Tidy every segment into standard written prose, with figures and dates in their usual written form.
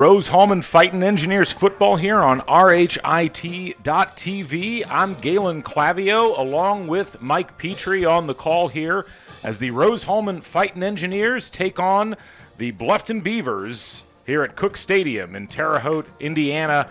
Rose-Hulman Fighting Engineers football here on RHIT.TV. I'm Galen Clavio along with Mike Petrie on the call here as the Rose-Hulman Fighting Engineers take on the Bluffton Beavers here at Cook Stadium in Terre Haute, Indiana.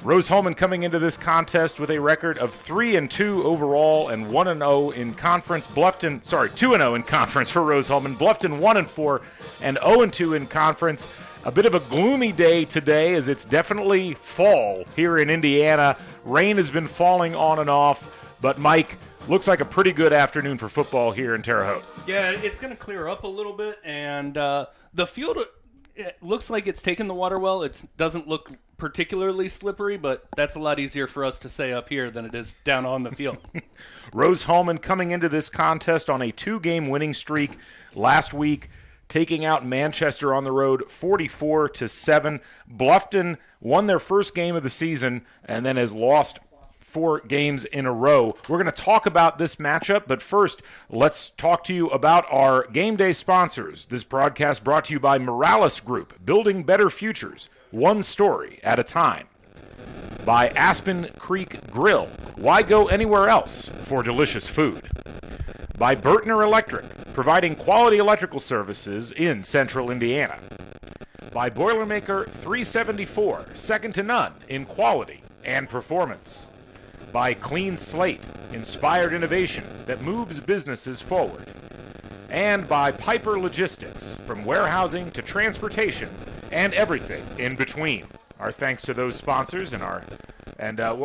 Rose-Hulman coming into this contest with a record of 3-2 overall and 1-0 in conference. 2-0 in conference for Rose-Hulman. Bluffton 1-4 and 0-2 in conference. A bit of a gloomy day today as it's definitely fall here in Indiana. Rain has been falling on and off, but Mike, looks like a pretty good afternoon for football here in Terre Haute. Yeah, it's going to clear up a little bit, and the field, it looks like it's taken the water well. It doesn't look particularly slippery, but that's a lot easier for us to say up here than it is down on the field. Rose-Hulman coming into this contest on a 2-game winning streak last week, taking out Manchester on the road 44-7. Bluffton won their first game of the season and then has lost 4 games in a row. We're going to talk about this matchup, but first, let's talk to you about our game day sponsors. This broadcast brought to you by Morales Group, building better futures, one story at a time. By Aspen Creek Grill, why go anywhere else for delicious food? By Burtner Electric, providing quality electrical services in central Indiana. By Boilermaker 374, second to none in quality and performance. By Clean Slate, inspired innovation that moves businesses forward. And by Piper Logistics, from warehousing to transportation and everything in between. Our thanks to those sponsors we're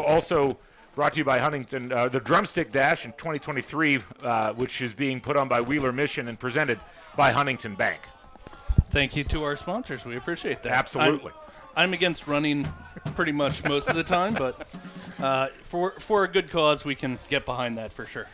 also brought to you by Huntington, the Drumstick Dash in 2023, which is being put on by Wheeler Mission and presented by Huntington Bank. Thank you to our sponsors. We appreciate that. Absolutely. I'm against running pretty much most of the time, but for a good cause, we can get behind that for sure.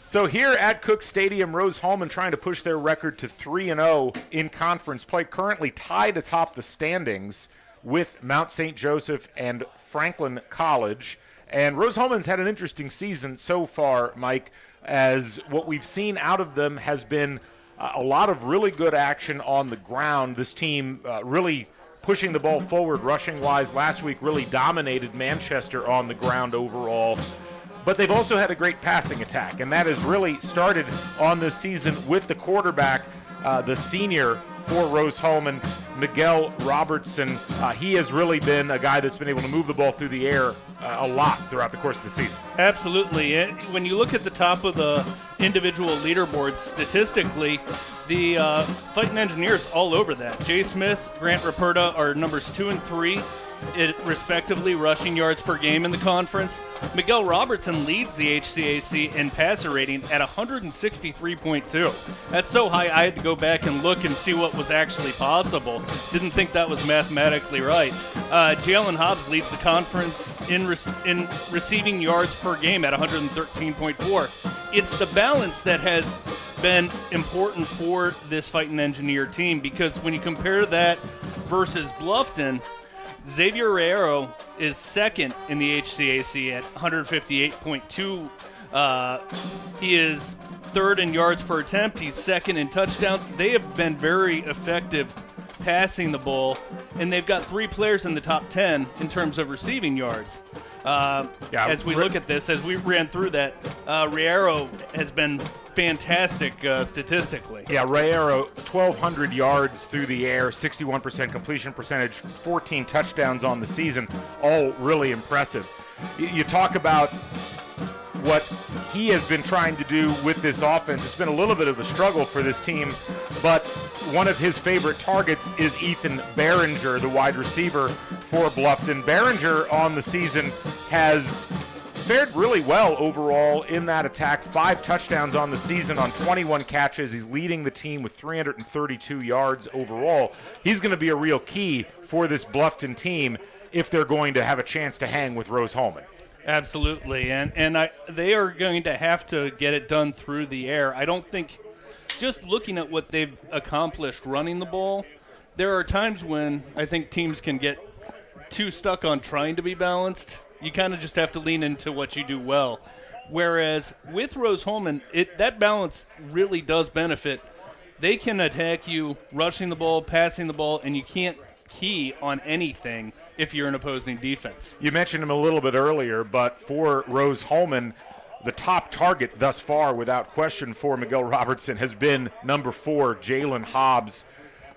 So here at Cook Stadium, Rose-Hulman trying to push their record to 3-0 in conference play, currently tied atop the standings with Mount St. Joseph and Franklin College. And Rose-Hulman's had an interesting season so far, Mike, as what we've seen out of them has been a lot of really good action on the ground. This team really pushing the ball forward rushing-wise. Last week really dominated Manchester on the ground overall. But they've also had a great passing attack, and that has really started on this season with the quarterback, the senior for Rose-Hulman, Miguel Robertson. He has really been a guy that's been able to move the ball through the air a lot throughout the course of the season. Absolutely. And when you look at the top of the individual leaderboards statistically, the Fighting Engineers all over that. Jay Smith, Grant Raperta are numbers 2 and 3. Respectively, rushing yards per game in the conference. Miguel Robertson leads the HCAC in passer rating at 163.2. That's so high I had to go back and look and see what was actually possible. Didn't think that was mathematically right. Jalen Hobbs leads the conference in receiving yards per game at 113.4. It's the balance that has been important for this Fighting Engineer team, because when you compare that versus Bluffton, Xavier Riero is second in the HCAC at 158.2. He is third in yards per attempt. He's second in touchdowns. They have been very effective passing the ball, and they've got 3 players in the top 10 in terms of receiving yards. As we look at this, as we ran through that, Riero has been fantastic statistically. Yeah, Riero, 1,200 yards through the air, 61% completion percentage, 14 touchdowns on the season, all really impressive. You talk about what he has been trying to do with this offense. It's been a little bit of a struggle for this team, but one of his favorite targets is Ethan Behringer, the wide receiver for Bluffton. Behringer on the season has fared really well overall in that attack. 5 touchdowns on the season on 21 catches. He's leading the team with 332 yards overall. He's going to be a real key for this Bluffton team if they're going to have a chance to hang with Rose-Hulman. Absolutely, and they are going to have to get it done through the air. I don't think, just looking at what they've accomplished running the ball, there are times when I think teams can get too stuck on trying to be balanced. You kind of just have to lean into what you do well. Whereas with Rose-Hulman, that balance really does benefit. They can attack you rushing the ball, passing the ball, and you can't key on anything if you're an opposing defense. You mentioned him a little bit earlier, but for Rose-Hulman, the top target thus far, without question, for Miguel Robertson has been number 4, Jalen Hobbs.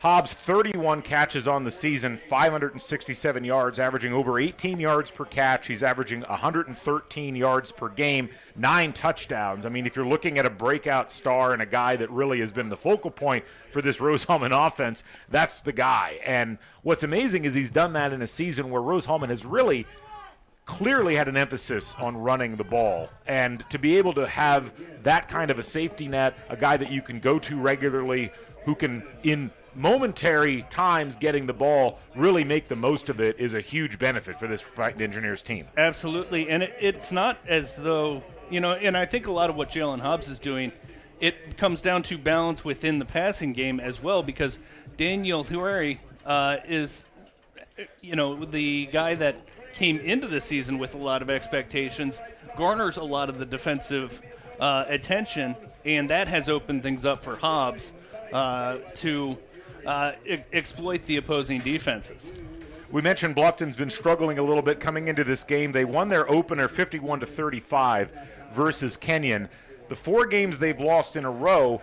Hobbs, 31 catches on the season, 567 yards, averaging over 18 yards per catch. He's averaging 113 yards per game, 9 touchdowns. I mean, if you're looking at a breakout star and a guy that really has been the focal point for this Rose-Hulman offense, that's the guy. And what's amazing is he's done that in a season where Rose-Hulman has really clearly had an emphasis on running the ball. And to be able to have that kind of a safety net, a guy that you can go to regularly, who can, in momentary times getting the ball, really make the most of it, is a huge benefit for this Fighting Engineers team. Absolutely. And it's not as though, and I think a lot of what Jalen Hobbs is doing, it comes down to balance within the passing game as well, because Daniel Thueri is, the guy that came into the season with a lot of expectations, garners a lot of the defensive attention, and that has opened things up for Hobbs to exploit the opposing defenses. We mentioned Bluffton's been struggling a little bit coming into this game. They won their opener 51-35 versus Kenyon. The 4 games they've lost in a row,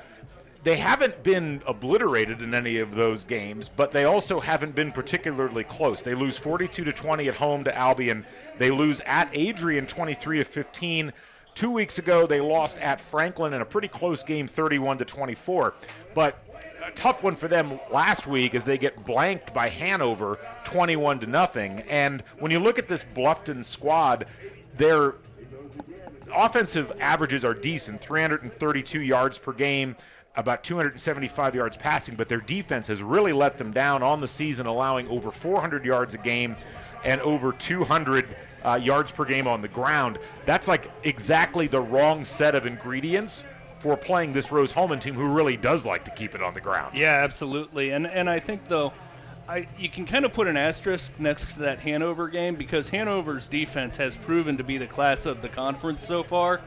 they haven't been obliterated in any of those games, but they also haven't been particularly close. They lose 42-20 at home to Albion. They lose at Adrian 23-15. 2 weeks ago, they lost at Franklin in a pretty close game, 31-24. But a tough one for them last week as they get blanked by Hanover 21-0. And when you look at this Bluffton squad, their offensive averages are decent, 332 yards per game, about 275 yards passing, but their defense has really let them down on the season, allowing over 400 yards a game and over 200 yards per game on the ground. That's like exactly the wrong set of ingredients for playing this Rose-Hulman team, who really does like to keep it on the ground. Yeah, absolutely. And I think, though, you can kind of put an asterisk next to that Hanover game, because Hanover's defense has proven to be the class of the conference so far.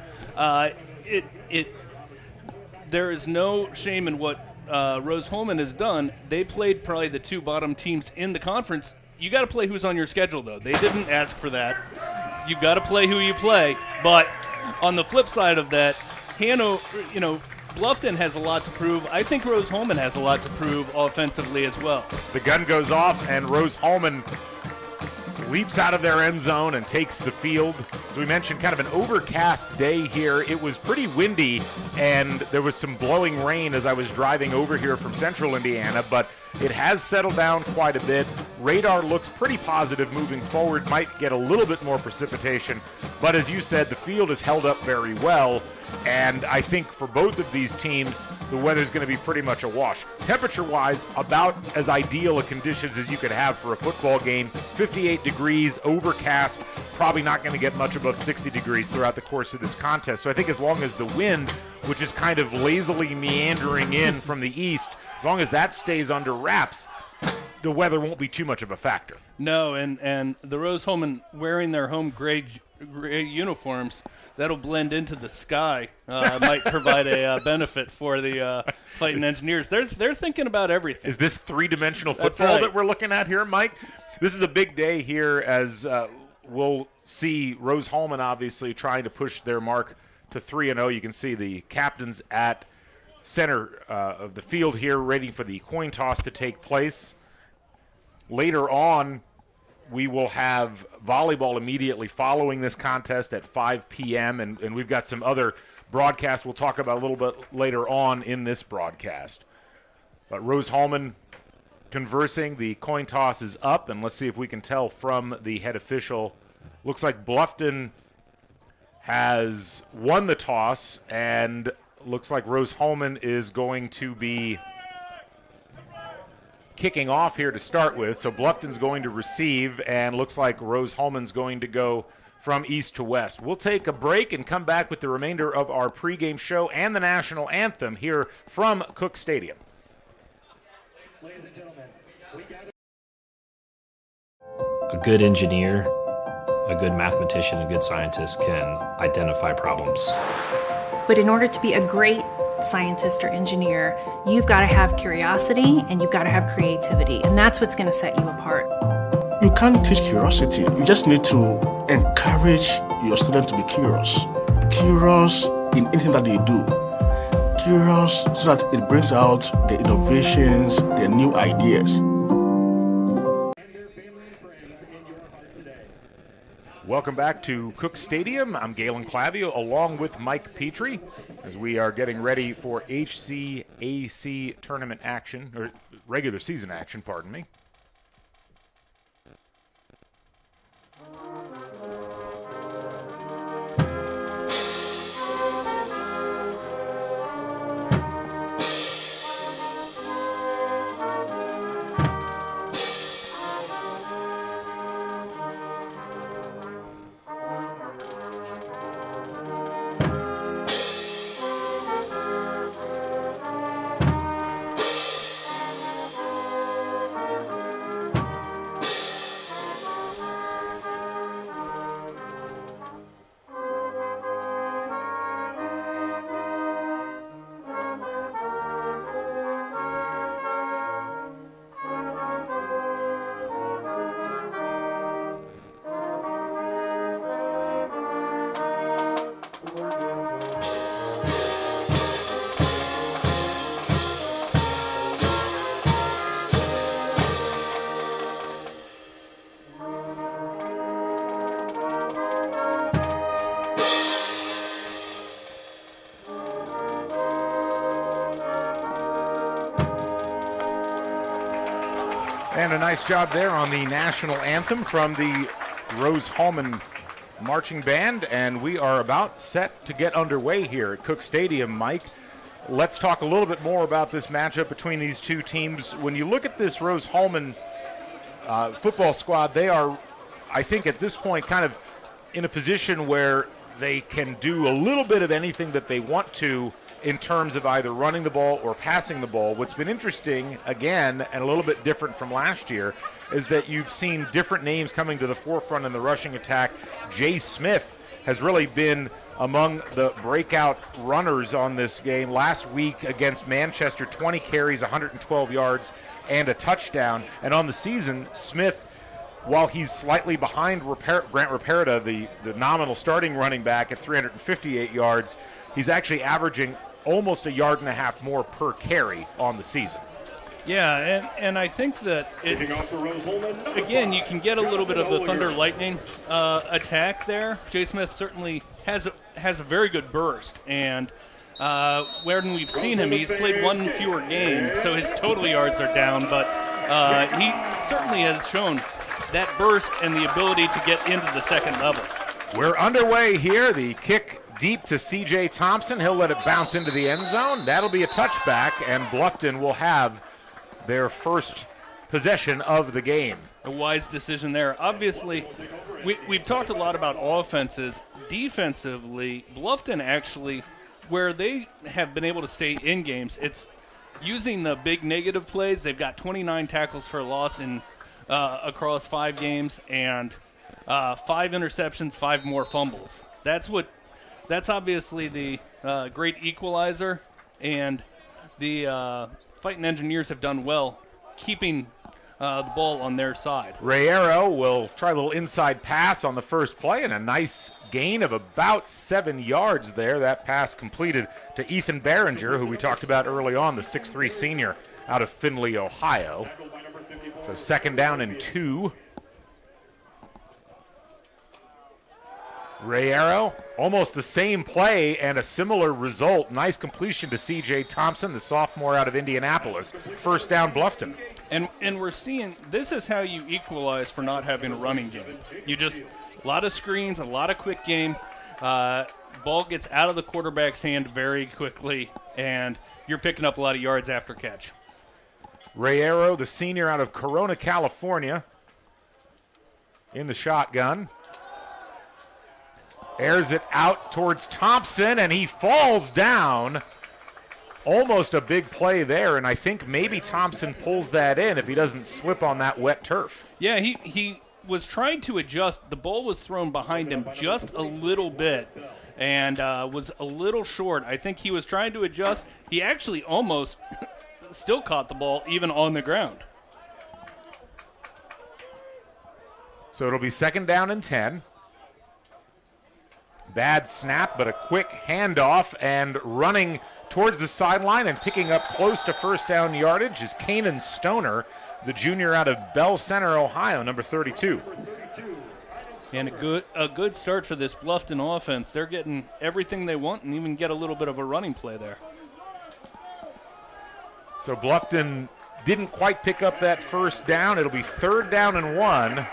There is no shame in what Rose-Hulman has done. They played probably the 2 bottom teams in the conference. You got to play who's on your schedule, though. They didn't ask for that. You got to play who you play. But on the flip side of that, Bluffton has a lot to prove. I think Rose-Hulman has a lot to prove offensively as well. The gun goes off, and Rose-Hulman leaps out of their end zone and takes the field. As we mentioned, kind of an overcast day here. It was pretty windy, and there was some blowing rain as I was driving over here from central Indiana, but it has settled down quite a bit. Radar looks pretty positive moving forward. Might get a little bit more precipitation, but as you said, the field has held up very well, and I think for both of these teams, the weather's going to be pretty much a wash. Temperature-wise, about as ideal a conditions as you could have for a football game. 58 degrees, overcast, probably not going to get much above 60 degrees throughout the course of this contest. So I think as long as the wind, which is kind of lazily meandering in from the east, as long as that stays under wraps, the weather won't be too much of a factor. No, and the Rose-Hulman wearing their home gray uniforms, that'll blend into the sky, might provide a benefit for the Fighting Engineers. They're thinking about everything. Is this 3-dimensional football that we're looking at here, Mike? This is a big day here, as we'll see Rose-Hulman obviously trying to push their mark to 3-0. You can see the captains at center of the field here, waiting for the coin toss to take place. Later on, we will have volleyball immediately following this contest at 5 p.m., and we've got some other broadcasts we'll talk about a little bit later on in this broadcast. But Rose-Hulman conversing, the coin toss is up, and let's see if we can tell from the head official. Looks like Bluffton has won the toss, and looks like Rose-Hulman is going to be kicking off here to start with. So Bluffton's going to receive, and looks like Rose-Hulman's going to go from east to west. We'll take a break and come back with the remainder of our pregame show and the national anthem here from Cook Stadium. Ladies and gentlemen, a good engineer, a good mathematician, a good scientist can identify problems. But in order to be a great scientist or engineer, you've got to have curiosity and you've got to have creativity, and that's what's going to set you apart. You can't teach curiosity. You just need to encourage your student to be curious. Curious in anything that they do. Curious so that it brings out the innovations, the new ideas. Welcome back to Cook Stadium. I'm Galen Clavio along with Mike Petrie as we are getting ready for HCAC tournament action, or regular season action, pardon me. And a nice job there on the national anthem from the Rose-Hulman marching band. And we are about set to get underway here at Cook Stadium, Mike. Let's talk a little bit more about this matchup between these two teams. When you look at this Rose-Hulman football squad, they are, I think at this point, kind of in a position where they can do a little bit of anything that they want to in terms of either running the ball or passing the ball. What's been interesting, again, and a little bit different from last year, is that you've seen different names coming to the forefront in the rushing attack. Jay Smith has really been among the breakout runners on this game. Last week against Manchester, 20 carries, 112 yards, and a touchdown. And on the season, Smith, while he's slightly behind Grant Raperda, the nominal starting running back at 358 yards, he's actually averaging almost 1.5 yards more per carry on the season. Yeah, and I think that it's, again, you can get a little bit of the thunder lightning attack there. Jay Smith certainly has a very good burst, and when we've seen him, he's played one fewer game, so his total yards are down, but he certainly has shown that burst and the ability to get into the second level. We're underway here. The kick deep to C.J. Thompson. He'll let it bounce into the end zone. That'll be a touchback, and Bluffton will have their first possession of the game. A wise decision there. Obviously, we've talked a lot about offenses. Defensively, Bluffton actually, where they have been able to stay in games, it's using the big negative plays. They've got 29 tackles for loss in across 5 games, and 5 interceptions, 5 more fumbles. That's obviously the great equalizer, and the Fighting Engineers have done well keeping the ball on their side. Rayero will try a little inside pass on the first play, and a nice gain of about 7 yards there. That pass completed to Ethan Behringer, who we talked about early on, the 6'3 senior out of Findlay, Ohio. So second down and 2. Rayero, almost the same play and a similar result. Nice completion to C.J. Thompson, the sophomore out of Indianapolis. First down, Bluffton. And we're seeing, this is how you equalize for not having a running game. You just, a lot of screens, a lot of quick game. Ball gets out of the quarterback's hand very quickly, and you're picking up a lot of yards after catch. Rayero, the senior out of Corona, California, in the shotgun. Airs it out towards Thompson, and he falls down. Almost a big play there, and I think maybe Thompson pulls that in if he doesn't slip on that wet turf. Yeah, he was trying to adjust. The ball was thrown behind him just a little bit and was a little short. I think he was trying to adjust. He actually almost still caught the ball even on the ground. So it'll be 2nd down and 10. Bad snap, but a quick handoff, and running towards the sideline and picking up close to first down yardage is Kanan Stoner, the junior out of Bell Center, Ohio, number 32. And a good start for this Bluffton offense. They're getting everything they want and even get a little bit of a running play there. So Bluffton didn't quite pick up that first down. It'll be 3rd down and 1.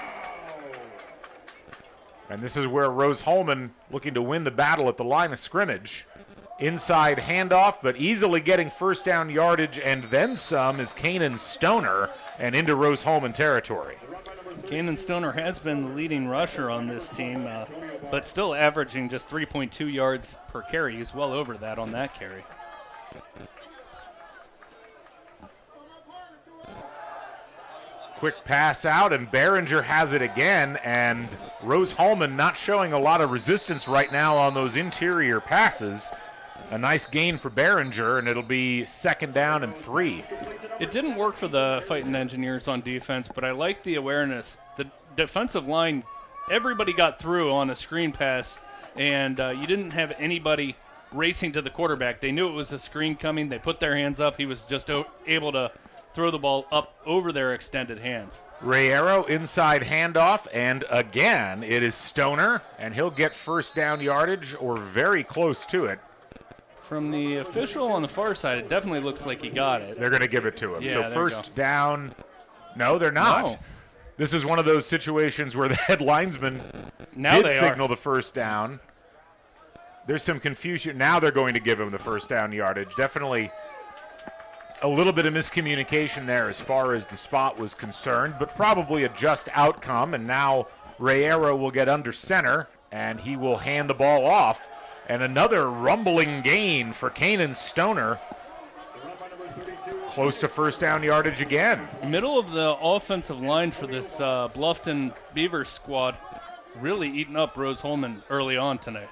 And this is where Rose-Hulman looking to win the battle at the line of scrimmage. Inside handoff, but easily getting first down yardage and then some is Kanan Stoner, and into Rose-Hulman territory. Kanan Stoner has been the leading rusher on this team, but still averaging just 3.2 yards per carry. He's well over that on that carry. Quick pass out, and Behringer has it again, and Rose-Hulman not showing a lot of resistance right now on those interior passes. A nice gain for Behringer, and it'll be 2nd down and 3. It didn't work for the Fighting Engineers on defense, but I like the awareness. The defensive line, everybody got through on a screen pass, and you didn't have anybody racing to the quarterback. They knew it was a screen coming. They put their hands up. He was just able to throw the ball up over their extended hands. Rayero inside handoff, and again it is Stoner, and he'll get first down yardage or very close to it. From the official on the far side, it definitely looks like he got it. They're going to give it to him. Yeah, so first down. No, they're not. No. This is one of those situations where the head linesman did signal the first down. There's some confusion. Now they're going to give him the first down yardage. Definitely a little bit of miscommunication there as far as the spot was concerned, but probably a just outcome. And now Rayero will get under center, and he will hand the ball off. And another rumbling gain for Kanan Stoner. Close to first down yardage again. Middle of the offensive line for this Bluffton Beavers squad really eating up Rose-Hulman early on tonight.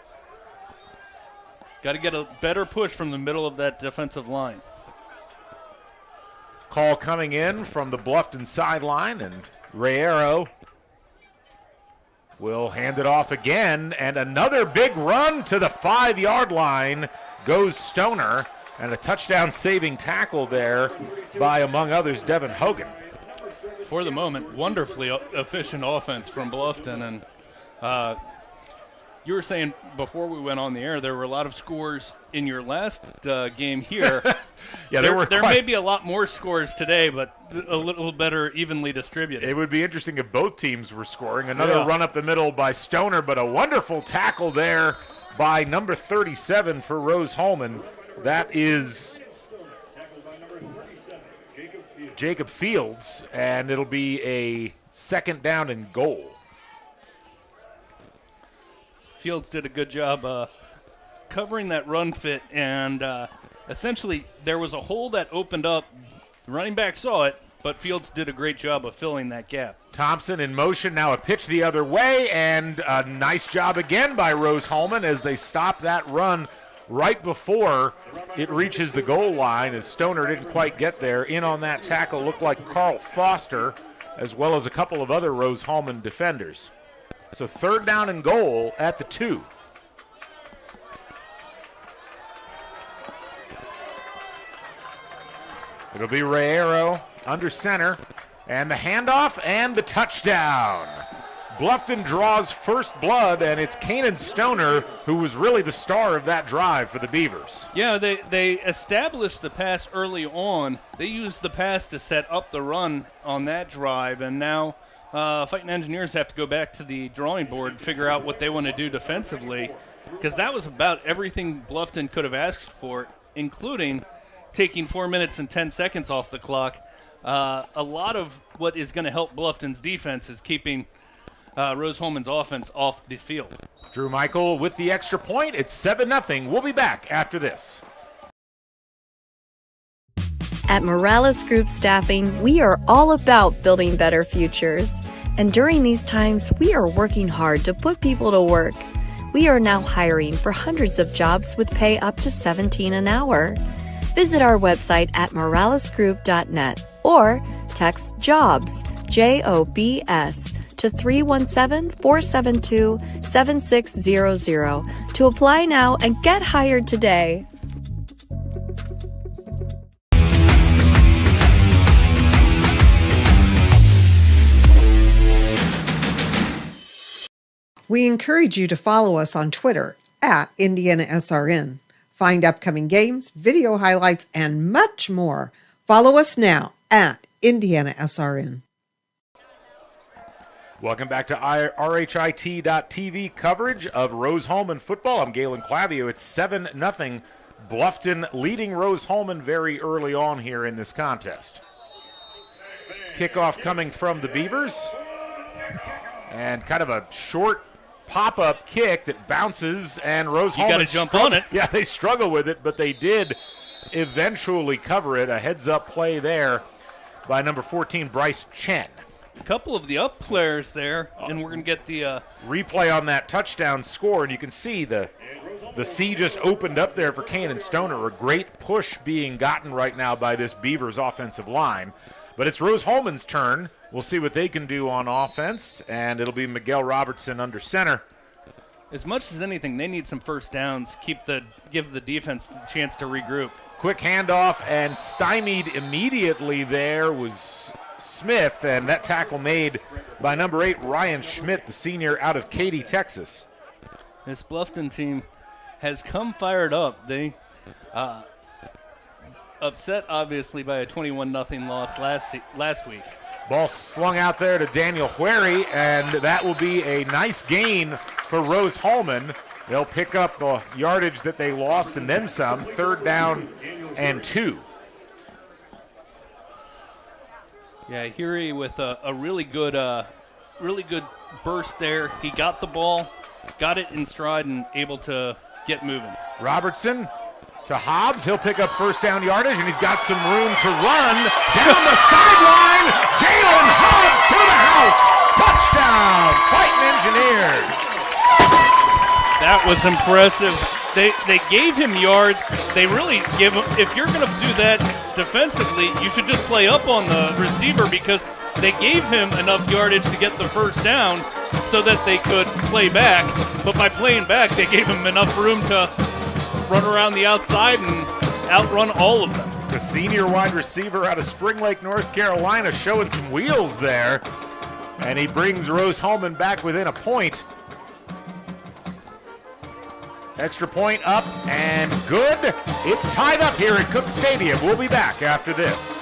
Got to get a better push from the middle of that defensive line. Call coming in from the Bluffton sideline, and Rayero will hand it off again, and another big run to the 5-yard line goes Stoner, and a touchdown-saving tackle there by, among others, Devin Hogan. For the moment, wonderfully efficient offense from Bluffton, and you were saying before we went on the air there were a lot of scores in your last game here. Yeah, there may be a lot more scores today, but a little better evenly distributed. It would be interesting if both teams were scoring. Another run up the middle by Stoner, but a wonderful tackle there by number 37 for Rose-Hulman. That is Jacob Fields, and it'll be a 2nd down and goal. Fields did a good job covering that run fit, and essentially there was a hole that opened up. The running back saw it, but Fields did a great job of filling that gap. Thompson in motion, now a pitch the other way, and a nice job again by Rose-Hulman as they stop that run right before it reaches the goal line, as Stoner didn't quite get there. In on that tackle looked like Carl Foster, as well as a couple of other Rose-Hulman defenders. So 3rd down and goal at the 2. It'll be Rayero under center, and the handoff and the touchdown. Bluffton draws first blood, and it's Kanan Stoner who was really the star of that drive for the Beavers. Yeah, they established the pass early on. They used the pass to set up the run on that drive, and now Fighting Engineers have to go back to the drawing board and figure out what they want to do defensively, because that was about everything Bluffton could have asked for, including taking 4 minutes and 10 seconds off the clock. A lot of what is going to help Bluffton's defense is keeping Rose-Hulman's offense off the field. Drew Michael with the extra point. It's 7-0. We'll be back after this. At Morales Group Staffing, we are all about building better futures. And during these times, we are working hard to put people to work. We are now hiring for hundreds of jobs with pay up to $17 an hour. Visit our website at moralesgroup.net or text JOBS, JOBS, to 317-472-7600 to apply now and get hired today. We encourage you to follow us on Twitter at IndianaSRN. Find upcoming games, video highlights, and much more. Follow us now at IndianaSRN. Welcome back to RHIT.TV coverage of Rose-Hulman football. I'm Galen Clavio. It's 7-0. Bluffton leading Rose-Hulman very early on here in this contest. Kickoff coming from the Beavers. And kind of a short pop-up kick that bounces, and Rose-Hulman, you got to jump on it. Yeah, they struggle with it, but they did eventually cover it. A heads-up play there by number 14, Bryce Chen. A couple of the up players there, and we're going to get the replay on that touchdown score, and you can see the sea just opened up there for Cannon Stoner. A great push being gotten right now by this Beavers offensive line. But it's Rose-Hulman's turn. We'll see what they can do on offense, and it'll be Miguel Robertson under center. As much as anything, they need some first downs, give the defense a chance to regroup. Quick handoff, and stymied immediately there was Smith, and that tackle made by number 8, Ryan Schmidt, the senior out of Katy, Texas. This Bluffton team has come fired up. They upset, obviously, by a 21-0 loss last week. Ball slung out there to Daniel Hueri, and that will be a nice gain for Rose-Hulman. They'll pick up the yardage that they lost and then some. 3rd down and 2. Yeah, Hueri with a really good burst there. He got the ball, got it in stride, and able to get moving. Robertson to Hobbs. He'll pick up 1st down yardage, and he's got some room to run. Down the sideline, Jalen Hobbs to the house. Touchdown, Fighting Engineers. That was impressive. They gave him yards. They really give him, if you're going to do that defensively, you should just play up on the receiver, because they gave him enough yardage to get the 1st down so that they could play back. But by playing back, they gave him enough room to run around the outside and outrun all of them. The senior wide receiver out of Spring Lake, North Carolina, showing some wheels there. And he brings Rose-Hulman back within a point. Extra point up and good. It's tied up here at Cook Stadium. We'll be back after this.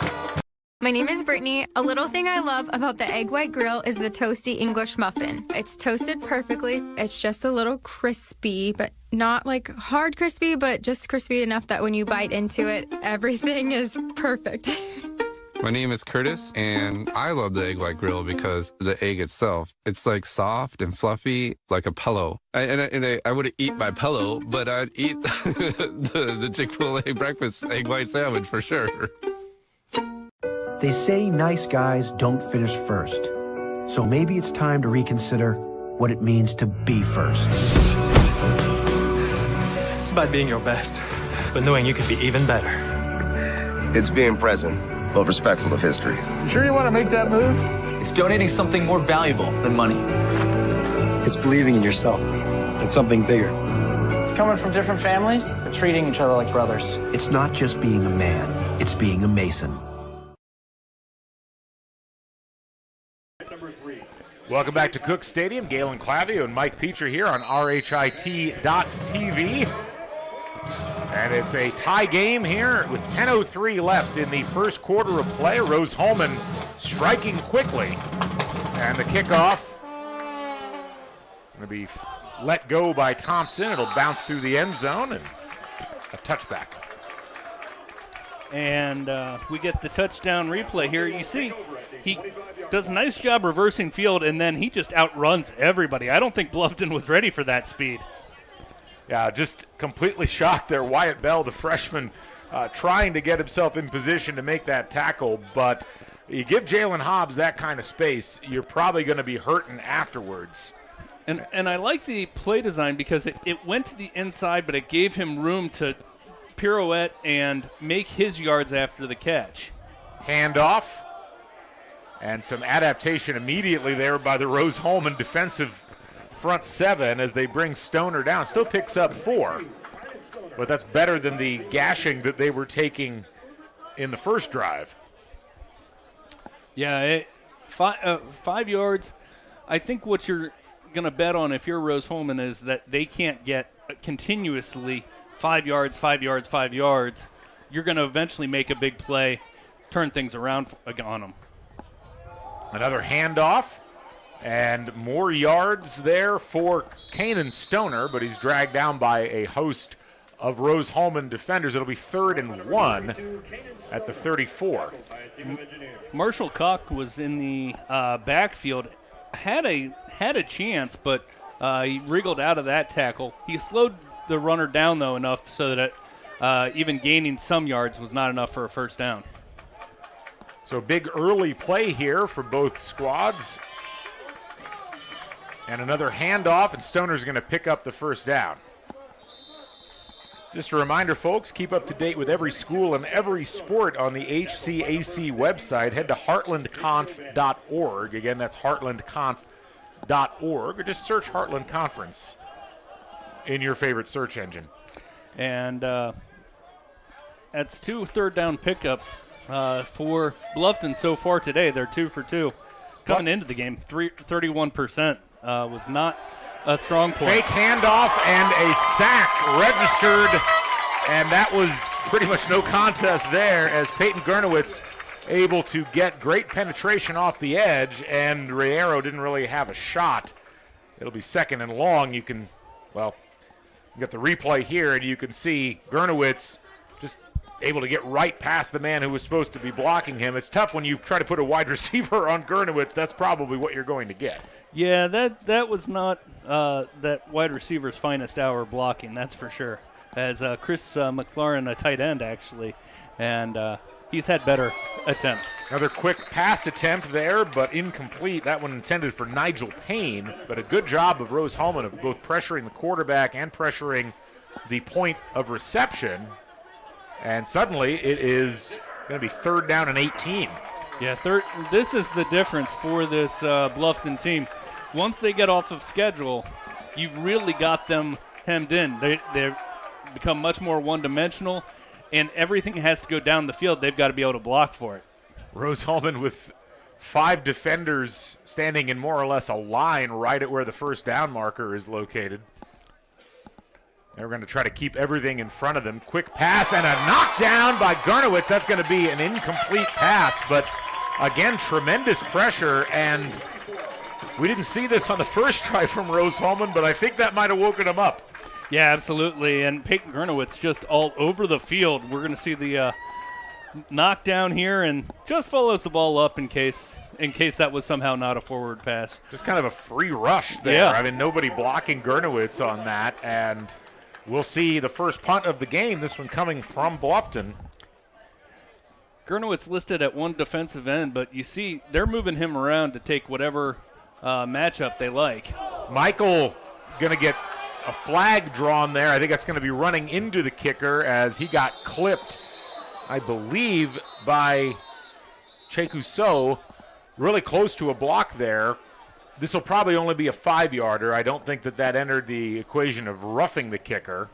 My name is Brittany. A little thing I love about the Egg White Grill is the toasty English muffin. It's toasted perfectly. It's just a little crispy, but not like hard crispy, but just crispy enough that when you bite into it, everything is perfect. My name is Curtis, and I love the Egg White Grill because the egg itself, it's like soft and fluffy, like a pillow. I wouldn't eat my pillow, but I'd eat the Chick-fil-A breakfast egg white sandwich for sure. They say nice guys don't finish first. So maybe it's time to reconsider what it means to be first. It's about being your best, but knowing you could be even better. It's being present, but respectful of history. You sure you want to make that move? It's donating something more valuable than money. It's believing in yourself and something bigger. It's coming from different families, but treating each other like brothers. It's not just being a man, it's being a Mason. Welcome back to Cook Stadium. Galen Clavio and Mike Peacher here on RHIT.TV. And it's a tie game here with 10:03 left in the first quarter of play. Rose-Hulman striking quickly. And the kickoff going to be let go by Thompson. It'll bounce through the end zone and a touchback. And we get the touchdown replay here. You see, he does a nice job reversing field, and then he just outruns everybody. I don't think Bluffton was ready for that speed. Yeah, just completely shocked there. Wyatt Bell, the freshman, trying to get himself in position to make that tackle, but You give Jalen Hobbs that kind of space, you're probably going to be hurting afterwards. And I like the play design because it went to the inside, but it gave him room to pirouette and make his yards after the catch. Handoff. And some adaptation immediately there by the Rose-Hulman defensive front seven as they bring Stoner down. Still picks up 4, but that's better than the gashing that they were taking in the first drive. Yeah, 5 yards. I think what you're going to bet on if you're Rose-Hulman is that they can't get continuously 5 yards, 5 yards, 5 yards. You're going to eventually make a big play, turn things around on them. Another handoff, and more yards there for Kanan Stoner, but he's dragged down by a host of Rose-Hulman defenders. It'll be 3rd and 1 at the 34. Marshall Koch was in the backfield, had a chance, but he wriggled out of that tackle. He slowed the runner down, though, enough so that even gaining some yards was not enough for a first down. So big early play here for both squads. And another handoff, and Stoner's going to pick up the first down. Just a reminder, folks, keep up to date with every school and every sport on the HCAC website. Head to heartlandconf.org. Again, that's heartlandconf.org, or just search Heartland Conference in your favorite search engine. And that's 2 third-down pickups for Bluffton so far today. They're 2 for 2. Coming into the game, 31% was not a strong point. Fake handoff and a sack registered, and that was pretty much no contest there as Peyton Gernowitz able to get great penetration off the edge, and Riero didn't really have a shot. It'll be 2nd and long. You can, well, you get the replay here, and you can see Gernowitz just able to get right past the man who was supposed to be blocking him. It's tough when you try to put a wide receiver on Gernowitz. That's probably what you're going to get. Yeah, that was not that wide receiver's finest hour blocking, that's for sure. As Chris McLaurin, a tight end, actually, and he's had better attempts. Another quick pass attempt there, but incomplete. That one intended for Nigel Payne, but a good job of Rose-Hulman of both pressuring the quarterback and pressuring the point of reception. And suddenly it is going to be 3rd down and 18. Yeah, this is the difference for this Bluffton team. Once they get off of schedule, you really got them hemmed in. They've become much more one-dimensional, and everything has to go down the field. They've got to be able to block for it. Rose-Hulman with 5 defenders standing in more or less a line right at where the first down marker is located. They're going to try to keep everything in front of them. Quick pass and a knockdown by Gernowitz. That's going to be an incomplete pass, but again, tremendous pressure, and we didn't see this on the first drive from Rose-Hulman, but I think that might have woken him up. Yeah, absolutely, and Peyton Gernowitz just all over the field. We're going to see the knockdown here, and just follows the ball up in case that was somehow not a forward pass. Just kind of a free rush there. Yeah. I mean, nobody blocking Gernowitz on that, and we'll see the first punt of the game, this one coming from Bluffton. Gernowitz listed at 1 defensive end, but you see they're moving him around to take whatever matchup they like. Michael going to get a flag drawn there. I think that's going to be running into the kicker as he got clipped, I believe, by Chekuso, really close to a block there. This will probably only be a 5-yarder. I don't think that entered the equation of roughing the kicker.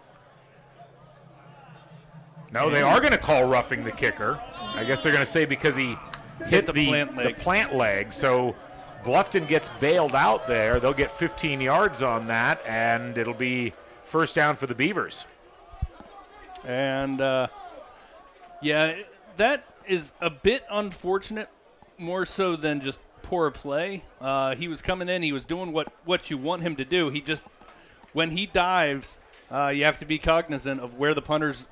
No, they are going to call roughing the kicker. I guess they're going to say because he hit the plant leg. So Bluffton gets bailed out there. They'll get 15 yards on that, and it'll be first down for the Beavers. And, yeah, that is a bit unfortunate, more so than just poor play. He was coming in. He was doing what you want him to do. He just, when he dives, you have to be cognizant of where the punter's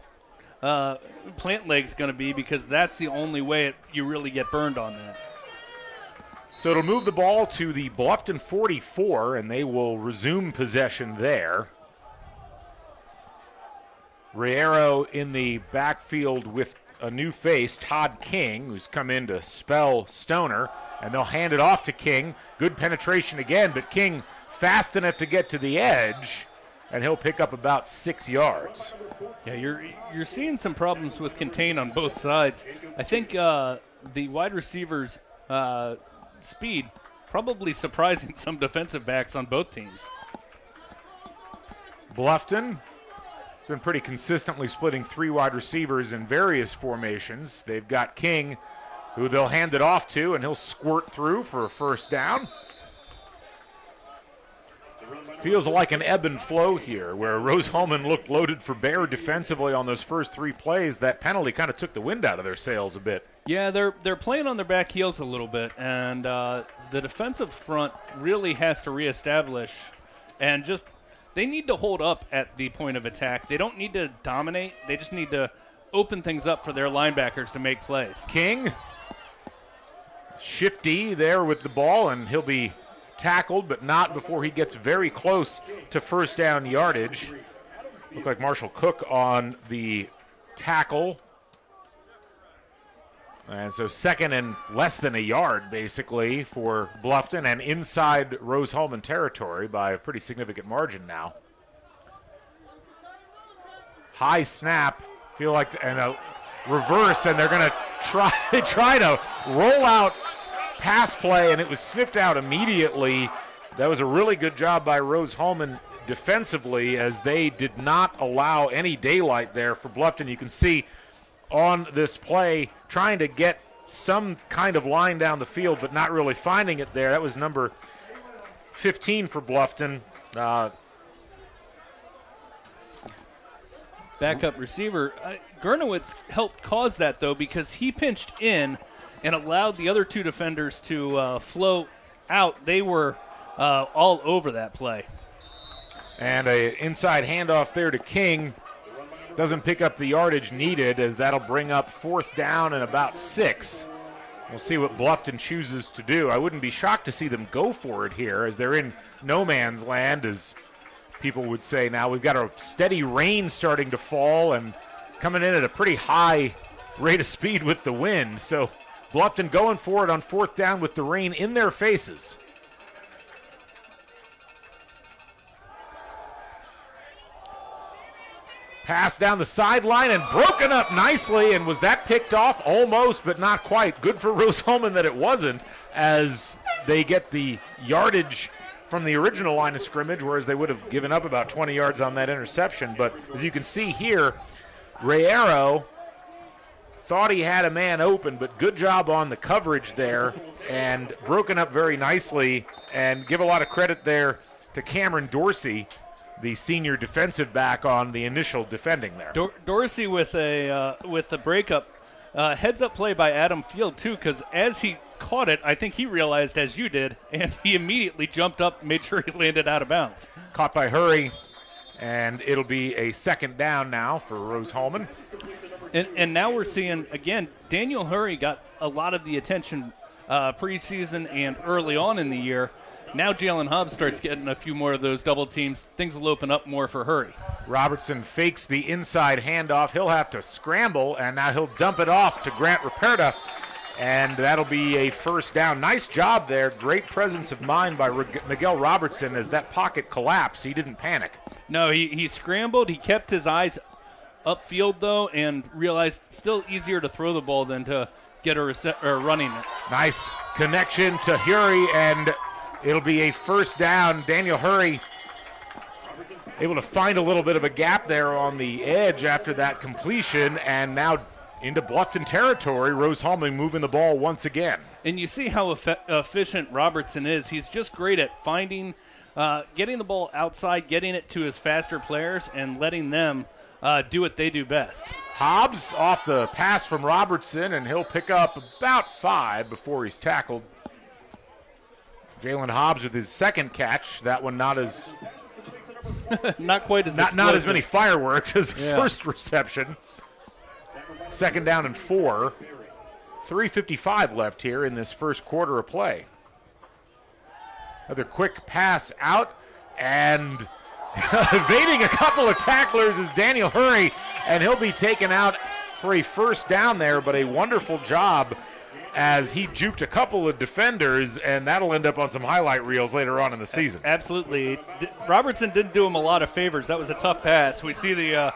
plant leg's going to be, because that's the only way you really get burned on that. So it'll move the ball to the Bluffton 44, and they will resume possession there. Riero in the backfield with a new face, Todd King, who's come in to spell Stoner, and they'll hand it off to King. Good penetration again, but King fast enough to get to the edge, and he'll pick up about 6 yards. Yeah, you're seeing some problems with contain on both sides. I think the wide receivers' speed probably surprising some defensive backs on both teams. Bluffton has been pretty consistently splitting 3 wide receivers in various formations. They've got King, who they'll hand it off to, and he'll squirt through for a first down. Feels like an ebb and flow here, where Rose-Hulman looked loaded for bear defensively on those first 3 plays. That penalty kind of took the wind out of their sails a bit. Yeah, they're playing on their back heels a little bit, and the defensive front really has to reestablish, and just they need to hold up at the point of attack. They don't need to dominate. They just need to open things up for their linebackers to make plays. King, shifty there with the ball, and he'll be tackled, but not before he gets very close to first down yardage. Looked like Marshall Cook on the tackle. And so second and less than a yard, basically, for Bluffton, and inside Rose-Hulman territory by a pretty significant margin now. High snap, feel like, and a reverse, and they're going to try to roll out pass play, and it was snipped out immediately. That was a really good job by Rose-Hulman defensively, as they did not allow any daylight there for Bluffton. You can see on this play trying to get some kind of line down the field, but not really finding it there. That was number 15 for Bluffton. Backup receiver. Gernowitz helped cause that, though, because he pinched in and allowed the other 2 defenders to flow out. They were all over that play. And an inside handoff there to King. Doesn't pick up the yardage needed, as that'll bring up 4th down and about 6. We'll see what Bluffton chooses to do. I wouldn't be shocked to see them go for it here, as they're in no man's land, as people would say now. We've got a steady rain starting to fall and coming in at a pretty high rate of speed with the wind. So Bluffton going for it on 4th down with the rain in their faces. Pass down the sideline and broken up nicely, and was that picked off? Almost, but not quite. Good for Rose-Hulman that it wasn't, as they get the yardage from the original line of scrimmage, whereas they would have given up about 20 yards on that interception. But as you can see here, Rayero thought he had a man open, but good job on the coverage there, and broken up very nicely. And give a lot of credit there to Cameron Dorsey, the senior defensive back, on the initial defending there. Dorsey with the breakup. Heads-up play by Adam Field, too, because as he caught it, I think he realized, as you did, and he immediately jumped up, made sure he landed out of bounds. Caught by Hurry, and it'll be a 2nd down now for Rose-Hulman. And now we're seeing, again, Daniel Hurry got a lot of the attention preseason and early on in the year. Now Jalen Hobbs starts getting a few more of those double teams. Things will open up more for Hurry. Robertson fakes the inside handoff. He'll have to scramble, and now he'll dump it off to Grant Ruperta, and that'll be a 1st down. Nice job there. Great presence of mind by Miguel Robertson as that pocket collapsed. He didn't panic. No, he scrambled. He kept his eyes upfield, though, and realized still easier to throw the ball than to get running it. Nice connection to Hurry, and it'll be a 1st down. Daniel Hurry able to find a little bit of a gap there on the edge after that completion, and now into Bluffton territory. Rose-Hulman moving the ball once again. And you see how efficient Robertson is. He's just great at finding, getting the ball outside, getting it to his faster players, and letting them do what they do best. Hobbs off the pass from Robertson, and he'll pick up about 5 before he's tackled. Jalen Hobbs with his 2nd catch. That one not as not quite as not as many fireworks as the first reception. 2nd down and 4. 3:55 left here in this first quarter of play. Another quick pass out, and evading a couple of tacklers is Daniel Hurry, and he'll be taken out for a first down there, but a wonderful job as he juked a couple of defenders, and that'll end up on some highlight reels later on in the season. Absolutely. Robertson didn't do him a lot of favors. That was a tough pass. We see the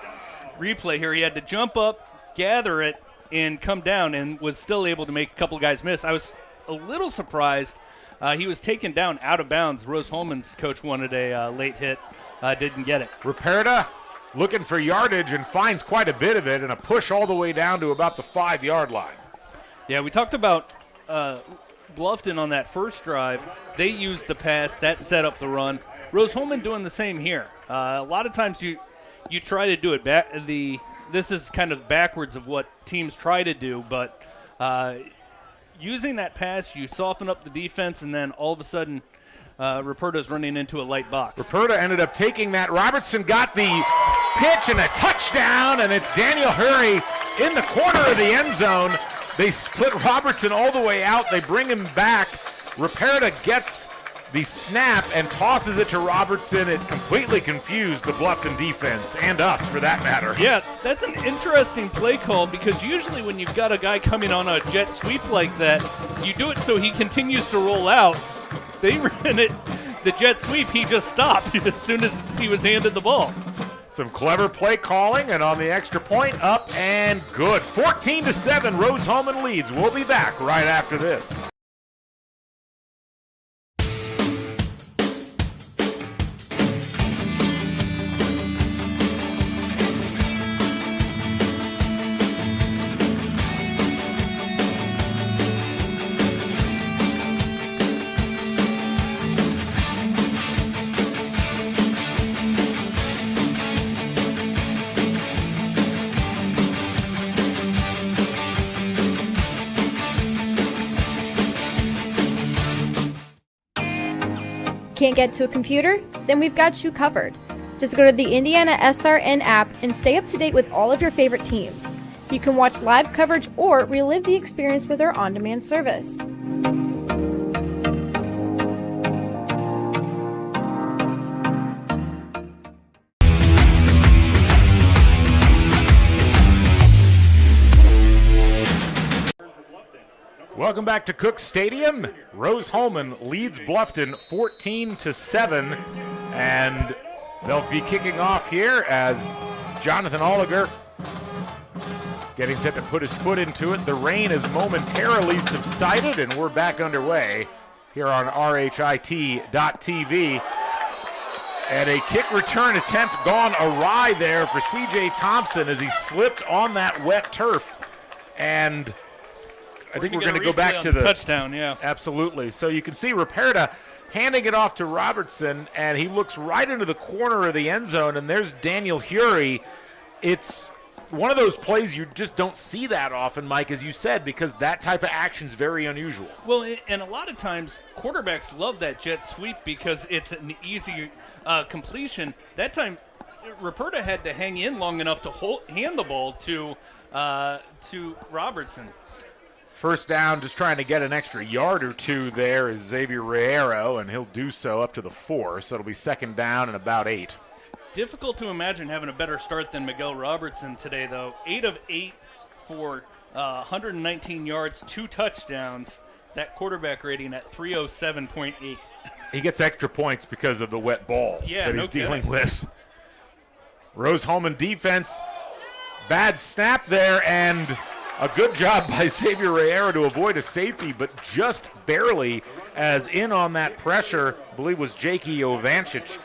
replay here. He had to jump up, gather it, and come down, and was still able to make a couple of guys miss. I was a little surprised. He was taken down out of bounds. Rose-Hulman's coach wanted a late hit. Didn't get it. Ruperta looking for yardage and finds quite a bit of it, and a push all the way down to about the 5-yard line. Yeah, we talked about Bluffton on that first drive. They used the pass. That set up the run. Rose-Hulman doing the same here. A lot of times you try to do it back. This is kind of backwards of what teams try to do, but using that pass, you soften up the defense, and then all of a sudden Ruperta's running into a light box. Ruperta ended up taking that. Robertson got the pitch and a touchdown, and it's Daniel Hurry in the corner of the end zone. They split Robertson all the way out. They bring him back. Ruperta gets the snap and tosses it to Robertson. It completely confused the Bluffton defense, and us for that matter. Yeah, that's an interesting play call, because usually when you've got a guy coming on a jet sweep like that, you do it so he continues to roll out. They ran it, the jet sweep, he just stopped as soon as he was handed the ball. Some clever play calling, and on the extra point, up and good. 14-7, Rose-Hulman leads. We'll be back right after this. Can't get to a computer? Then we've got you covered. Just go to the IndianaSRN app and stay up to date with all of your favorite teams. You can watch live coverage or relive the experience with our on-demand service. Welcome back to Cook Stadium. Rose-Hulman leads Bluffton 14-7, and they'll be kicking off here as Jonathan Oliger getting set to put his foot into it. The rain has momentarily subsided, and we're back underway here on RHIT.TV. And a kick return attempt gone awry there for C.J. Thompson as he slipped on that wet turf. And I think we're going to go back to the touchdown, yeah. Absolutely. So you can see Ruperta handing it off to Robertson, and he looks right into the corner of the end zone, and there's Daniel Hurry. It's one of those plays you just don't see that often, Mike, as you said, because that type of action is very unusual. Well, and a lot of times quarterbacks love that jet sweep because it's an easy completion. That time, Ruperta had to hang in long enough to hand the ball to Robertson. First down, just trying to get an extra yard or two there is Xavier Riero, and he'll do so up to the 4, so it'll be second down and about 8. Difficult to imagine having a better start than Miguel Robertson today, though. 8 of 8 for 119 yards, 2 touchdowns. That quarterback rating at 307.8. He gets extra points because of the wet ball that he's dealing with. Rose-Hulman defense, bad snap there, and a good job by Xavier Riero to avoid a safety, but just barely, as in on that pressure, I believe was Jakey Ovancic.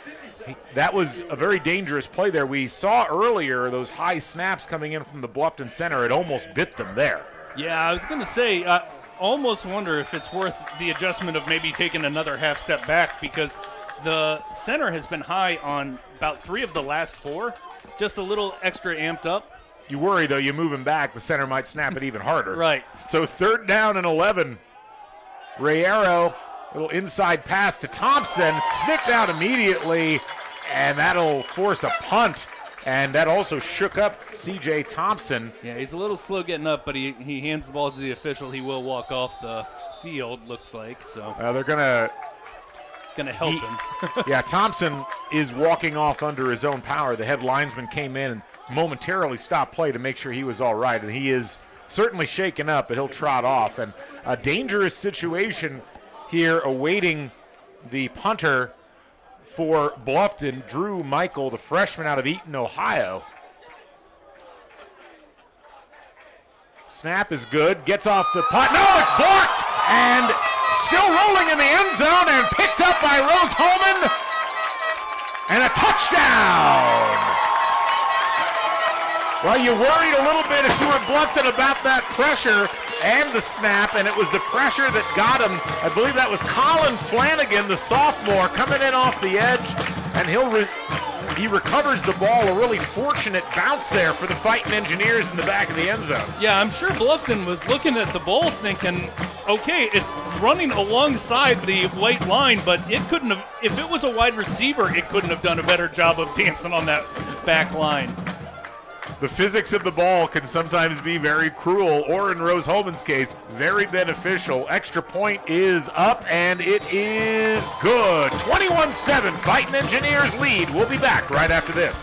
That was a very dangerous play there. We saw earlier those high snaps coming in from the Bluffton center. It almost bit them there. Yeah, I was going to say, I almost wonder if it's worth the adjustment of maybe taking another half step back, because the center has been high on about 3 of the last 4, just a little extra amped up. You worry, though, you move him back, the center might snap it even harder. Right. So third down and 11. Riero, little inside pass to Thompson, snicked out immediately, and that'll force a punt. And that also shook up C.J. Thompson. Yeah, he's a little slow getting up, but he hands the ball to the official. He will walk off the field, looks like. So they're gonna help him. Yeah, Thompson is walking off under his own power. The head linesman came in and momentarily stopped play to make sure he was all right, and he is certainly shaken up, but he'll trot off. And a dangerous situation here awaiting the punter for Bluffton, Drew Michael, the freshman out of Eaton, Ohio. Snap is good, gets off the punt. No, it's blocked! And still rolling in the end zone and picked up by Rose-Hulman. And a touchdown! Well, you worried a little bit if you were Bluffton about that pressure and the snap, and it was the pressure that got him. I believe that was Colin Flanagan, the sophomore, coming in off the edge, and he recovers the ball. A really fortunate bounce there for the Fighting Engineers in the back of the end zone. Yeah, I'm sure Bluffton was looking at the ball thinking, okay, it's running alongside the white line, but it couldn't have, if it was a wide receiver, it couldn't have done a better job of dancing on that back line. The physics of the ball can sometimes be very cruel, or in Rose-Hulman's case, very beneficial. Extra point is up, and it is good. 21-7, Fighting Engineers lead. We'll be back right after this.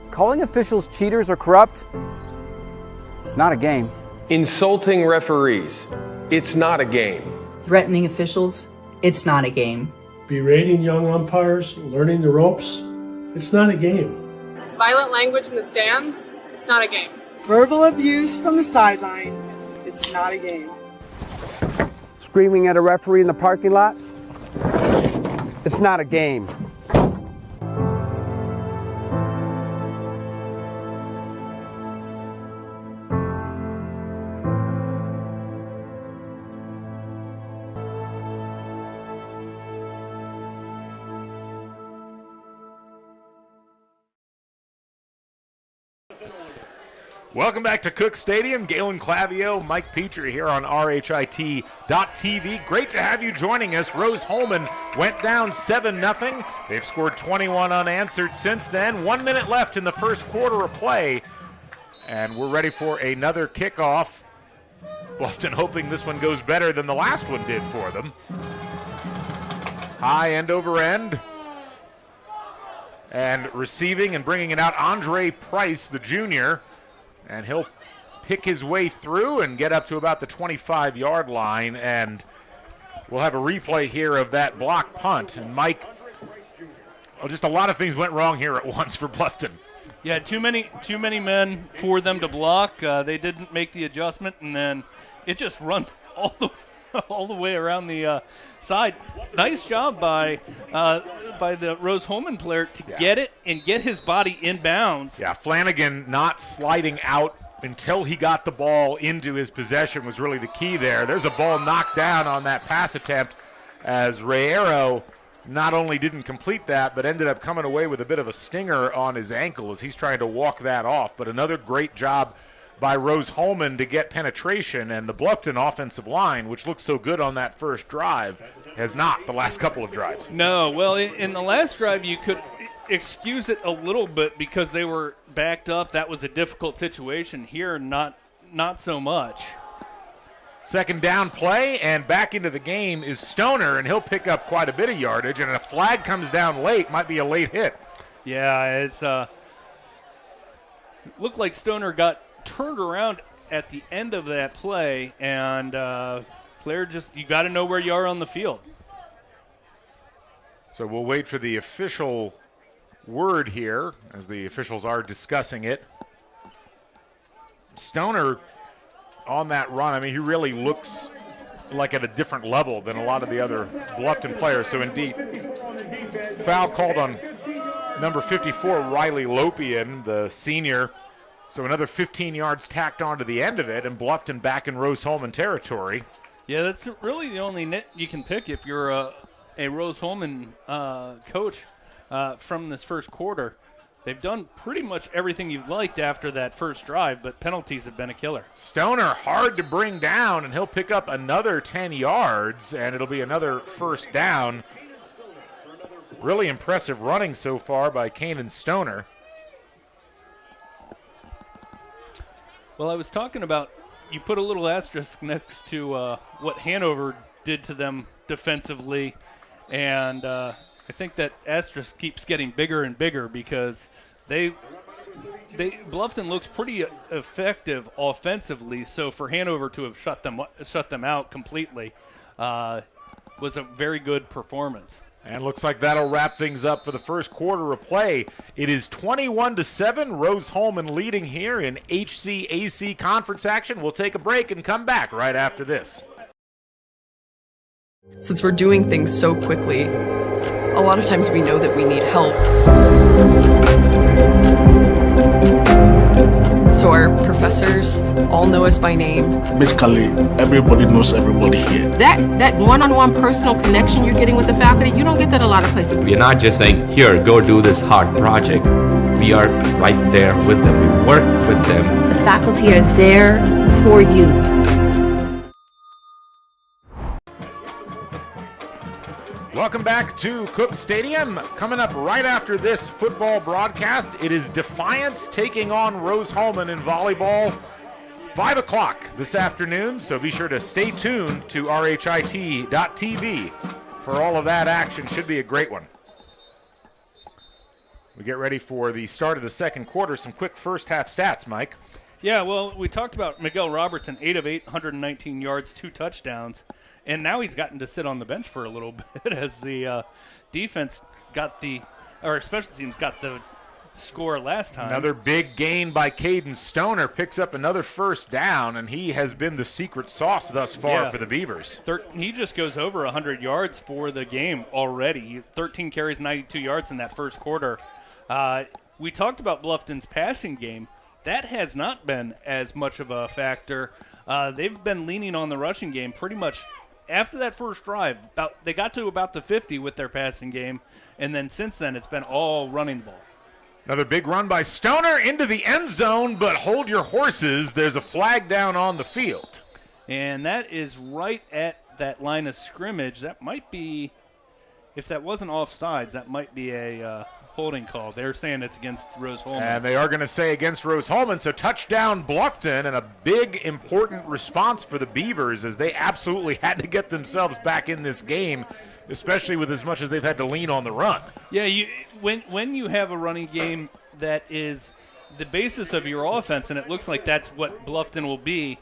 Calling officials cheaters or corrupt? It's not a game. Insulting referees. It's not a game. Threatening officials. It's not a game. Berating young umpires, learning the ropes. It's not a game. Violent language in the stands. It's not a game. Verbal abuse from the sideline. It's not a game. Screaming at a referee in the parking lot. It's not a game. Welcome back to Cook Stadium. Galen Clavio, Mike Petrie here on RHIT.TV. Great to have you joining us. Rose-Hulman went down 7-0. They've scored 21 unanswered since then. 1 minute left in the first quarter of play, and we're ready for another kickoff. Bluffton hoping this one goes better than the last one did for them. High end over end. And receiving and bringing it out, Andre Price, the junior. And he'll pick his way through and get up to about the 25-yard line. And we'll have a replay here of that block punt. And Mike, just a lot of things went wrong here at once for Bluffton. Yeah, too many men for them to block. They didn't make the adjustment, and then it just runs all the way around the side. Nice job by the Rose-Hulman player to get it and get his body inbounds. Yeah, Flanagan not sliding out until he got the ball into his possession was really the key there. There's a ball knocked down on that pass attempt as Reyero not only didn't complete that, but ended up coming away with a bit of a stinger on his ankle as he's trying to walk that off. But another great job by Rose-Hulman to get penetration, and the Bluffton offensive line, which looked so good on that first drive, has not the last couple of drives. No, well, in the last drive you could excuse it a little bit because they were backed up. That was a difficult situation. Here, not so much. Second down play, and back into the game is Stoner, and he'll pick up quite a bit of yardage, and a flag comes down late. Might be a late hit. Yeah, it's looked like Stoner got turned around at the end of that play, and player you got to know where you are on the field. So we'll wait for the official word here as the officials are discussing it. Stoner on that run, I mean, he really looks like at a different level than a lot of the other Bluffton players. So indeed, foul called on number 54, Riley Lopian, the senior. So another 15 yards tacked on to the end of it, and Bluffton back in Rose-Hulman territory. Yeah, that's really the only nit you can pick if you're a Rose-Hulman coach from this first quarter. They've done pretty much everything you've liked after that first drive, but penalties have been a killer. Stoner hard to bring down, and he'll pick up another 10 yards, and it'll be another first down. Really impressive running so far by Kanan Stoner. Well, I was talking about, you put a little asterisk next to what Hanover did to them defensively, and I think that asterisk keeps getting bigger and bigger because Bluffton looks pretty effective offensively, so for Hanover to have shut them out completely was a very good performance. And looks like that'll wrap things up for the first quarter of play. It is 21-7. Rose-Hulman leading here in HCAC conference action. We'll take a break and come back right after this. Since we're doing things so quickly, a lot of times we know that we need help. So our professors all know us by name. Basically, everybody knows everybody here. That one-on-one personal connection you're getting with the faculty, you don't get that a lot of places. We're not just saying, here, go do this hard project. We are right there with them. We work with them. The faculty are there for you. Welcome back to Cook Stadium. Coming up right after this football broadcast, it is Defiance taking on Rose-Hulman in volleyball. 5 o'clock this afternoon, so be sure to stay tuned to rhit.tv for all of that action. Should be a great one. We get ready for the start of the second quarter. Some quick first half stats, Mike. Yeah, well, we talked about Miguel Robertson, 8 of 8, 119 yards, 2 touchdowns. And now he's gotten to sit on the bench for a little bit as the defense special teams got the score last time. Another big gain by Caden Stoner, picks up another first down, and he has been the secret sauce thus far for the Beavers. He just goes over 100 yards for the game already. 13 carries, 92 yards in that first quarter. We talked about Bluffton's passing game. That has not been as much of a factor. They've been leaning on the rushing game pretty much. After that first drive, they got to about the 50 with their passing game, and then since then it's been all running the ball. Another big run by Stoner into the end zone, but hold your horses. There's a flag down on the field. And that is right at that line of scrimmage. That might be, if that wasn't offsides, that might be a holding call. They're saying it's against Rose-Hulman. And they are going to say against Rose-Hulman, so touchdown Bluffton, and a big, important response for the Beavers as they absolutely had to get themselves back in this game, especially with as much as they've had to lean on the run. Yeah, when you have a running game that is the basis of your offense, and it looks like that's what Bluffton will be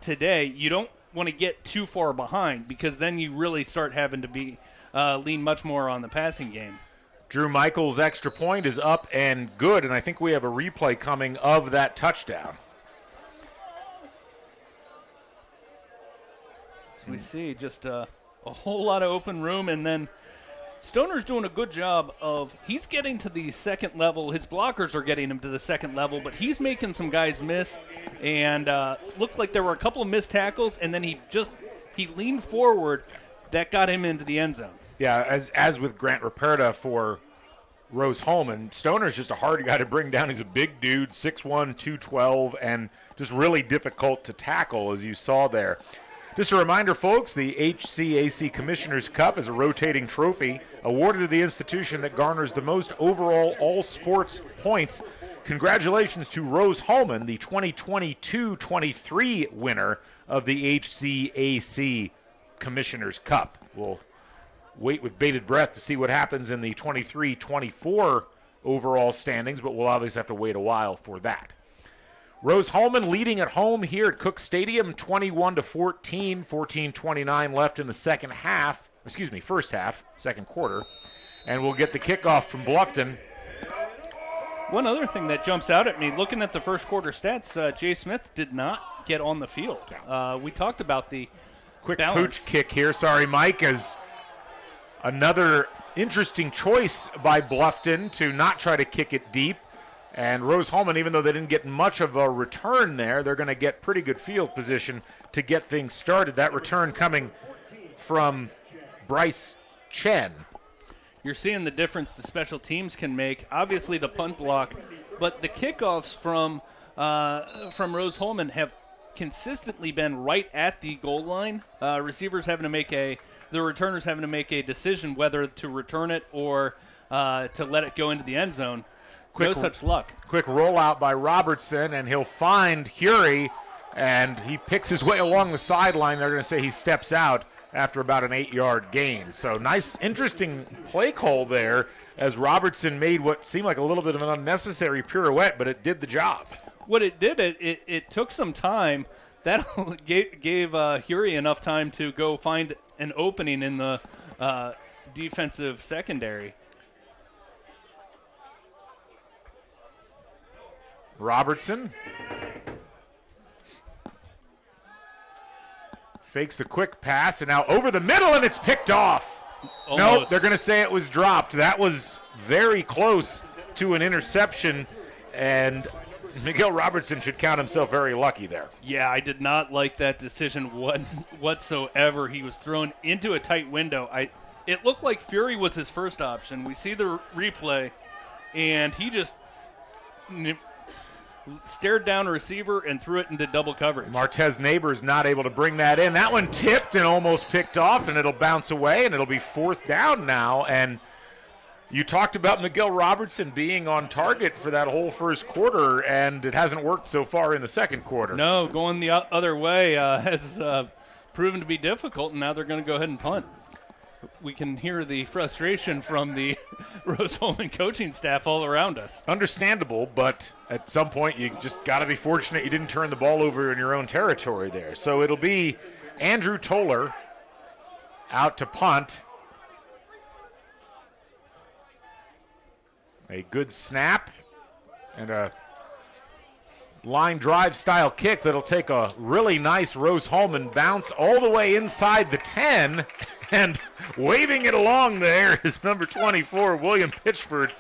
today, you don't want to get too far behind because then you really start having to lean much more on the passing game. Drew Michaels' extra point is up and good, and I think we have a replay coming of that touchdown. So we see just a whole lot of open room, and then Stoner's doing a good job he's getting to the second level. His blockers are getting him to the second level, but he's making some guys miss, and looked like there were a couple of missed tackles, and then he leaned forward. That got him into the end zone. Yeah, as with Grant Ruperta for Rose-Hulman, Stoner's just a hard guy to bring down. He's a big dude, 6'1", 212, and just really difficult to tackle, as you saw there. Just a reminder, folks, the HCAC Commissioner's Cup is a rotating trophy awarded to the institution that garners the most overall all-sports points. Congratulations to Rose-Hulman, the 2022-23 winner of the HCAC Commissioner's Cup. We'll wait with bated breath to see what happens in the 23-24 overall standings, but we'll obviously have to wait a while for that. Rose-Hulman leading at home here at Cook Stadium, 21-14, 14:29 left in the first half, second quarter, and we'll get the kickoff from Bluffton. One other thing that jumps out at me, looking at the first quarter stats, Jay Smith did not get on the field. We talked about the quick balance. Pooch kick here. Sorry, Mike, as another interesting choice by Bluffton to not try to kick it deep. And Rose-Hulman, even though they didn't get much of a return there, they're going to get pretty good field position to get things started. That return coming from Bryce Chen. You're seeing the difference the special teams can make. Obviously the punt block, but the kickoffs from Rose-Hulman have consistently been right at the goal line. Receivers having to make the returners having to make a decision whether to return it or to let it go into the end zone. no such luck. Quick rollout by Robertson, and he'll find Hury, and he picks his way along the sideline. They're going to say he steps out after about an 8-yard gain. So nice, interesting play call there as Robertson made what seemed like a little bit of an unnecessary pirouette, but it did the job. What it did, it took some time. That gave Hury enough time to go find an opening in the defensive secondary. Robertson fakes the quick pass, and now over the middle, and it's picked off. Nope, they're going to say it was dropped. That was very close to an interception, and Miguel Robertson should count himself very lucky there. Yeah, I did not like that decision whatsoever. He was thrown into a tight window. It looked like Fury was his first option. We see the replay, and he just stared down a receiver and threw it into double coverage. Martez Neighbors not able to bring that in. That one tipped and almost picked off, and it'll bounce away, and it'll be 4th down now. And you talked about Miguel Robertson being on target for that whole first quarter, and it hasn't worked so far in the second quarter. No, going the other way has proven to be difficult, and now they're going to go ahead and punt. We can hear the frustration from the Rose-Hulman coaching staff all around us. Understandable, but at some point you just got to be fortunate you didn't turn the ball over in your own territory there. So it'll be Andrew Toller out to punt. A good snap and a line drive style kick that'll take a really nice Rose-Hulman bounce all the way inside the 10, and waving it along there is number 24, William Pitchford,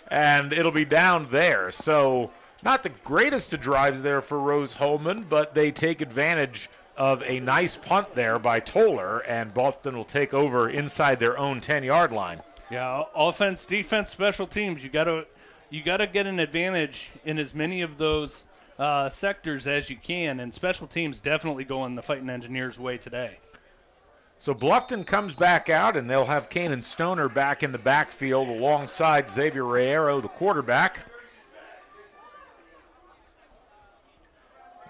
and it'll be down there. So not the greatest of drives there for Rose-Hulman, but they take advantage of a nice punt there by Toller, and Bluffton will take over inside their own 10-yard line. Yeah, offense, defense, special teams, you got to get an advantage in as many of those sectors as you can, and special teams definitely going the Fighting Engineers' way today. So Bluffton comes back out, and they'll have Kanan Stoner back in the backfield alongside Xavier Riero, the quarterback.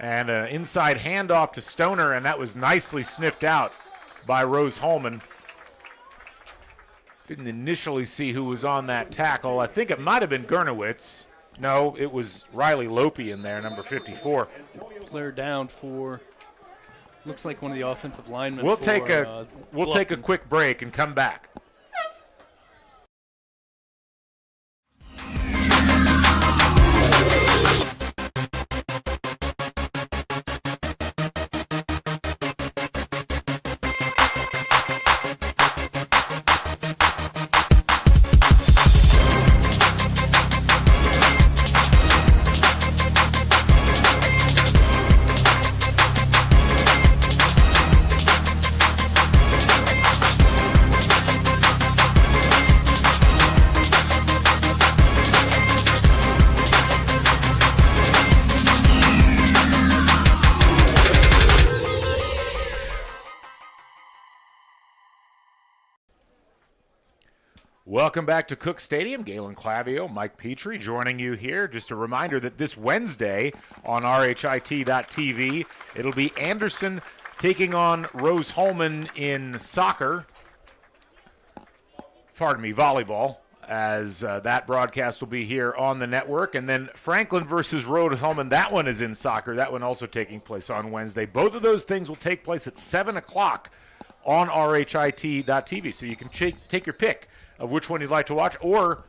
And an inside handoff to Stoner, and that was nicely sniffed out by Rose-Hulman. Didn't initially see who was on that tackle. I think it might have been Gernowitz. No, it was Riley Lopi in there, number 54. Player down for, looks like one of the offensive linemen. We'll take a quick break and come back. Welcome back to Cook Stadium. Galen Clavio, Mike Petrie joining you here. Just a reminder that this Wednesday on RHIT.TV, it'll be Anderson taking on Rose-Hulman in soccer. Pardon me, volleyball, as that broadcast will be here on the network. And then Franklin versus Rose-Hulman, that one is in soccer. That one also taking place on Wednesday. Both of those things will take place at 7 o'clock on RHIT.TV. So you can take your pick of which one you'd like to watch, or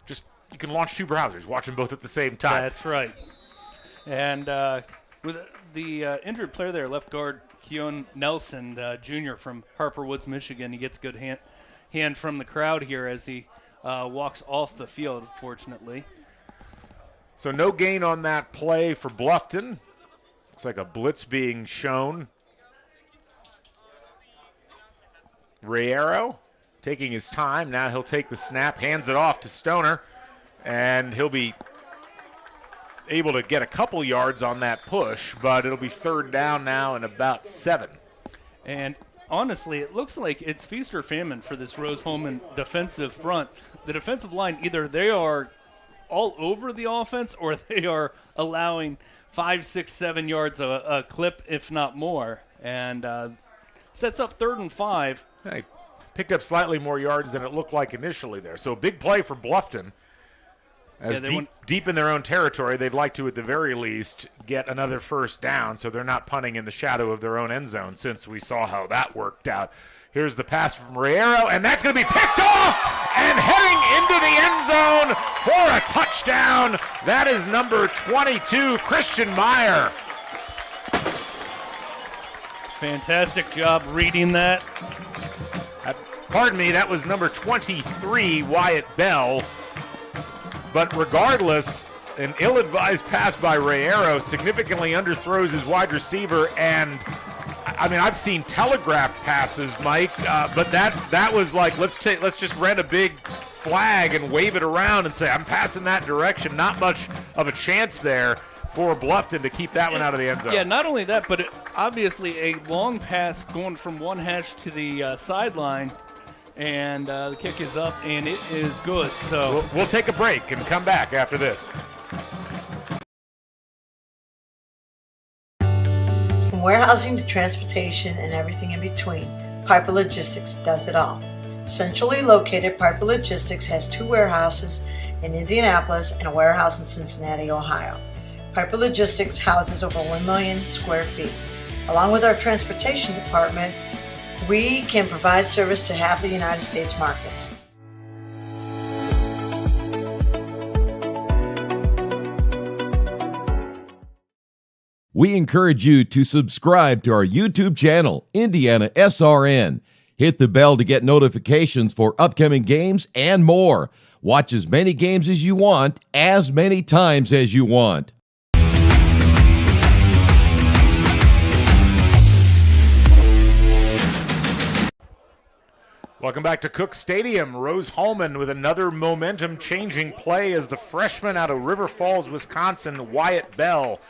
just you can launch two browsers, watch them both at the same time. That's right. And with the injured player there, left guard Keon Nelson, Jr. from Harper Woods, Michigan, he gets good hand from the crowd here as he walks off the field, fortunately. So no gain on that play for Bluffton. Looks like a blitz being shown. Riero taking his time. Now he'll take the snap, hands it off to Stoner, and he'll be able to get a couple yards on that push, but it'll be 3rd down now and about 7. And honestly, it looks like it's feast or famine for this Rose-Hulman defensive front. The defensive line, either they are all over the offense, or they are allowing 5, 6, 7 yards a clip, if not more. And sets up 3rd and 5. They picked up slightly more yards than it looked like initially there. So a big play for Bluffton. As deep in their own territory, they'd like to, at the very least, get another first down so they're not punting in the shadow of their own end zone, since we saw how that worked out. Here's the pass from Riero, and that's going to be picked off and heading into the end zone for a touchdown. That is number 22, Christian Meyer. Fantastic job reading that. Pardon me, that was number 23, Wyatt Bell. But regardless, an ill-advised pass by Riero significantly underthrows his wide receiver, and I mean, I've seen telegraphed passes, Mike, but that was like, let's just rent a big flag and wave it around and say, I'm passing that direction. Not much of a chance there for Bluffton to keep that one out of the end zone. Yeah, not only that, but obviously a long pass going from one hash to the sideline. And the kick is up, and it is good. So we'll take a break and come back after this. From warehousing to transportation and everything in between, Piper Logistics does it all. Centrally located, Piper Logistics has 2 warehouses in Indianapolis and a warehouse in Cincinnati, Ohio. Piper Logistics houses over 1 million square feet. Along with our transportation department, we can provide service to half the United States markets. We encourage you to subscribe to our YouTube channel, IndianaSRN. Hit the bell to get notifications for upcoming games and more. Watch as many games as you want, as many times as you want. Welcome back to Cook Stadium. Rose-Hulman with another momentum-changing play as the freshman out of River Falls, Wisconsin, Wyatt Bell,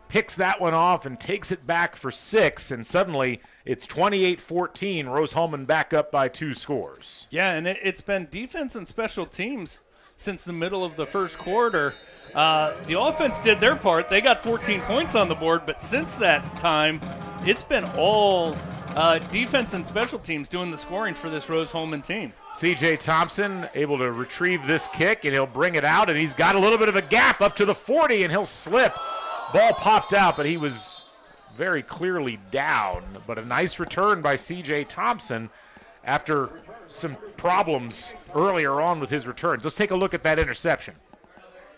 picks that one off and takes it back for 6, and suddenly it's 28-14. Rose-Hulman back up by 2 scores. Yeah, and it's been defense and special teams since the middle of the first quarter. The offense did their part. They got 14 points on the board, but since that time, it's been all defense and special teams doing the scoring for this Rose-Hulman team. C.J. Thompson able to retrieve this kick, and he'll bring it out, and he's got a little bit of a gap up to the 40, and he'll slip. Ball popped out, but he was very clearly down. But a nice return by C.J. Thompson after some problems earlier on with his returns. Let's take a look at that interception.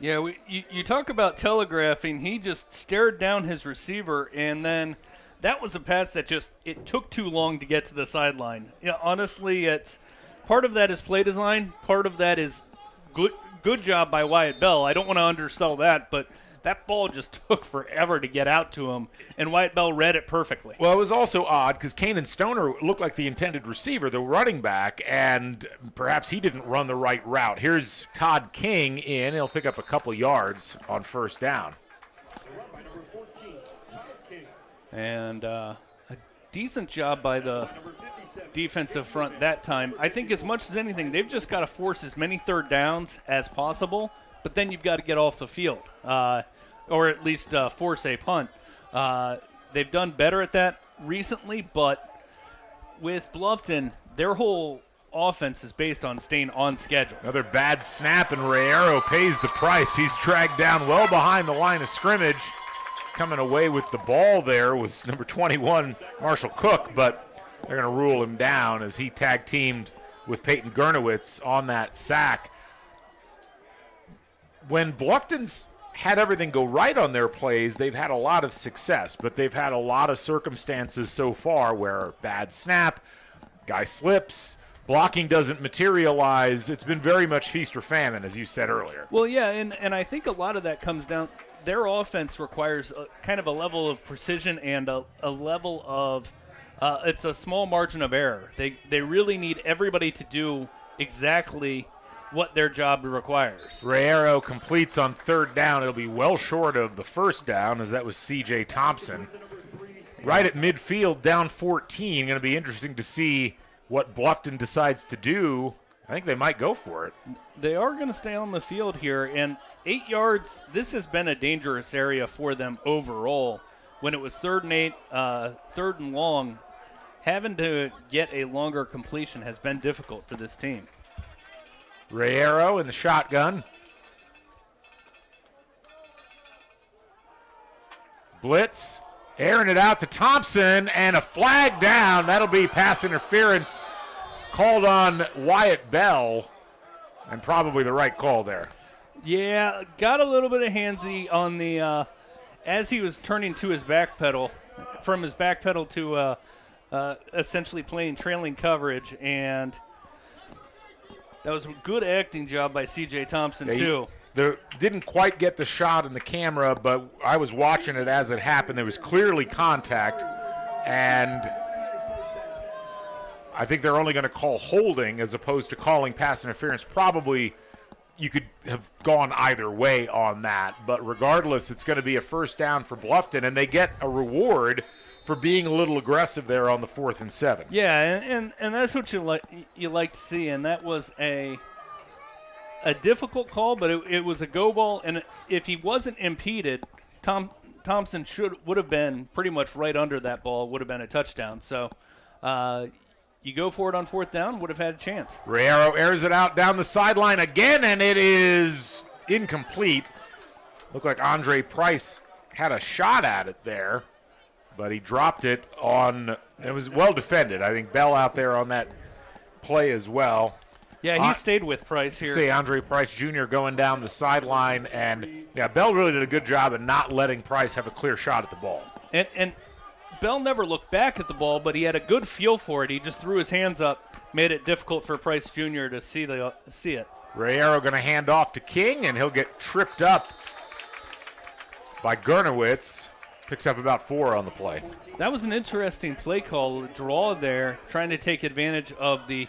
Yeah, you talk about telegraphing. He just stared down his receiver, and then that was a pass that it took too long to get to the sideline. Yeah, honestly, it's part of that is play design. Part of that is good job by Wyatt Bell. I don't want to undersell that, but that ball just took forever to get out to him, and Wyatt Bell read it perfectly. Well, it was also odd because Kanan Stoner looked like the intended receiver, the running back, and perhaps he didn't run the right route. Here's Todd King in. He'll pick up a couple yards on first down. And a decent job by the defensive front that time. I think as much as anything, they've just got to force as many third downs as possible, but then you've got to get off the field, or at least force a punt. They've done better at that recently, but with Bluffton, their whole offense is based on staying on schedule. Another bad snap, and Riero pays the price. He's dragged down well behind the line of scrimmage. Coming away with the ball there was number 21, Marshall Cook, but they're going to rule him down as he tag-teamed with Peyton Gernowitz on that sack. When Bluffton's had everything go right on their plays, they've had a lot of success, but they've had a lot of circumstances so far where bad snap, guy slips, blocking doesn't materialize. It's been very much feast or famine, as you said earlier. Well, yeah, and I think a lot of that comes down – their offense requires kind of a level of precision and a level of it's a small margin of error. They really need everybody to do exactly what their job requires. Riero completes on third down. It'll be well short of the first down, as that was C.J. Thompson. Right at midfield, down 14. Going to be interesting to see what Bluffton decides to do I think they might go for it. They are going to stay on the field here, and 8 yards, this has been a dangerous area for them overall. When it was 3rd and 8, 3rd and long, having to get a longer completion has been difficult for this team. Rayero in the shotgun. Blitz, airing it out to Thompson, and a flag down. That'll be pass interference called on Wyatt Bell, and probably the right call there. Yeah, got a little bit of handsy on the as he was turning to his back pedal, from his back pedal to essentially playing trailing coverage, and that was a good acting job by C.J. Thompson, too. Didn't quite get the shot in the camera, but I was watching it as it happened. There was clearly contact, and I think they're only going to call holding as opposed to calling pass interference. Probably you could have gone either way on that, but regardless, it's going to be a first down for Bluffton, and they get a reward for being a little aggressive there on the 4th and 7. Yeah, and that's what you like to see, and that was a difficult call, but it was a go ball, and if he wasn't impeded, Thompson would have been pretty much right under that ball, would have been a touchdown. So you go for it on 4th down, would have had a chance. Rayero airs it out down the sideline again, and it is incomplete. Looked like Andre Price had a shot at it there, but he dropped it on. It was well defended. I think Bell out there on that play as well. Yeah, he stayed with Price here. See Andre Price Jr. going down the sideline, and yeah, Bell really did a good job of not letting Price have a clear shot at the ball. And Bell never looked back at the ball, but he had a good feel for it. He just threw his hands up, made it difficult for Price Jr. to see it. Rayero going to hand off to King, and he'll get tripped up by Gernowitz. Picks up about 4 on the play. That was an interesting play call, draw there, trying to take advantage of the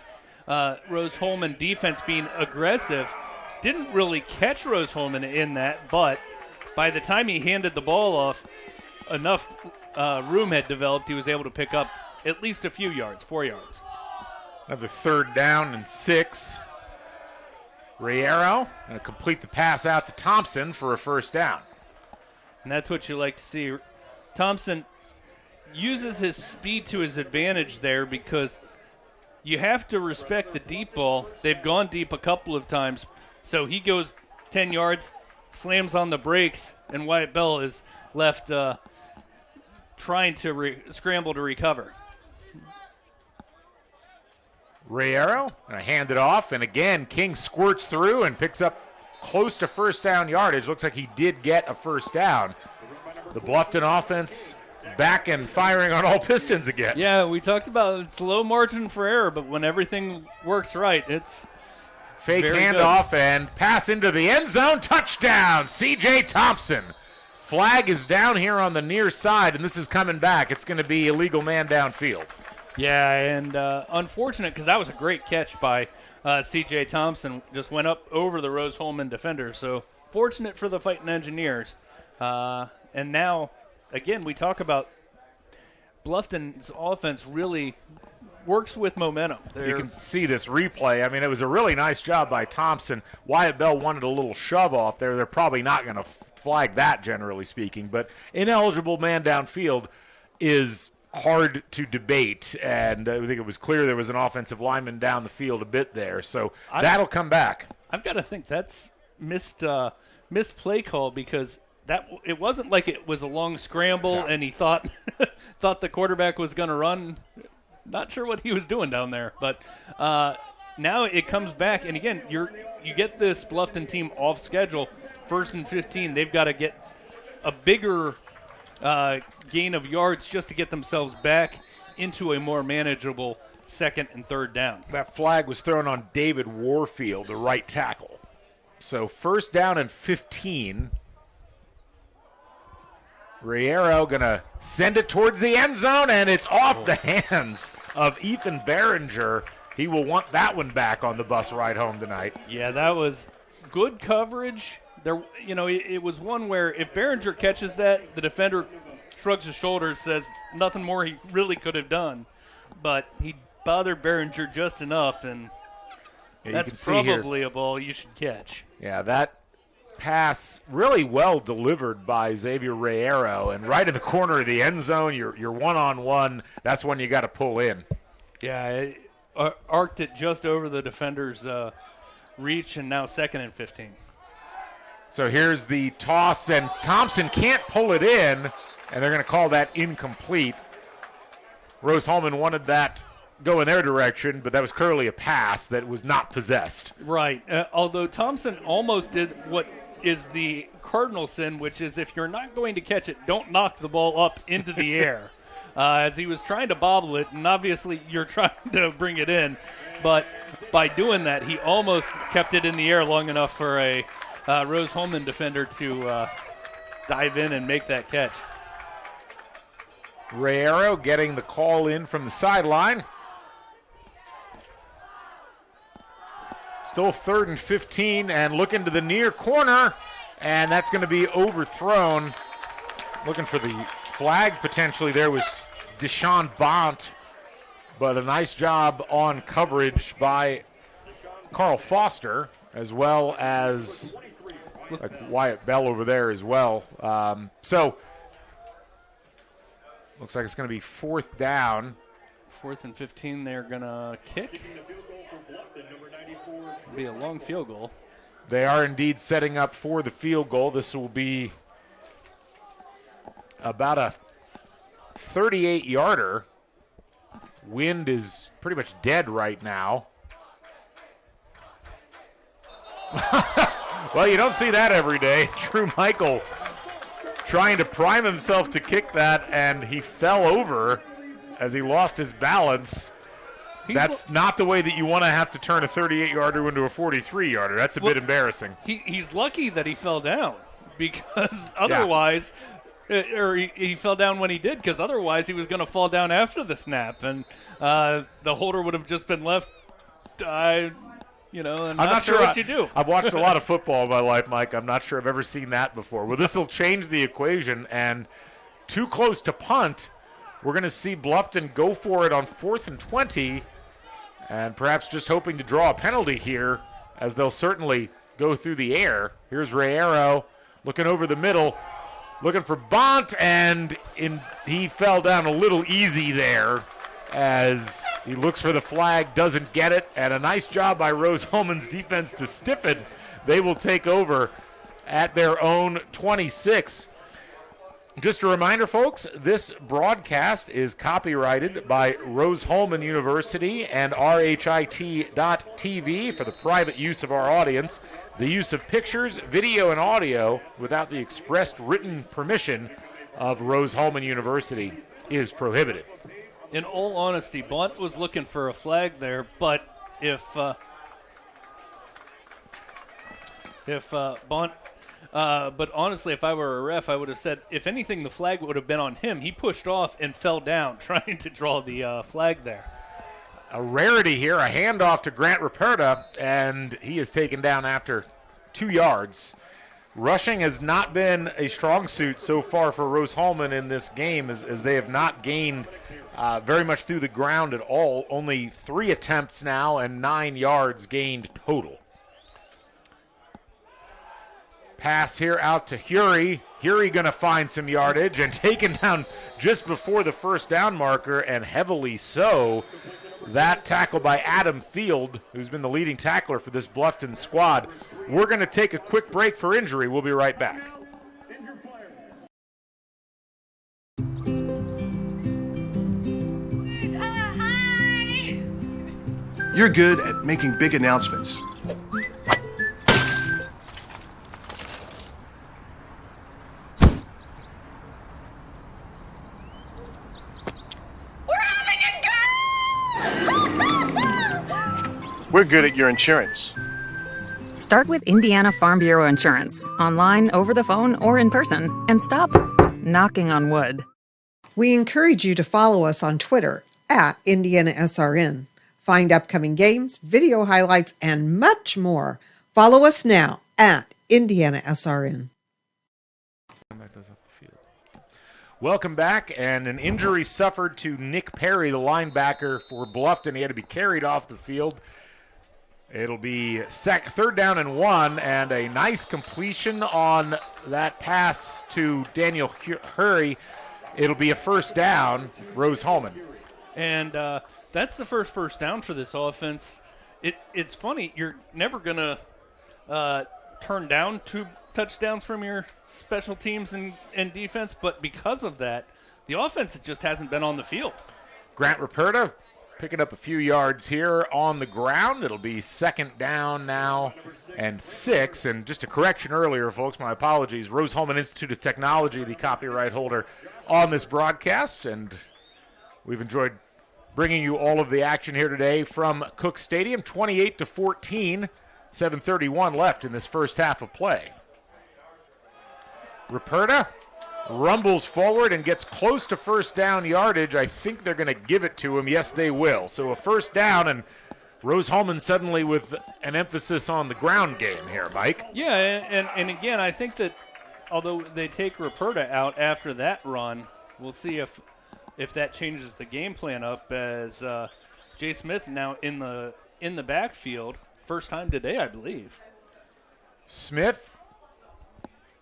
Rose-Hulman defense being aggressive. Didn't really catch Rose-Hulman in that, but by the time he handed the ball off, enough room had developed. He was able to pick up at least a few yards, 4 yards. Another 3rd down and 6. Rayero going to complete the pass out to Thompson for a first down. And that's what you like to see. Thompson uses his speed to his advantage there because you have to respect the deep ball. They've gone deep a couple of times. So he goes 10 yards, slams on the brakes, and Wyatt Bell is left trying to scramble to recover. Rayero going to hand it off, and again, King squirts through and picks up close to first down yardage. Looks like he did get a first down. The Bluffton offense back and firing on all pistons again. Yeah, we talked about it's low margin for error, but when everything works right, it's fake handoff and pass into the end zone. Touchdown, C.J. Thompson. Flag is down here on the near side, and this is coming back. It's going to be illegal man downfield. Yeah, and unfortunate because that was a great catch by C.J. Thompson. Just went up over the Rose-Hulman defender. So fortunate for the Fighting Engineers. And now, again, we talk about Bluffton's offense really works with momentum. You can see this replay. I mean, it was a really nice job by Thompson. Wyatt Bell wanted a little shove off there. They're probably not going to flag that, generally speaking. But ineligible man downfield is hard to debate, and I think it was clear there was an offensive lineman down the field a bit there. So that'll come back. I've got to think that's missed play call because that it wasn't like it was a long scramble and he thought the quarterback was going to run. Not sure what he was doing down there, but now it comes back, and again, you get this Bluffton team off schedule, 1st and 15. They've got to get a bigger gain of yards just to get themselves back into a more manageable 2nd and 3rd down. That flag was thrown on David Warfield, the right tackle. So 1st down and 15. Rayero going to send it towards the end zone, and it's off the hands of Ethan Behringer. He will want that one back on the bus ride home tonight. Yeah, that was good coverage. There, it was one where if Behringer catches that, the defender shrugs his shoulders, says nothing more he really could have done. But he bothered Behringer just enough, and Yeah, That's probably a ball you should catch. Yeah, that pass really well delivered by Xavier Reyero, and right in the corner of the end zone. You're one-on-one. That's when you got to pull in. Yeah, it arced it just over the defender's reach, and now 2nd and 15. So here's the toss, and Thompson can't pull it in, and they're going to call that incomplete. Rose-Hulman wanted that go in their direction, but that was clearly a pass that was not possessed. Right. Although Thompson almost did what is the cardinal sin, which is if you're not going to catch it, don't knock the ball up into the air. As he was trying to bobble it, and obviously you're trying to bring it in, but by doing that, he almost kept it in the air long enough for a Rose-Hulman defender to dive in and make that catch. Reyero getting the call in from the sideline. Still 3rd and 15, and looking to the near corner, and that's going to be overthrown. Looking for the flag potentially there was Deshaun Bont, but a nice job on coverage by Carl Foster, as well as Wyatt Bell over there as well. So looks like it's going to be 4th down. 4th and 15, they're going to kick. It'll be a long field goal. They are indeed setting up for the field goal. This will be about a 38-yarder. Wind is pretty much dead right now. Well, you don't see that every day. Drew Michael trying to prime himself to kick that, and he fell over as he lost his balance. That's not the way that you want to have to turn a 38-yarder into a 43-yarder. That's a bit embarrassing. He's lucky that he fell down, because otherwise, or he fell down when he did, because otherwise he was going to fall down after the snap, and the holder would have just been left, and I'm not sure what you do. I've watched a lot of football in my life, Mike. I'm not sure I've ever seen that before. Well, this will change the equation, and too close to punt. We're going to see Bluffton go for it on 4th and 20, and perhaps just hoping to draw a penalty here, as they'll certainly go through the air. Here's Reyero looking over the middle, looking for Bont, and he fell down a little easy there as he looks for the flag, doesn't get it, and a nice job by Rose-Hulman's defense to stiffen. They will take over at their own 26. Just a reminder, folks, this broadcast is copyrighted by Rose-Hulman University and RHIT.TV for the private use of our audience. The use of pictures, video, and audio without the expressed written permission of Rose-Hulman University is prohibited. In all honesty, Blunt was looking for a flag there, but if Blunt... but honestly, if I were a ref, I would have said, if anything, the flag would have been on him. He pushed off and fell down trying to draw the flag there. A rarity here, a handoff to Grant Ruperta, and he is taken down after 2 yards. Rushing has not been a strong suit so far for Rose-Hulman in this game, as they have not gained very much through the ground at all. Only 3 attempts now and 9 yards gained total. Pass here out to Hury. Hury going to find some yardage and taken down just before the first down marker, and heavily so. That tackle by Adam Field, who's been the leading tackler for this Bluffton squad. We're going to take a quick break for injury. We'll be right back. You're good at making big announcements. We're good at your insurance. Start with Indiana Farm Bureau Insurance, online, over the phone, or in person, and stop knocking on wood. We encourage you to follow us on Twitter at IndianaSRN. Find upcoming games, video highlights, and much more. Follow us now at IndianaSRN. Welcome back, and an injury suffered to Nick Perry, the linebacker for Bluffton. He had to be carried off the field. It'll be third down and 1, and a nice completion on that pass to Daniel Hurry. It'll be a first down, Rose-Hulman. And that's the first down for this offense. It's funny, you're never going to turn down 2 touchdowns from your special teams and defense, but because of that, the offense just hasn't been on the field. Grant Ruperta picking up a few yards here on the ground. It'll be second down now and 6. And just a correction earlier, folks, my apologies. Rose-Hulman Institute of Technology, the copyright holder on this broadcast, and we've enjoyed bringing you all of the action here today from Cook Stadium. 28-14, 7:31 left in this first half of play. Ruperta rumbles forward and gets close to first down yardage. I think they're going to give it to him. Yes, they will. So a first down, and Rose-Hulman suddenly with an emphasis on the ground game here, Mike. Yeah, and again, I think that although they take Ruperta out after that run, we'll see if that changes the game plan up, as Jay Smith now in the backfield. First time today, I believe. Smith,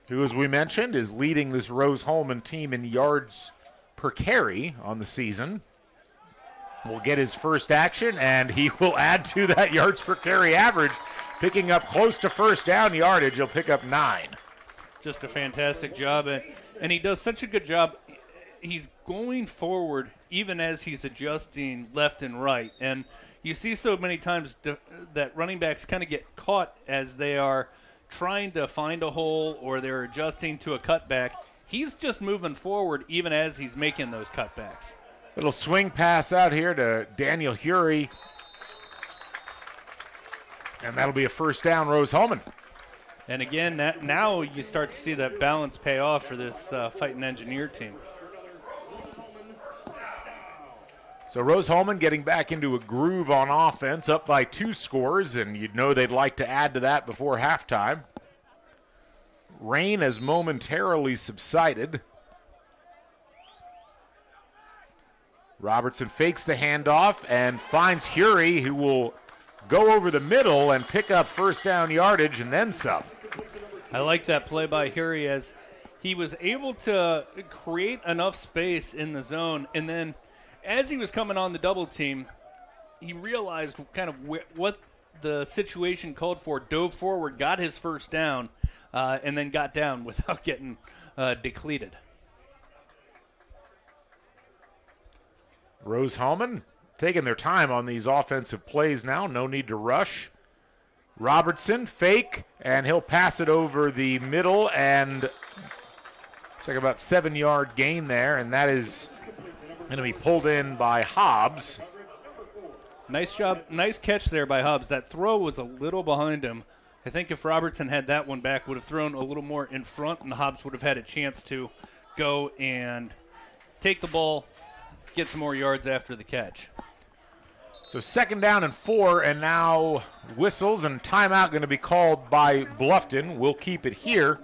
who, as we mentioned, is leading this Rose-Hulman team in yards per carry on the season, will get his first action, and he will add to that yards per carry average, picking up close to first down yardage. He'll pick up 9. Just a fantastic job, and he does such a good job. He's going forward even as he's adjusting left and right, and you see so many times that running backs kind of get caught as they are trying to find a hole or they're adjusting to a cutback. He's just moving forward even as he's making those cutbacks. Little swing pass out here to Daniel Hurry, and that'll be a first down, Rose-Hulman. And again, now you start to see that balance pay off for this Fighting Engineer team. So Rose-Hulman getting back into a groove on offense, up by 2 scores, and you'd know they'd like to add to that before halftime. Rain has momentarily subsided. Robertson fakes the handoff and finds Hurry, who will go over the middle and pick up first down yardage and then some. I like that play by Hurry, as he was able to create enough space in the zone, and then as he was coming on the double team, he realized kind of what the situation called for, dove forward, got his first down, and then got down without getting depleted. Rose-Hulman taking their time on these offensive plays now. No need to rush. Robertson, fake, and he'll pass it over the middle, and it's like about 7-yard gain there, and that is going to be pulled in by Hobbs. Nice job. Nice catch there by Hobbs. That throw was a little behind him. I think if Robertson had that one back, would have thrown a little more in front, and Hobbs would have had a chance to go and take the ball, get some more yards after the catch. So second down and 4, and now whistles and timeout going to be called by Bluffton. We'll keep it here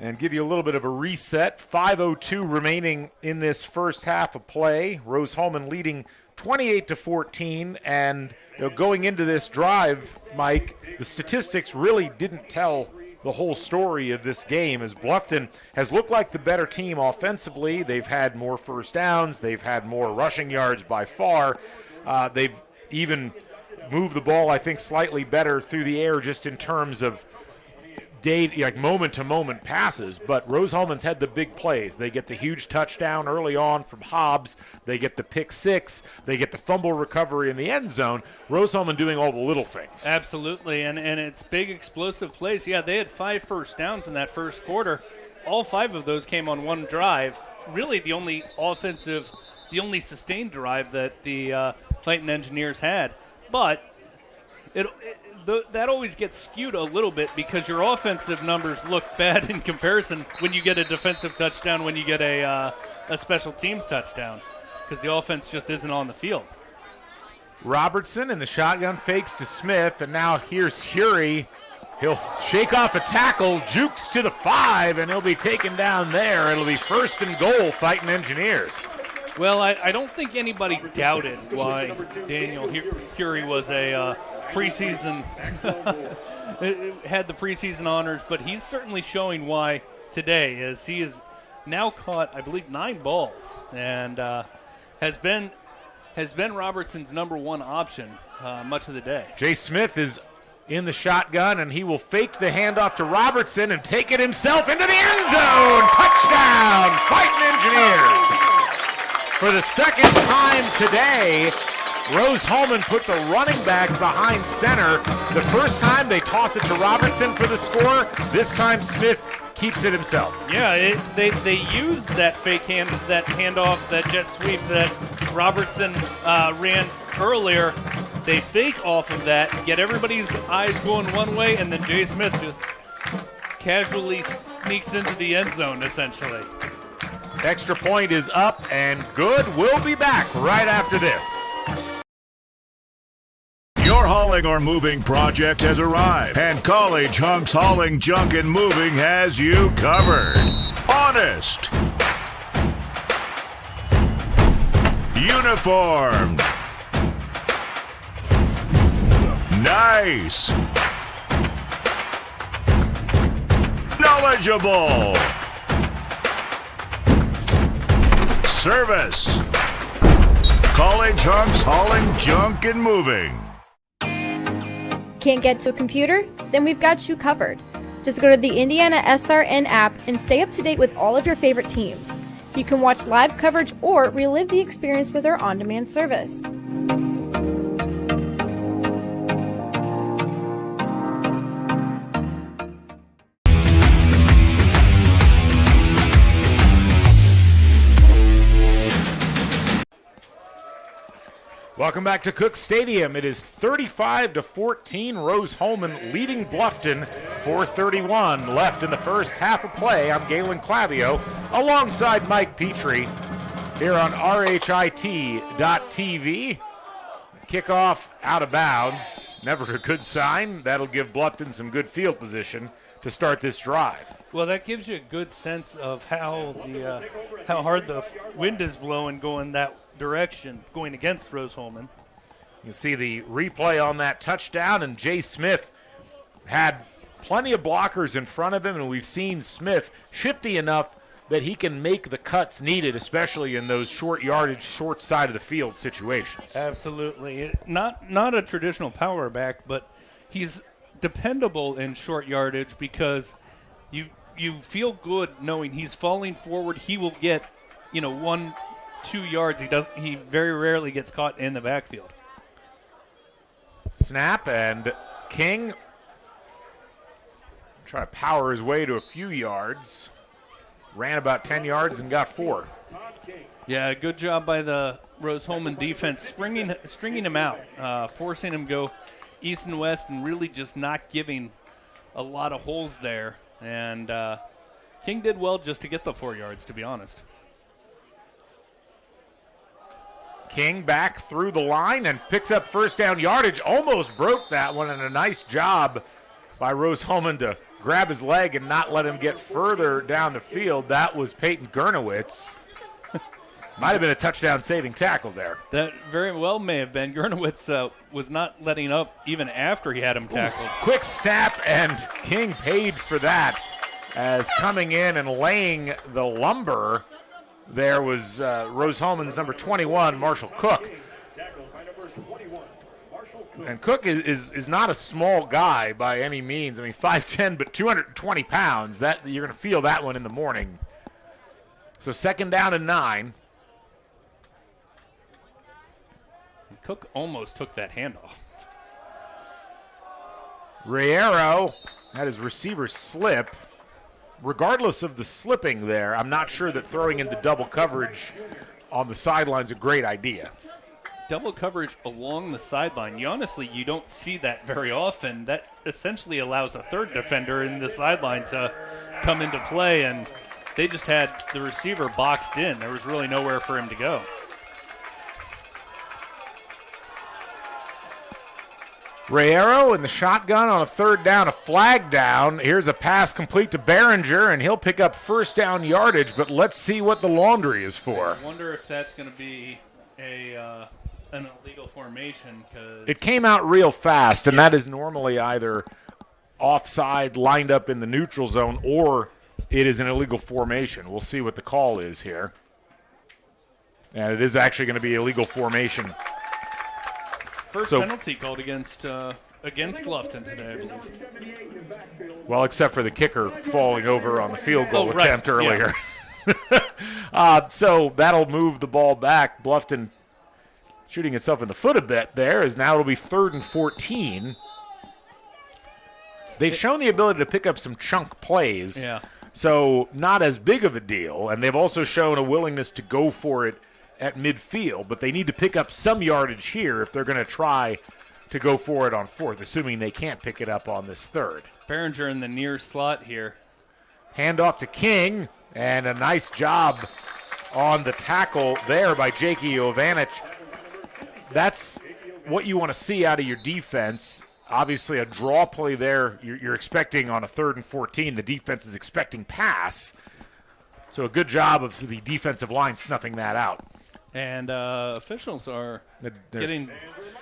and give you a little bit of a reset. 5:02 remaining in this first half of play. Rose-Hulman leading 28-14, and going into this drive, Mike, the statistics really didn't tell the whole story of this game, as Bluffton has looked like the better team offensively. They've had more first downs. They've had more rushing yards by far. They've even moved the ball, I think, slightly better through the air just in terms of moment-to-moment passes, but Rose-Hulman's had the big plays. They get the huge touchdown early on from Hobbs. They get the pick 6. They get the fumble recovery in the end zone. Rose-Hulman doing all the little things. Absolutely, and it's big explosive plays. Yeah, they had 5 first downs in that first quarter. All 5 of those came on one drive. Really the only sustained drive that the Fighting Engineers had. But that always gets skewed a little bit because your offensive numbers look bad in comparison when you get a defensive touchdown, when you get a special teams touchdown, because the offense just isn't on the field. Robertson in the shotgun fakes to Smith, and now here's Hurry. He'll shake off a tackle, jukes to the 5, and he'll be taken down there. It'll be first and goal, Fighting Engineers. Well, I don't think anybody doubted why Daniel Hurry was a preseason had the preseason honors, but he's certainly showing why today, as he has now caught, I believe, 9 balls, and has been Robertson's number 1 option much of the day. Jay Smith is in the shotgun, and he will fake the handoff to Robertson and take it himself into the end zone. Touchdown, Fighting Engineers. For the second time today, Rose-Hulman puts a running back behind center. The first time they toss it to Robertson for the score. This time Smith keeps it himself. Yeah, they used that fake handoff, that jet sweep that Robertson ran earlier. They fake off of that, get everybody's eyes going one way, and then Jay Smith just casually sneaks into the end zone, essentially. Extra point is up and good. We'll be back right after this. Your hauling or moving project has arrived, and College Hunks Hauling, Junk, and Moving has you covered. Honest. Uniformed. Nice. Knowledgeable. Service. College Hunks Hauling, Junk, and Moving. Can't get to a computer? Then we've got you covered. Just go to the IndianaSRN app and stay up to date with all of your favorite teams. You can watch live coverage or relive the experience with our on-demand service. Welcome back to Cook Stadium. It is 35-14. Rose-Hulman leading Bluffton. 4:31 left in the first half of play. I'm Galen Clavio alongside Mike Petrie here on RHIT.TV. Kickoff out of bounds. Never a good sign. That'll give Bluffton some good field position to start this drive. Well, that gives you a good sense of how hard the wind is blowing going that direction, going against Rose-Hulman. You see the replay on that touchdown, and Jay Smith had plenty of blockers in front of him, and we've seen Smith shifty enough that he can make the cuts needed, especially in those short yardage, short side of the field situations. Absolutely. Not a traditional power back, but he's dependable in short yardage because you feel good knowing he's falling forward. He will get, 1-2 yards. He very rarely gets caught in the backfield. Snap, and King try to power his way to a few yards. Ran about 10 yards and got 4. Yeah, good job by the Rose-Hulman defense stringing him out, forcing him to go east and west and really just not giving a lot of holes there. And King did well just to get the 4 yards, to be honest. King back through the line and picks up first down yardage. Almost broke that one, and a nice job by Rose-Hulman to grab his leg and not let him get further down the field. That was Peyton Gernowitz. Might have been a touchdown-saving tackle there. That very well may have been. Gernowitz was not letting up even after he had him tackled. Quick snap, and King paid for that, as coming in and laying the lumber there was Rose-Hulman's number 21, Marshall Cook. And Cook is not a small guy by any means. I mean, 5'10", but 220 pounds. That you're going to feel that one in the morning. So second down and 9. Cook almost took that handoff. Riero had his receiver slip. Regardless of the slipping there, I'm not sure that throwing into double coverage on the sideline is a great idea. Double coverage along the sideline, you don't see that very often. That essentially allows a third defender in the sideline to come into play, and they just had the receiver boxed in. There was really nowhere for him to go. Riero in the shotgun on a third down, a flag down. Here's a pass complete to Behringer, and he'll pick up first down yardage, but let's see what the laundry is for. I wonder if that's going to be a an illegal formation because it came out real fast, and that is normally either offside, lined up in the neutral zone, or it is an illegal formation. We'll see what the call is here. And it is actually going to be illegal formation. First penalty called against Bluffton today, I believe. Well, except for the kicker falling over on the field goal attempt earlier. Yeah. So that'll move the ball back. Bluffton shooting itself in the foot a bit there, as now it'll be 3rd and 14. They've shown the ability to pick up some chunk plays, so not as big of a deal. And they've also shown a willingness to go for it at midfield, but they need to pick up some yardage here if they're going to try to go for it on 4th, assuming they can't pick it up on this 3rd. Behringer in the near slot here. Hand off to King, and a nice job on the tackle there by Jakey Jovanich. That's what you want to see out of your defense. Obviously, a draw play there you're expecting on a 3rd and 14. The defense is expecting pass. So a good job of the defensive line snuffing that out. And officials are getting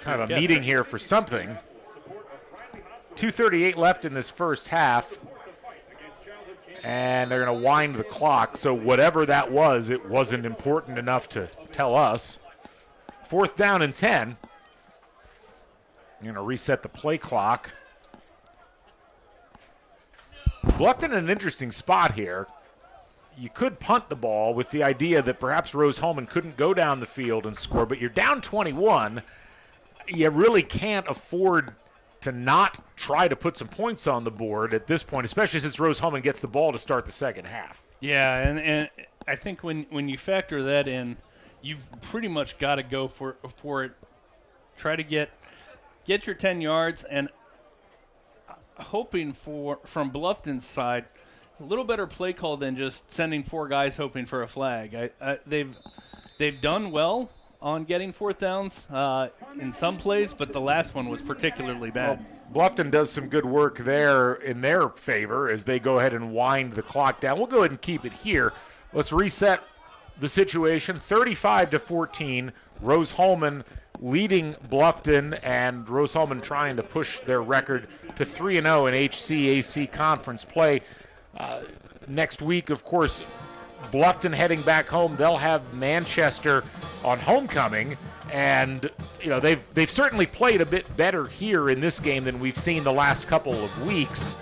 kind of a meeting here for something. 2:38 left in this first half. And they're going to wind the clock. So whatever that was, it wasn't important enough to tell us. 4th down and 10. I'm going to reset the play clock. Bluffton in an interesting spot here. You could punt the ball with the idea that perhaps Rose-Hulman couldn't go down the field and score, but you're down 21. You really can't afford to not try to put some points on the board at this point, especially since Rose-Hulman gets the ball to start the second half. Yeah, and I think when you factor that in, you've pretty much got to go for it. Try to get your 10 yards, and hoping from Bluffton's side, a little better play call than just sending 4 guys hoping for a flag. They've done well on getting 4th downs in some plays, but the last one was particularly bad. Well, Bluffton does some good work there in their favor as they go ahead and wind the clock down. We'll go ahead and keep it here. Let's reset the situation. 35-14, Rose-Hulman leading Bluffton, and Rose-Hulman trying to push their record to 3-0 in HCAC conference play. Next week, of course, Bluffton heading back home. They'll have Manchester on homecoming, and they've certainly played a bit better here in this game than we've seen the last couple of weeks.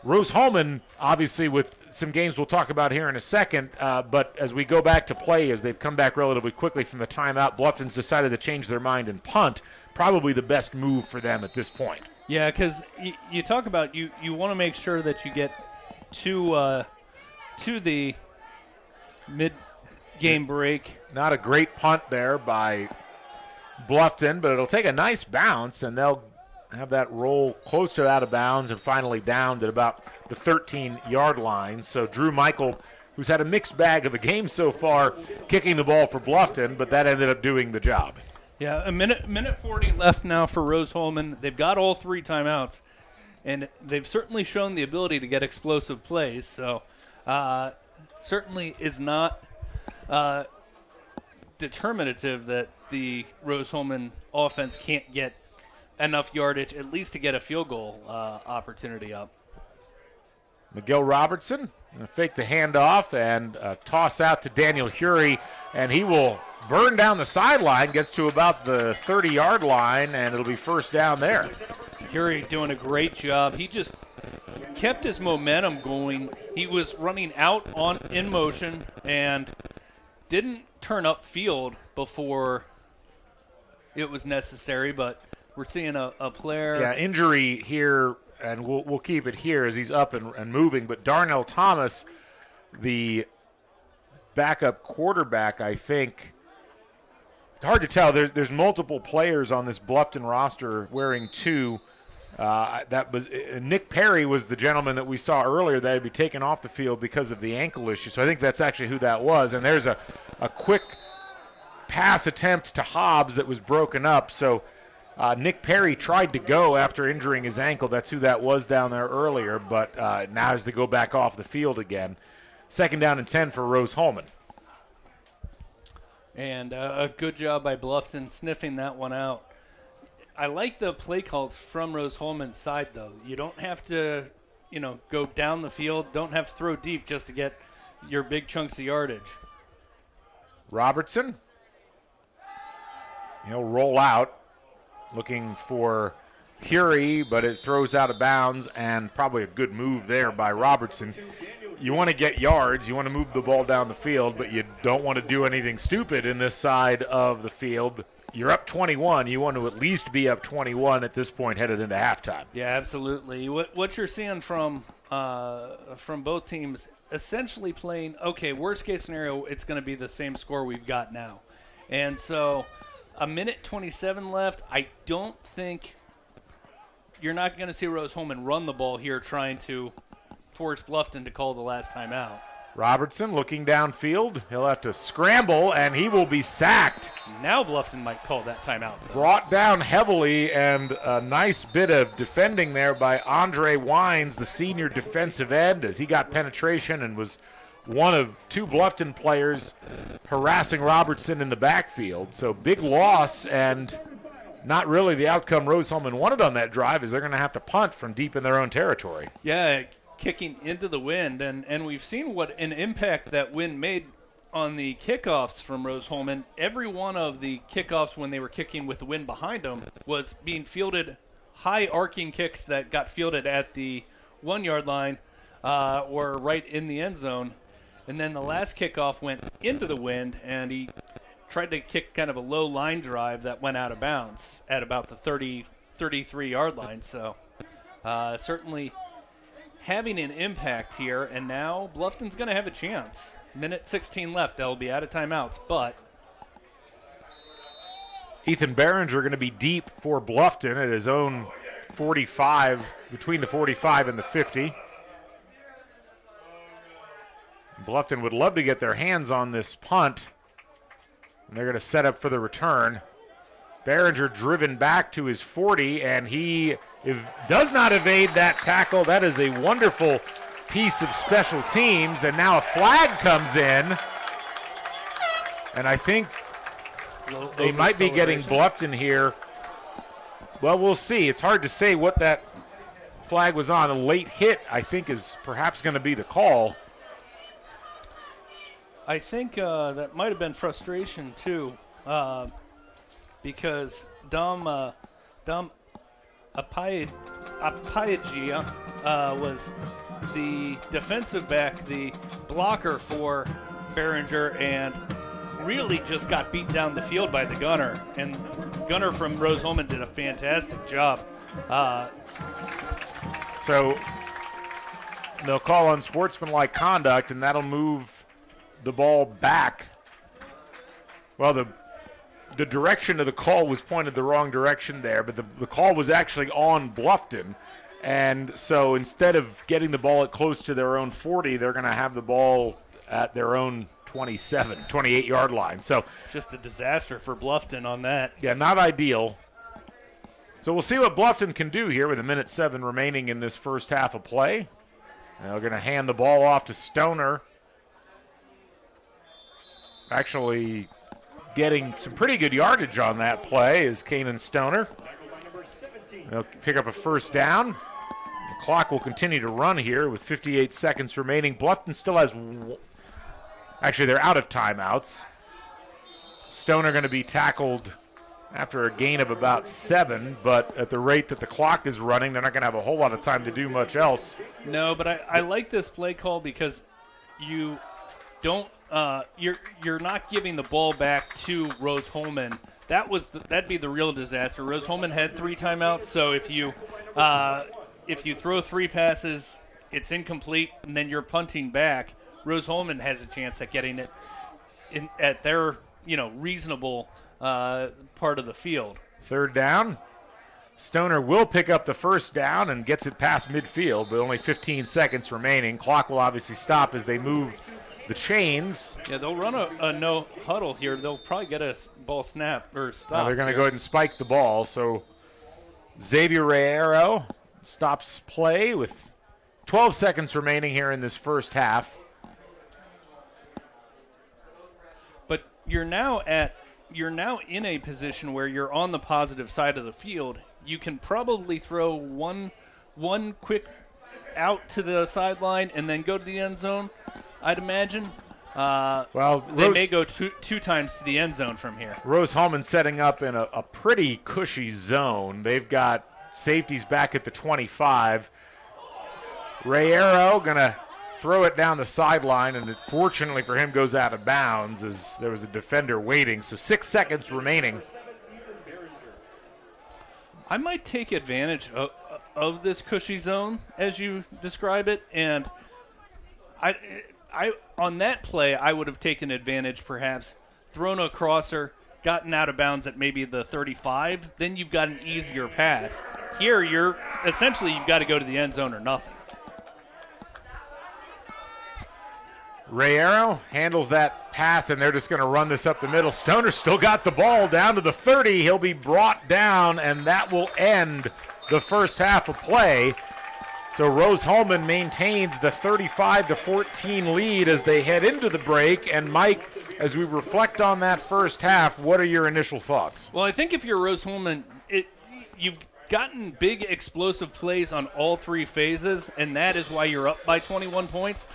Rose-Hulman, obviously, with some games we'll talk about here in a second, but as we go back to play, as they've come back relatively quickly from the timeout, Bluffton's decided to change their mind and punt. Probably the best move for them at this point. Yeah, because you talk about you want to make sure that you get to the mid-game break. Not a great punt there by Bluffton, but it'll take a nice bounce, and they'll have that roll close to out of bounds and finally down at about the 13-yard line. So Drew Michael, who's had a mixed bag of a game so far, kicking the ball for Bluffton, but that ended up doing the job. Yeah, a minute 40 left now for Rose-Hulman. They've got all 3 timeouts, and they've certainly shown the ability to get explosive plays. So certainly is not determinative that the Rose-Hulman offense can't get enough yardage, at least to get a field goal opportunity up. Miguel Robertson going to fake the handoff and toss out to Daniel Hury, and he will burn down the sideline, gets to about the 30-yard line, and it'll be first down there. Hury doing a great job. He just kept his momentum going. He was running out in motion and didn't turn up field before it was necessary, but we're seeing a player. Yeah, injury here, and we'll keep it here as he's up and moving. But Darnell Thomas, the backup quarterback, I think. It's hard to tell. There's multiple players on this Bluffton roster wearing 2. That was Nick Perry was the gentleman that we saw earlier that had be taken off the field because of the ankle issue. So I think that's actually who that was. And there's a quick pass attempt to Hobbs that was broken up. So Nick Perry tried to go after injuring his ankle. That's who that was down there earlier, but now has to go back off the field again. 2nd down and 10 for Rose-Hulman. And a good job by Bluffton sniffing that one out. I like the play calls from Rose-Hulman's side, though. You don't have to, go down the field. Don't have to throw deep just to get your big chunks of yardage. Robertson. He'll roll out, looking for Curie, but it throws out of bounds, and probably a good move there by Robertson. You want to get yards, you want to move the ball down the field, but you don't want to do anything stupid in this side of the field. You're up 21. You want to at least be up 21 at this point headed into halftime. Yeah, absolutely. What you're seeing from both teams, essentially playing, okay, worst case scenario, it's going to be the same score we've got now. And so a minute 27 left, I don't think you're not going to see Rose-Hulman run the ball here trying to force Bluffton to call the last time out. Robertson looking downfield. He'll have to scramble, and he will be sacked. Now Bluffton might call that timeout, though. Brought down heavily, and a nice bit of defending there by Andre Wines, the senior defensive end, as he got penetration and was one of two Bluffton players harassing Robertson in the backfield. So big loss, and not really the outcome Rose-Hulman wanted on that drive, as they're going to have to punt from deep in their own territory. Yeah, kicking into the wind, and we've seen what an impact that wind made on the kickoffs from Rose-Hulman. Every one of the kickoffs when they were kicking with the wind behind them was being fielded, high arcing kicks that got fielded at the 1 yard line or right in the end zone. And then the last kickoff went into the wind, and he tried to kick kind of a low line drive that went out of bounds at about the 33 yard line. So certainly having an impact here, and now Bluffton's going to have a chance. Minute 16 left. They'll be out of timeouts, but Ethan Behringer going to be deep for Bluffton at his own 45, between the 45 and the 50. Bluffton would love to get their hands on this punt, and they're going to set up for the return. Behringer driven back to his 40, and he does not evade that tackle. That is a wonderful piece of special teams, and now a flag comes in, and I think they might be getting Bluffton here. Well, we'll see. It's hard to say what that flag was on. A late hit, I think, is perhaps going to be the call. I think that might have been frustration, too, because Dom Apayagia was the defensive back, the blocker for Behringer, and really just got beat down the field by the gunner. And gunner from Rose-Hulman did a fantastic job. So they'll call unsportsmanlike conduct, and that'll move the ball back. Well, the direction of the call was pointed the wrong direction there, but the call was actually on Bluffton. And so instead of getting the ball at close to their own 40, they're going to have the ball at their own 28-yard line. So just a disaster for Bluffton on that. Yeah, not ideal. So we'll see what Bluffton can do here with 1:07 remaining in this first half of play. And they're going to hand the ball off to Stoner. Actually getting some pretty good yardage on that play is Kanan Stoner. They'll pick up a first down. The clock will continue to run here with 58 seconds remaining. Bluffton still has actually, they're out of timeouts. Stoner going to be tackled after a gain of about 7, but at the rate that the clock is running, they're not going to have a whole lot of time to do much else. No, but I like this play call because you don't you're not giving the ball back to Rose-Hulman. That'd be the real disaster. Rose-Hulman had 3 timeouts, so if you throw 3 passes, it's incomplete, and then you're punting back, Rose-Hulman has a chance at getting it at their reasonable part of the field. Third down. Stoner will pick up the first down and gets it past midfield, but only 15 seconds remaining. Clock will obviously stop as they move the chains. Yeah, they'll run a no huddle here. They'll probably get a ball snap or stop. Now they're going to go ahead and spike the ball. So Xavier Reyero stops play with 12 seconds remaining here in this first half. But you're now in a position where you're on the positive side of the field. You can probably throw one quick out to the sideline and then go to the end zone, I'd imagine. They may go two times to the end zone from here. Rose-Hulman setting up in a pretty cushy zone. They've got safeties back at the 25. Rayero going to throw it down the sideline, and it, fortunately for him, goes out of bounds as there was a defender waiting. So 6 seconds remaining. I might take advantage of this cushy zone, as you describe it, and I on that play, I would have taken advantage, perhaps, thrown a crosser, gotten out of bounds at maybe the 35, then you've got an easier pass. Here, you've got to go to the end zone or nothing. Rayero handles that pass, and they're just going to run this up the middle. Stoner still got the ball down to the 30. He'll be brought down, and that will end the first half of play. So Rose-Hulman maintains the 35-14 lead as they head into the break. And Mike, as we reflect on that first half, what are your initial thoughts? Well, I think if you're Rose-Hulman, you've gotten big explosive plays on all three phases, and that is why you're up by 21 points.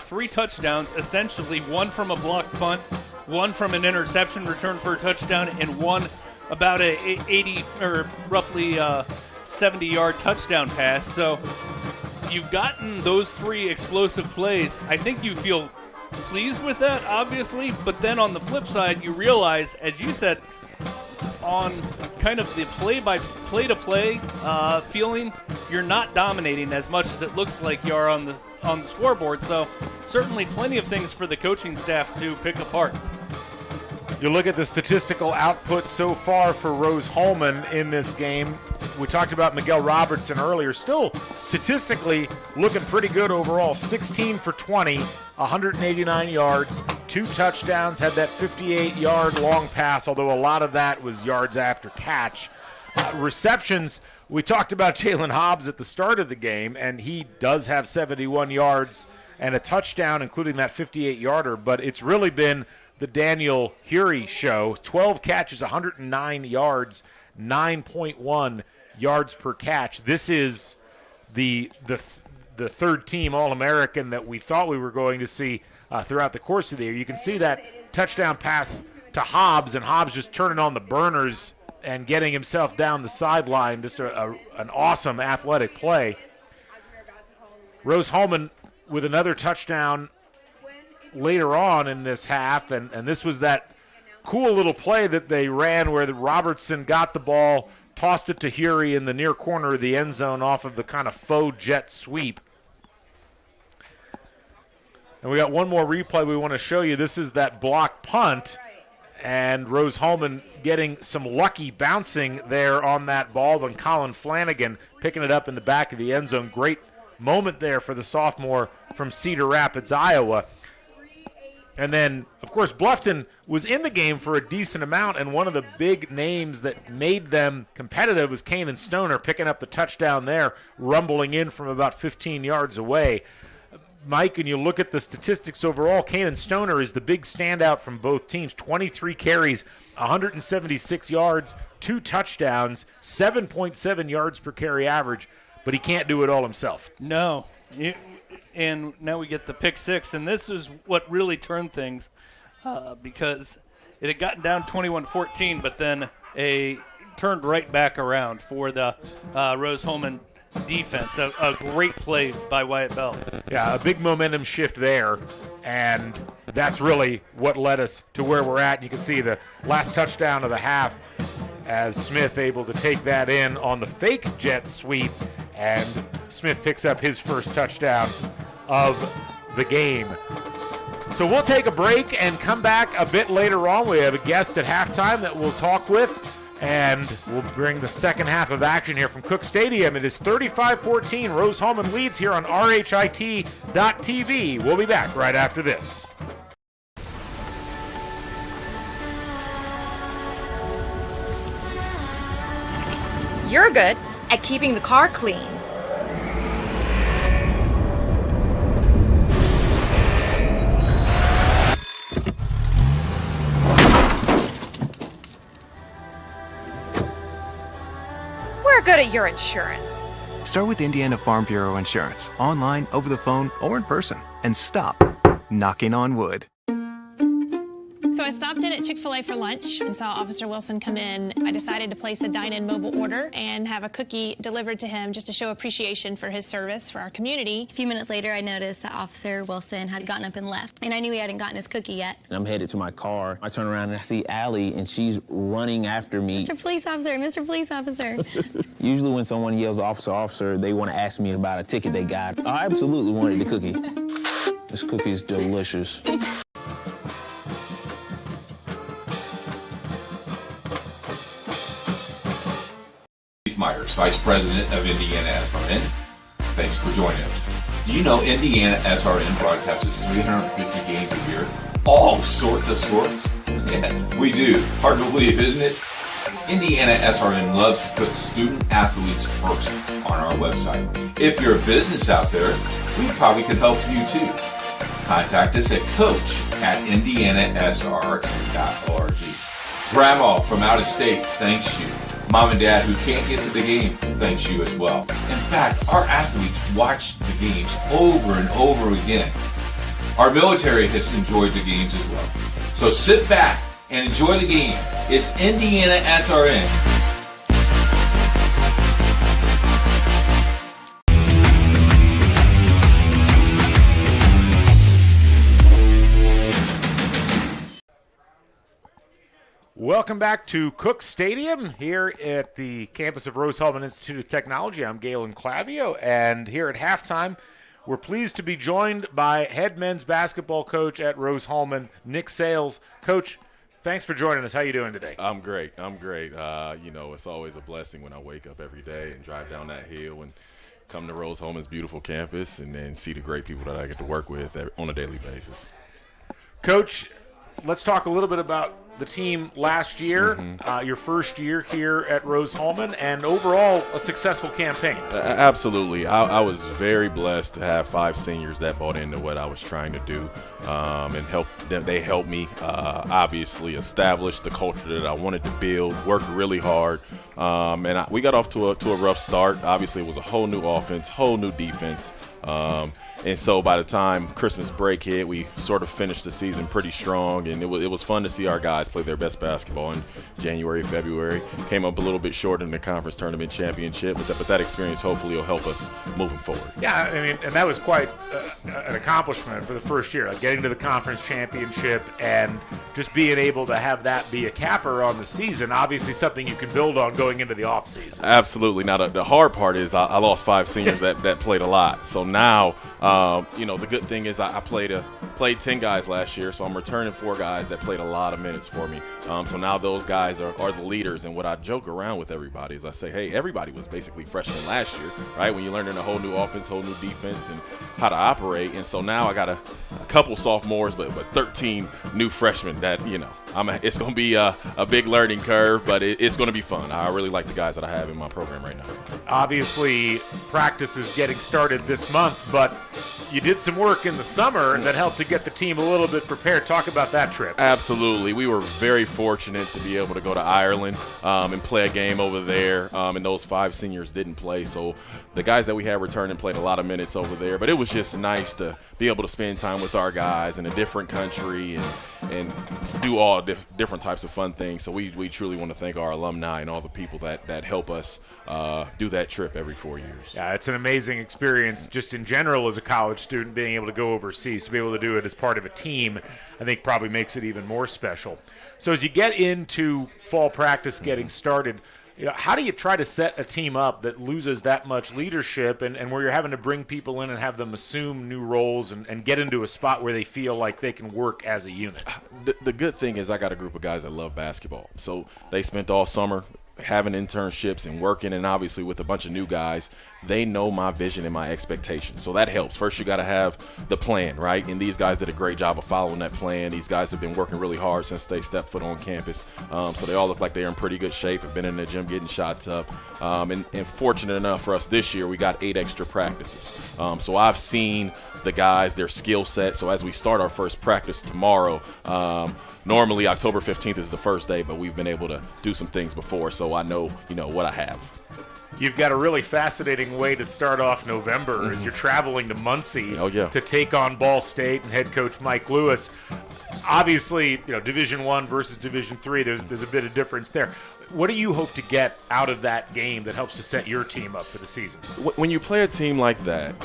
3 touchdowns, essentially, one from a blocked punt, one from an interception return for a touchdown, and one about a 80 or roughly 70-yard touchdown pass. So you've gotten those 3 explosive plays. I think you feel pleased with that, obviously, but then on the flip side, you realize, as you said, on kind of the play-to-play feeling, you're not dominating as much as it looks like you are on the scoreboard. So certainly plenty of things for the coaching staff to pick apart. You look at the statistical output so far for Rose-Hulman in this game. We talked about Miguel Robertson earlier. Still statistically looking pretty good overall. 16 for 20, 189 yards, 2 touchdowns, had that 58-yard long pass, although a lot of that was yards after catch. Receptions, we talked about Jalen Hobbs at the start of the game, and he does have 71 yards and a touchdown, including that 58-yarder, but it's really been the Daniel Hury show. 12 catches, 109 yards, 9.1 yards per catch. This is the third team All-American that we thought we were going to see throughout the course of the year. You can see that touchdown pass to Hobbs, and Hobbs just turning on the burners and getting himself down the sideline. Just an awesome athletic play. Rose-Hulman with another touchdown later on in this half, and this was that cool little play that they ran where Robertson got the ball, tossed it to Hury in the near corner of the end zone off of the kind of faux jet sweep. And we got one more replay we want to show you. This is that block punt, and Rose-Hulman getting some lucky bouncing there on that ball, and Colin Flanagan picking it up in the back of the end zone. Great moment there for the sophomore from Cedar Rapids, Iowa. And then, of course, Bluffton was in the game for a decent amount, and one of the big names that made them competitive was Kanan Stoner, picking up the touchdown there, rumbling in from about 15 yards away. Mike, and you look at the statistics overall, Kanan Stoner is the big standout from both teams. 23 carries, 176 yards, 2 touchdowns, 7.7 yards per carry average, but he can't do it all himself. No. And now we get the pick 6, and this is what really turned things because it had gotten down 21-14, but then turned right back around for the Rose-Hulman defense. A great play by Wyatt Bell. Yeah, a big momentum shift there, and that's really what led us to where we're at. You can see the last touchdown of the half as Smith able to take that in on the fake jet sweep, and Smith picks up his first touchdown of the game. So we'll take a break and come back a bit later on. We have a guest at halftime that we'll talk with, and we'll bring the second half of action here from Cook Stadium. It is 35-14. Rose-Hulman leads here on RHIT.TV. We'll be back right after this. You're good at keeping the car clean. good at your insurance. Start with Indiana Farm Bureau Insurance, online, over the phone, or in person, and stop knocking on wood. So I stopped in at Chick-fil-A for lunch and saw Officer Wilson come in. I decided to place a dine-in mobile order and have a cookie delivered to him just to show appreciation for his service for our community. A few minutes later, I noticed that Officer Wilson had gotten up and left, and I knew he hadn't gotten his cookie yet. I'm headed to my car. I turn around and I see Allie, and she's running after me. Mr. Police Officer, Mr. Police Officer. Usually when someone yells officer, officer, they want to ask me about a ticket they got. I absolutely wanted the cookie. This cookie is delicious. Myers, Vice President of IndianaSRN. Thanks for joining us. Do you know IndianaSRN broadcasts 350 games a year? All sorts of sports? Yeah, we do. Hard to believe, isn't it? IndianaSRN loves to put student athletes first on our website. If you're a business out there, we probably could help you too. Contact us at coach@indianasrn.org. Grandma from out of state thanks you. Mom and Dad who can't get to the game thanks you as well. In fact, our athletes watch the games over and over again. Our military has enjoyed the games as well. So sit back and enjoy the game. It's IndianaSRN. Welcome back to Cook Stadium here at the campus of Rose-Hulman Institute of Technology. I'm Galen Clavio, and here at halftime, we're pleased to be joined by head men's basketball coach at Rose-Hulman, Nick Sales. Coach, thanks for joining us. How are you doing today? I'm great. It's always a blessing when I wake up every day and drive down that hill and come to Rose-Hulman's beautiful campus and then see the great people that I get to work with on a daily basis. Coach, let's talk a little bit about the team last year, your first year here at Rose-Hulman, and overall a successful campaign. Absolutely. I was very blessed to have 5 seniors that bought into what I was trying to do and they helped me obviously establish the culture that I wanted to build, worked really hard, and we got off to a rough start. Obviously, it was a whole new offense, whole new defense. And so by the time Christmas break hit, we sort of finished the season pretty strong, and it was fun to see our guys play their best basketball in January, February. Came up a little bit short in the conference tournament championship, but that experience hopefully will help us moving forward. Yeah, I mean, and that was quite an accomplishment for the first year, like getting to the conference championship and just being able to have that be a capper on the season, obviously something you can build on going into the offseason. Absolutely. Now, the hard part is I lost 5 seniors that played a lot. So now, the good thing is I played 10 guys last year, so I'm returning 4 guys that played a lot of minutes for me. So now those guys are the leaders. And what I joke around with everybody is I say, hey, everybody was basically freshmen last year, right? When you're learning a whole new offense, whole new defense, and how to operate. And so now I got a couple sophomores, but 13 new freshmen that, it's going to be a big learning curve, but it's going to be fun. I really like the guys that I have in my program right now. Obviously, practice is getting started this month, but you did some work in the summer that helped to get the team a little bit prepared. Talk about that trip. Absolutely. We were very fortunate to be able to go to Ireland and play a game over there, and those 5 seniors didn't play. So the guys that we had returning played a lot of minutes over there, but it was just nice to be able to spend time with our guys in a different country and do all different types of fun things. So we truly want to thank our alumni and all the people that help us do that trip every 4 years. Yeah, it's an amazing experience just in general as a college student, being able to go overseas. To be able to do it as part of a team, I think probably makes it even more special. So as you get into fall practice getting started, how do you try to set a team up that loses that much leadership and where you're having to bring people in and have them assume new roles and get into a spot where they feel like they can work as a unit? The good thing is I got a group of guys that love basketball. So they spent all summer having internships and working, and obviously with a bunch of new guys, they know my vision and my expectations. So that helps. First, you got to have the plan, right? And these guys did a great job of following that plan. These guys have been working really hard since they stepped foot on campus. So they all look like they're in pretty good shape, have been in the gym getting shots up. And fortunate enough for us this year, we got 8 extra practices. So I've seen the guys, their skill set. So as we start our first practice tomorrow, normally October 15th is the first day, but we've been able to do some things before, so I know, what I have. You've got a really fascinating way to start off November as you're traveling to Muncie to take on Ball State and head coach Mike Lewis. Obviously, Division I versus Division III, there's a bit of difference there. What do you hope to get out of that game that helps to set your team up for the season? When you play a team like that,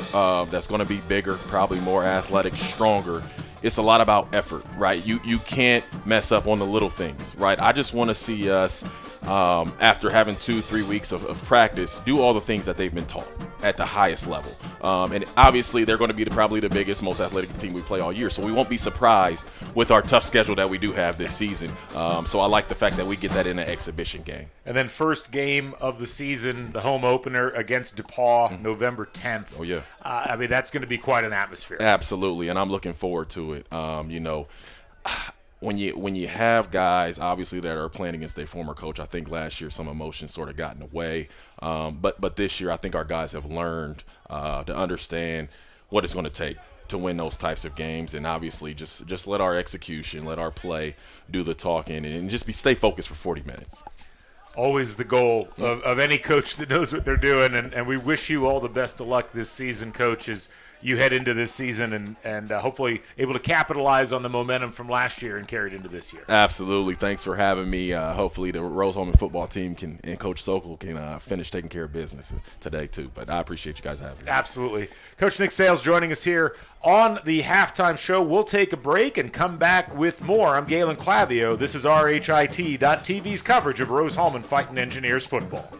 that's going to be bigger, probably more athletic, stronger, it's a lot about effort, right? You can't mess up on the little things, right? I just want to see us, after having 2-3 weeks of practice, do all the things that they've been taught at the highest level. And obviously, they're going to be probably the biggest, most athletic team we play all year, so we won't be surprised with our tough schedule that we do have this season. So I like the fact that we get that in an exhibition game. And then first game of the season, the home opener against DePaul, November 10th. Oh, yeah. I mean, that's going to be quite an atmosphere. Absolutely, and I'm looking forward to it. When you have guys, obviously, that are playing against their former coach, I think last year some emotions sort of got in the way. But this year, I think our guys have learned to understand what it's going to take to win those types of games, and obviously just let our execution, let our play do the talking, and just stay focused for 40 minutes. Always the goal of any coach that knows what they're doing, and we wish you all the best of luck this season, Coach, as you head into this season and hopefully able to capitalize on the momentum from last year and carry it into this year. Absolutely. Thanks for having me. Hopefully the Rose-Hulman football team and Coach Sokol can finish taking care of business today too. But I appreciate you guys having me. Absolutely. Coach Nick Sales joining us here on the halftime show. We'll take a break and come back with more. I'm Galen Clavio. This is RHIT.TV's coverage of Rose-Hulman Fighting Engineers football.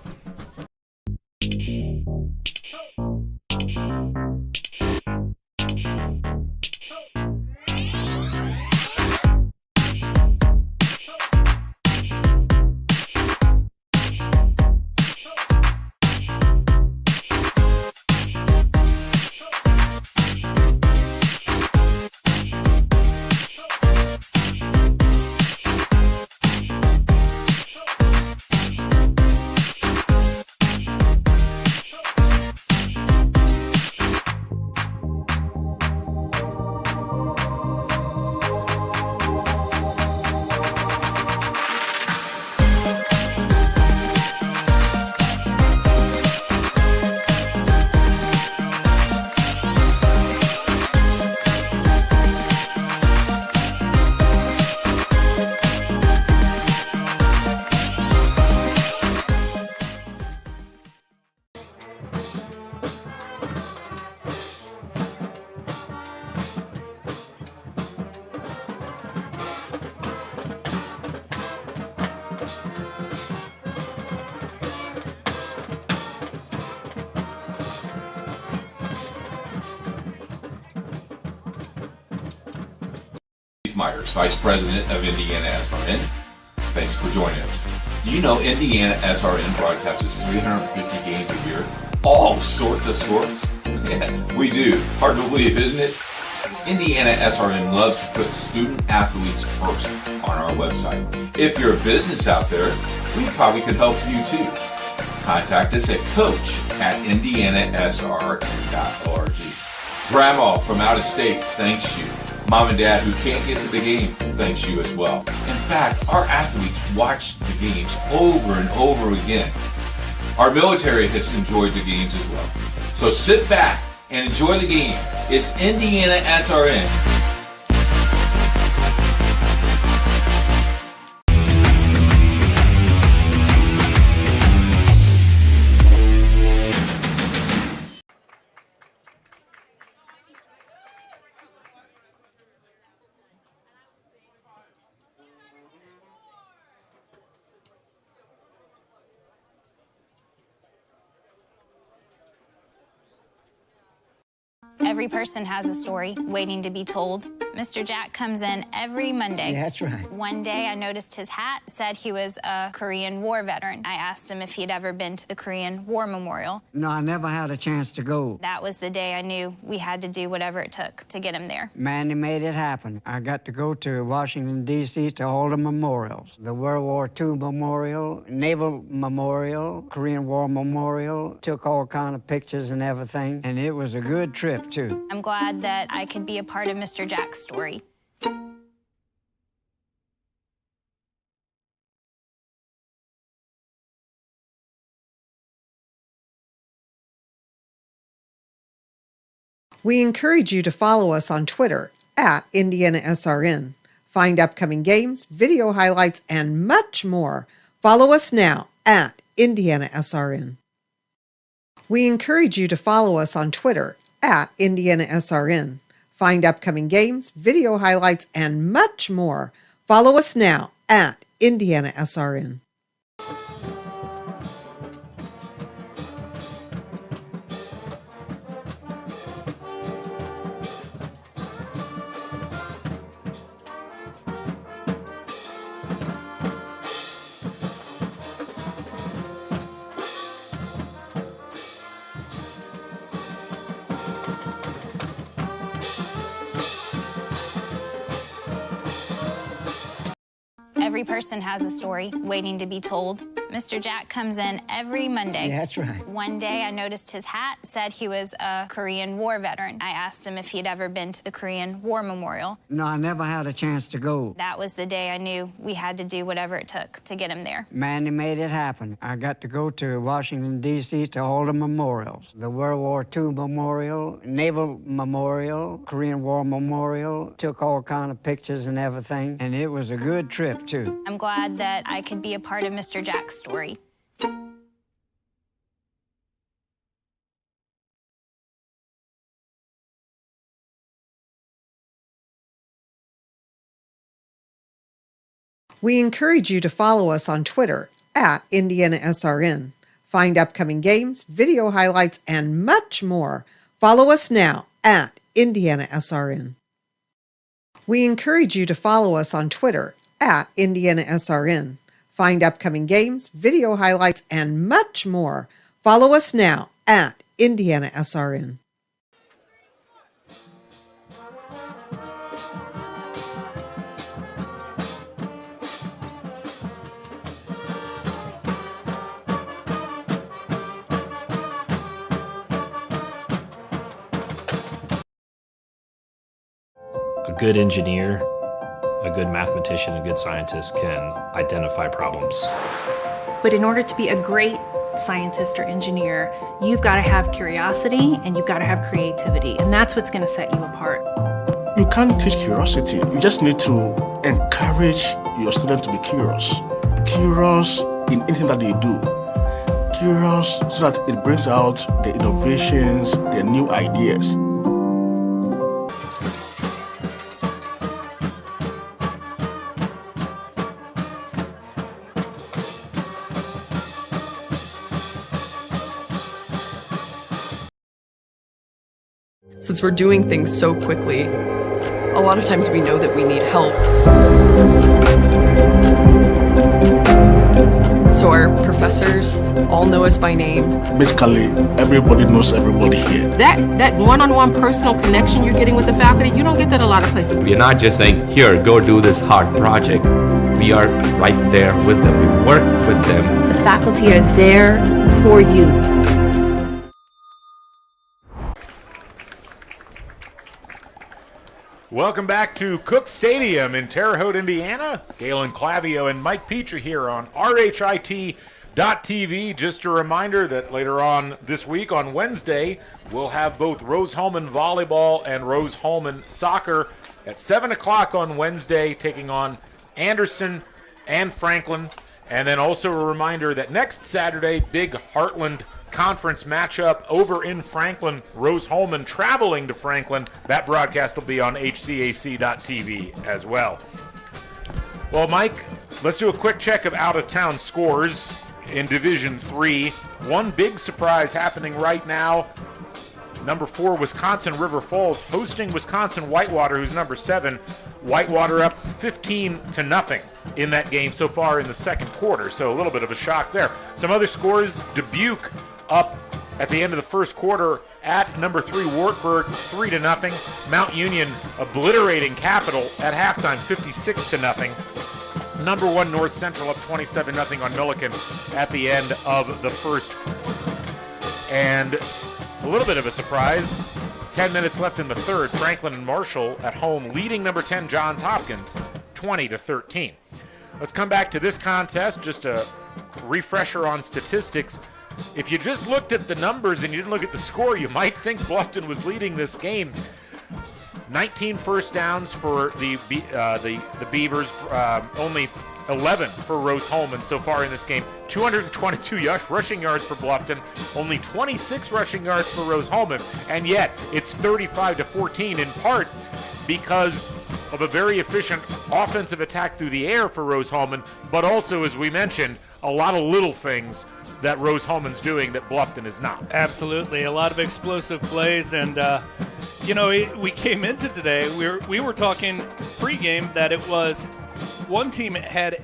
Myers, Vice President of IndianaSRN. Thanks for joining us. Do you know IndianaSRN broadcasts 350 games a year? All sorts of sports? Yeah, we do. Hard to believe, isn't it? IndianaSRN loves to put student athletes first on our website. If you're a business out there, we probably could help you too. Contact us at coach@indianasrn.org. Grandma from out of state thanks you. Mom and Dad who can't get to the game thanks you as well. In fact, our athletes watch the games over and over again. Our military has enjoyed the games as well. So sit back and enjoy the game. It's IndianaSRN. Every person has a story waiting to be told. Mr. Jack comes in every Monday. Yeah, that's right. One day I noticed his hat said he was a Korean War veteran. I asked him if he'd ever been to the Korean War Memorial. No, I never had a chance to go. That was the day I knew we had to do whatever it took to get him there. Manny made it happen. I got to go to Washington, D.C. to all the memorials. The World War II Memorial, Naval Memorial, Korean War Memorial. Took all kind of pictures and everything, and it was a good trip, too. I'm glad that I could be a part of Mr. Jack's story. We encourage you to follow us on Twitter at IndianaSRN. Find upcoming games, video highlights, and much more. Follow us now at IndianaSRN. We encourage you to follow us on Twitter at IndianaSRN. Find upcoming games, video highlights, and much more. Follow us now at IndianaSRN. Every person has a story waiting to be told. Mr. Jack comes in every Monday. Yeah, that's right. One day I noticed his hat said he was a Korean War veteran. I asked him if he'd ever been to the Korean War Memorial. No, I never had a chance to go. That was the day I knew we had to do whatever it took to get him there. Manny made it happen. I got to go to Washington, D.C. to all the memorials. The World War II Memorial, Naval Memorial, Korean War Memorial. Took all kind of pictures and everything, and it was a good trip, too. I'm glad that I could be a part of Mr. Jack's story. We encourage you to follow us on Twitter at IndianaSRN. Find upcoming games, video highlights, and much more. Follow us now at IndianaSRN. We encourage you to follow us on Twitter at IndianaSRN. Find upcoming games, video highlights, and much more. Follow us now at IndianaSRN. A good engineer, a good mathematician, a good scientist can identify problems. But in order to be a great scientist or engineer, you've got to have curiosity and you've got to have creativity, and that's what's going to set you apart. You can't teach curiosity. You just need to encourage your students to be curious. Curious in anything that they do. Curious so that it brings out the innovations, the new ideas. Since we're doing things so quickly, a lot of times we know that we need help. So our professors all know us by name. Basically, everybody knows everybody here. That one-on-one personal connection you're getting with the faculty, you don't get that a lot of places. We are not just saying, here, go do this hard project. We are right there with them. We work with them. The faculty are there for you. Welcome back to Cook Stadium in Terre Haute, Indiana. Galen Clavio and Mike Petrie here on RHIT.TV. Just a reminder that later on this week, on Wednesday, we'll have both Rose-Hulman volleyball and Rose-Hulman soccer at 7 o'clock on Wednesday, taking on Anderson and Franklin. And then also a reminder that next Saturday, big Heartland Conference matchup over in Franklin. Rose-Hulman traveling to Franklin. That broadcast will be on HCAC.TV as well. Well, Mike, let's do a quick check of out-of-town scores in Division III. One big surprise happening right now. Number 4, Wisconsin River Falls hosting Wisconsin Whitewater, who's number 7. Whitewater up 15-0 in that game so far in the second quarter, so a little bit of a shock there. Some other scores, Dubuque up at the end of the first quarter at number 3 Wartburg 3-0. Mount Union obliterating Capital at halftime 56-0. Number 1 North Central up 27-0 on Milliken at the end of the first. And a little bit of a surprise, 10 minutes left in the third, Franklin and Marshall at home leading number 10 Johns Hopkins 20-13. Let's come back to this contest, just a refresher on statistics. if you just looked at the numbers and you didn't look at the score, you might think Bluffton was leading this game. 19 first downs for the Beavers, only 11 for Rose-Hulman so far in this game. 222 rushing yards for Bluffton, only 26 rushing yards for Rose-Hulman, and yet it's 35-14 in part because of a very efficient offensive attack through the air for Rose-Hulman, but also, as we mentioned, a lot of little things that Rose-Hulman's doing that Bluffton is not. Absolutely, a lot of explosive plays, and we came into today, we were talking pregame that it was one team had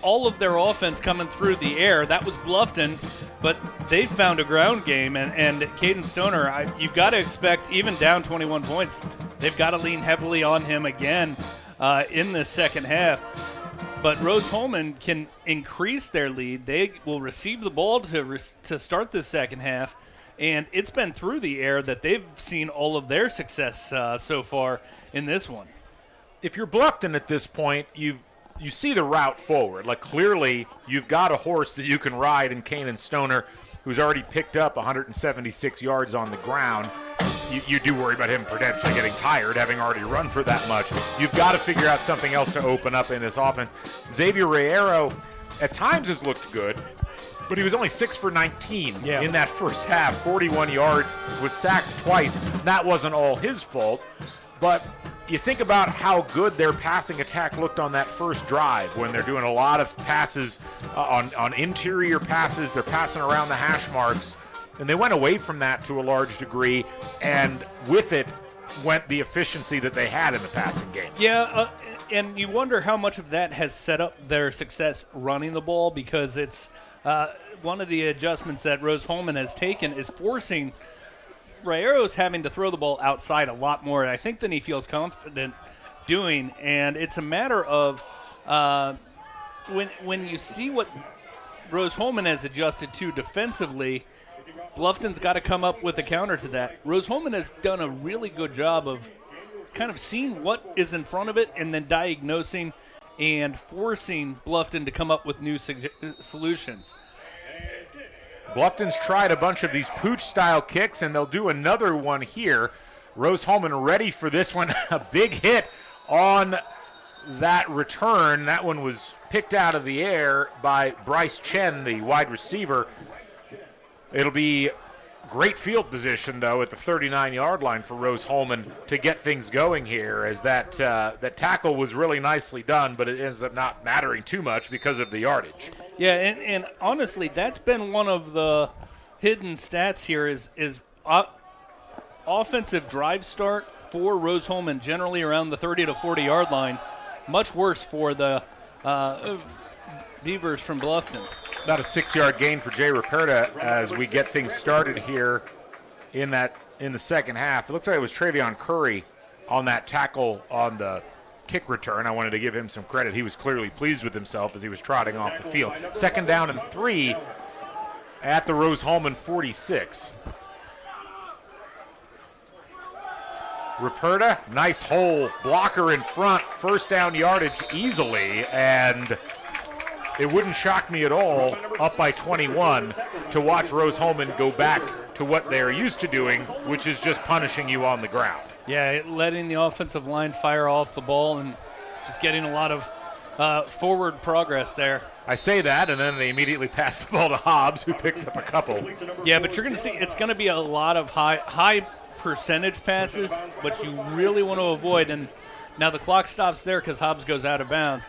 all of their offense coming through the air. That was Bluffton, but they found a ground game, and Caden Stoner, you've got to expect, even down 21 points, they've got to lean heavily on him again in the second half. But Rose-Hulman can increase their lead. They will receive the ball to start the second half, and it's been through the air that they've seen all of their success so far in this one. If you're Bluffton at this point, you see the route forward. Like, clearly you've got a horse that you can ride in Caden Stoner, who's already picked up 176 yards on the ground. You do worry about him potentially getting tired, having already run for that much. You've got to figure out something else to open up in this offense. Xavier Riero at times has looked good, but he was only 6 for 19 in that first half. 41 yards, was sacked twice. That wasn't all his fault, but you think about how good their passing attack looked on that first drive when they're doing a lot of passes on interior passes. They're passing around the hash marks, and they went away from that to a large degree, and with it went the efficiency that they had in the passing game. Yeah, and you wonder how much of that has set up their success running the ball, because it's one of the adjustments that Rose-Hulman has taken is forcing Riero's having to throw the ball outside a lot more, I think, than he feels confident doing. And it's a matter of when you see what Rose-Hulman has adjusted to defensively, Bluffton's got to come up with a counter to that. Rose-Hulman has done a really good job of kind of seeing what is in front of it and then diagnosing and forcing Bluffton to come up with new solutions. Bluffton's tried a bunch of these pooch-style kicks, and they'll do another one here. Rose-Hulman ready for this one. A big hit on that return. That one was picked out of the air by Bryce Chen, the wide receiver. It'll be great field position, though, at the 39-yard line for Rose-Hulman to get things going here, as that tackle was really nicely done, but it ends up not mattering too much because of the yardage. Yeah, and honestly, that's been one of the hidden stats here is offensive drive start for Rose-Hulman, generally around the 30 to 40-yard line. Much worse for the Beavers from Bluffton. About a 6-yard gain for Jay Ruperta as we get things started here in the second half. It looks like it was Travion Curry on that tackle on the kick return. I wanted to give him some credit. He was clearly pleased with himself as he was trotting off the field. 2nd down and 3 at the Rose-Hulman 46. Ruperta, nice hole, blocker in front, 1st down yardage easily, and it wouldn't shock me at all, up by 21, to watch Rose-Hulman go back to what they're used to doing, which is just punishing you on the ground. Yeah, letting the offensive line fire off the ball and just getting a lot of forward progress there. I say that, and then they immediately pass the ball to Hobbs, who picks up a couple. Yeah, but you're going to see it's going to be a lot of high percentage passes, but you really want to avoid. And now the clock stops there because Hobbs goes out of bounds.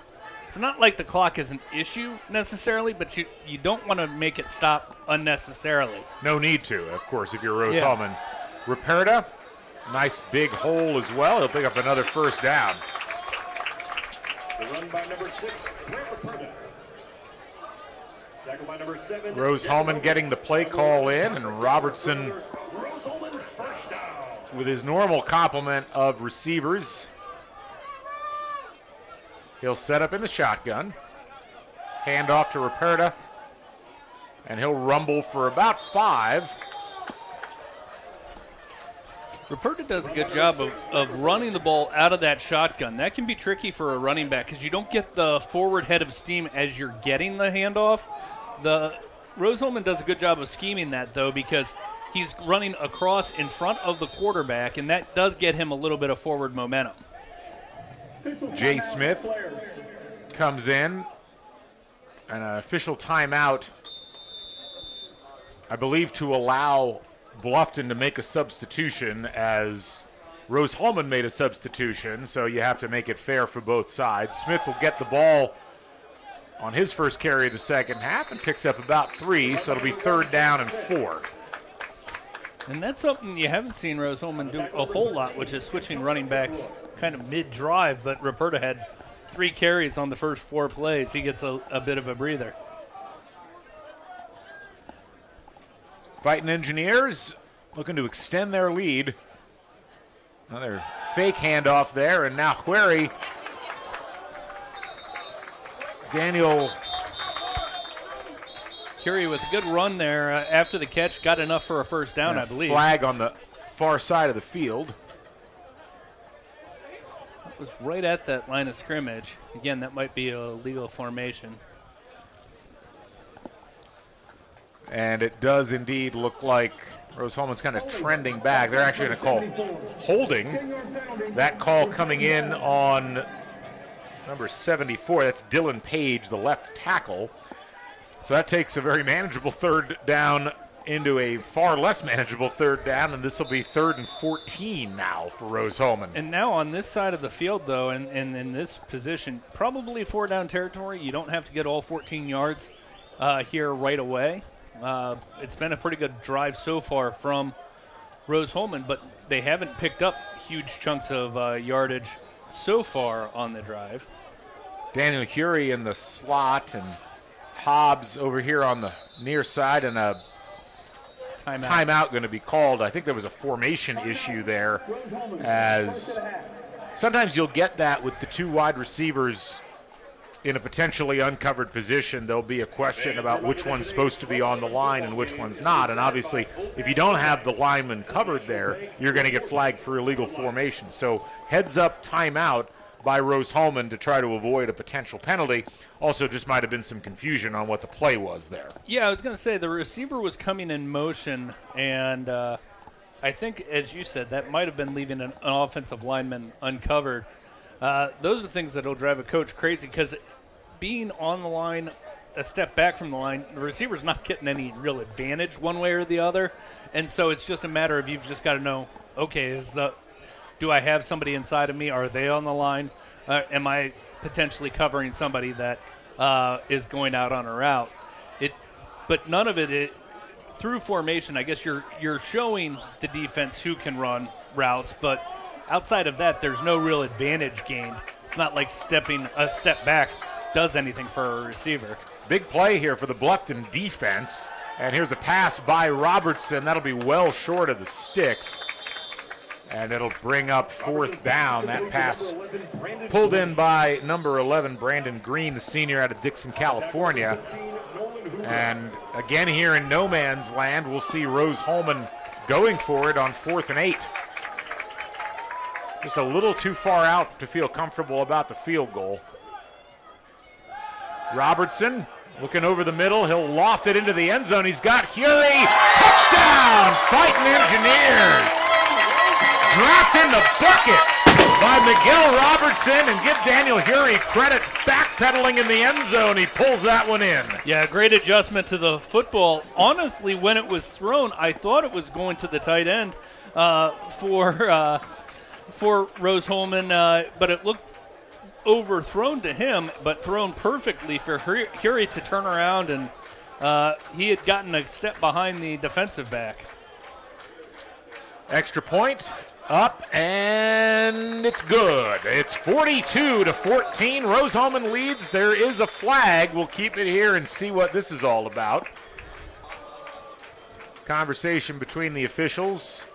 It's not like the clock is an issue necessarily, but you don't want to make it stop unnecessarily. No need to, of course, if you're Rose-Hulman. Ruperta, nice big hole as well. He'll pick up another 1st down. Rose-Hulman getting the play call in, and Robertson with his normal complement of receivers. He'll set up in the shotgun. Hand off to Ruperta. And he'll rumble for about 5. Ruperta does a good job of running the ball out of that shotgun. That can be tricky for a running back because you don't get the forward head of steam as you're getting the handoff. The Rose-Hulman does a good job of scheming that, though, because he's running across in front of the quarterback, and that does get him a little bit of forward momentum. Jay Smith comes in, and an official timeout, I believe, to allow Bluffton to make a substitution, as Rose-Hulman made a substitution, so you have to make it fair for both sides. Smith will get the ball on his first carry of the second half and picks up about 3, so it'll be 3rd down and 4. And that's something you haven't seen Rose-Hulman do a whole lot, which is switching running backs kind of mid-drive, but Ruperta had 3 carries on the first 4 plays. He gets a bit of a breather. Fighting Engineers looking to extend their lead. Another fake handoff there, and now Query. Daniel Curie with a good run there after the catch, got enough for a first down, I believe. Flag on the far side of the field. It was right at that line of scrimmage. Again, that might be a legal formation. And it does indeed look like Rose-Hulman's kind of trending back. They're actually going to call holding. That call coming in on number 74. That's Dylan Page, the left tackle. So that takes a very manageable 3rd down into a far less manageable 3rd down, and this will be 3rd and 14 now for Rose-Hulman. And now on this side of the field, though, and in this position, probably 4-down territory. You don't have to get all 14 yards here right away. It's been a pretty good drive so far from Rose-Hulman, but they haven't picked up huge chunks of yardage so far on the drive. Daniel Hury in the slot, and Hobbs over here on the near side, and a timeout going to be called. I think there was a formation issue there, as sometimes you'll get that with the 2 wide receivers in a potentially uncovered position. There'll be a question about which one's supposed to be on the line and which one's not. And obviously, if you don't have the lineman covered there, you're going to get flagged for illegal formation. So heads up timeout by Rose-Hulman to try to avoid a potential penalty. Also, just might have been some confusion on what the play was there. Yeah, I was going to say the receiver was coming in motion, and I think, as you said, that might have been leaving an offensive lineman uncovered. Those are things that will drive a coach crazy, because being on the line, a step back from the line, the receiver's not getting any real advantage one way or the other. And so it's just a matter of you've just got to know, okay, do I have somebody inside of me? Are they on the line? Am I potentially covering somebody that is going out on a route? But none of it through formation, I guess you're showing the defense who can run routes, but outside of that, there's no real advantage gained. It's not like stepping a step back does anything for a receiver. Big play here for the Bluffton defense. And here's a pass by Robertson. That'll be well short of the sticks. And it'll bring up 4th down. That pass pulled in by number 11, Brandon Green, the senior out of Dixon, California. And again here in no man's land, we'll see Rose-Hulman going for it on 4th and 8. Just a little too far out to feel comfortable about the field goal. Robertson looking over the middle. He'll loft it into the end zone. He's got Hury. Touchdown! Fighting Engineers. Dropped in the bucket by Miguel Robertson, and give Daniel Hury credit. Backpedaling in the end zone. He pulls that one in. Yeah, great adjustment to the football. Honestly, when it was thrown, I thought it was going to the tight end for Rose-Hulman, but it looked overthrown to him, but thrown perfectly for Hury to turn around, and he had gotten a step behind the defensive back. Extra point up, and it's good. It's 42-14. Rose-Hulman leads. There is a flag. We'll keep it here and see what this is all about. Conversation between the officials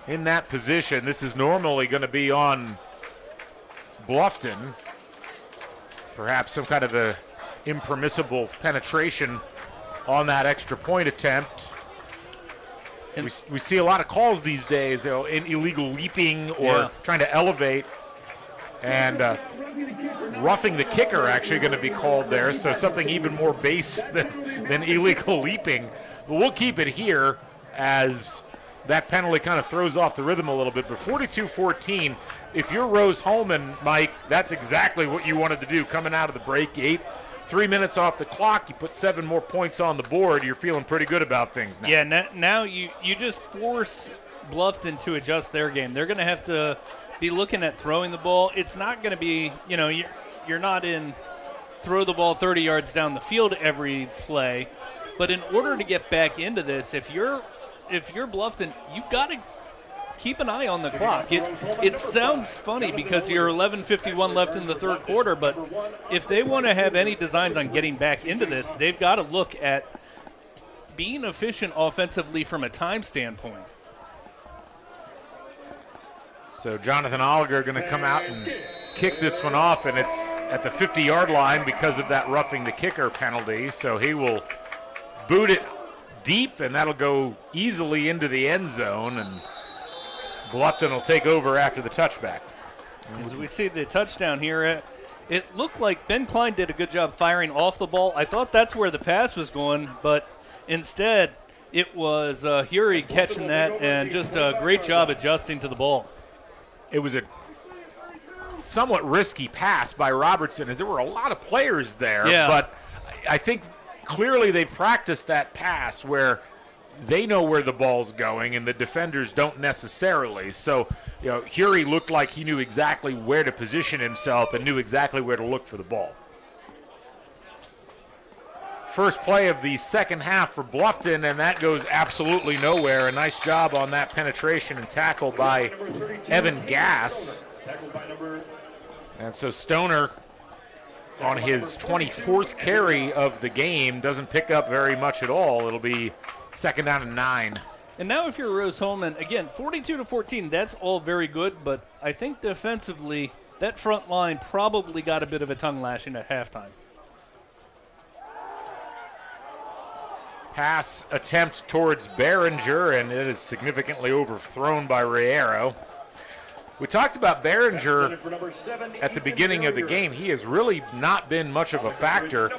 in that position. This is normally going to be on Bluffton. Perhaps some kind of a impermissible penetration on that extra point attempt. We see a lot of calls these days, in illegal leaping or trying to elevate. And roughing the kicker actually going to be called there, so something even more base than illegal leaping. But we'll keep it here as that penalty kind of throws off the rhythm a little bit. But 42-14, if you're Rose-Hulman, Mike, that's exactly what you wanted to do coming out of the break. 3 minutes off the clock, you put 7 more points on the board, you're feeling pretty good about things now. Yeah, now you just force Bluffton to adjust their game. They're going to have to be looking at throwing the ball. It's not going to be, you're not in throw the ball 30 yards down the field every play. But in order to get back into this, if you're Bluffton, you've got to keep an eye on the clock. It sounds funny because you're 11:51 left in the third quarter, but if they want to have any designs on getting back into this, they've got to look at being efficient offensively from a time standpoint. So Jonathan Oliger going to come out and kick this one off, and it's at the 50-yard line because of that roughing the kicker penalty. So he will boot it deep, and that'll go easily into the end zone, and Bluffton will take over after the touchback. As we see the touchdown here, it looked like Ben Klein did a good job firing off the ball. I thought that's where the pass was going, but instead it was Hury catching that and just a great job adjusting to the ball. It was a somewhat risky pass by Robertson, as there were a lot of players there, but I think clearly they've practiced that pass where they know where the ball's going and the defenders don't necessarily. So, Hury looked like he knew exactly where to position himself and knew exactly where to look for the ball. First play of the second half for Bluffton, and that goes absolutely nowhere. A nice job on that penetration and tackle by Evan Gass. And so Stoner, on his 24th carry of the game, doesn't pick up very much at all. It'll be second down and 9. And now if you're Rose-Hulman, again, 42-14, that's all very good, but I think defensively that front line probably got a bit of a tongue lashing at halftime. Pass attempt towards Behringer, and it is significantly overthrown by Riero. We talked about Behringer at the beginning of the game. He has really not been much of a factor.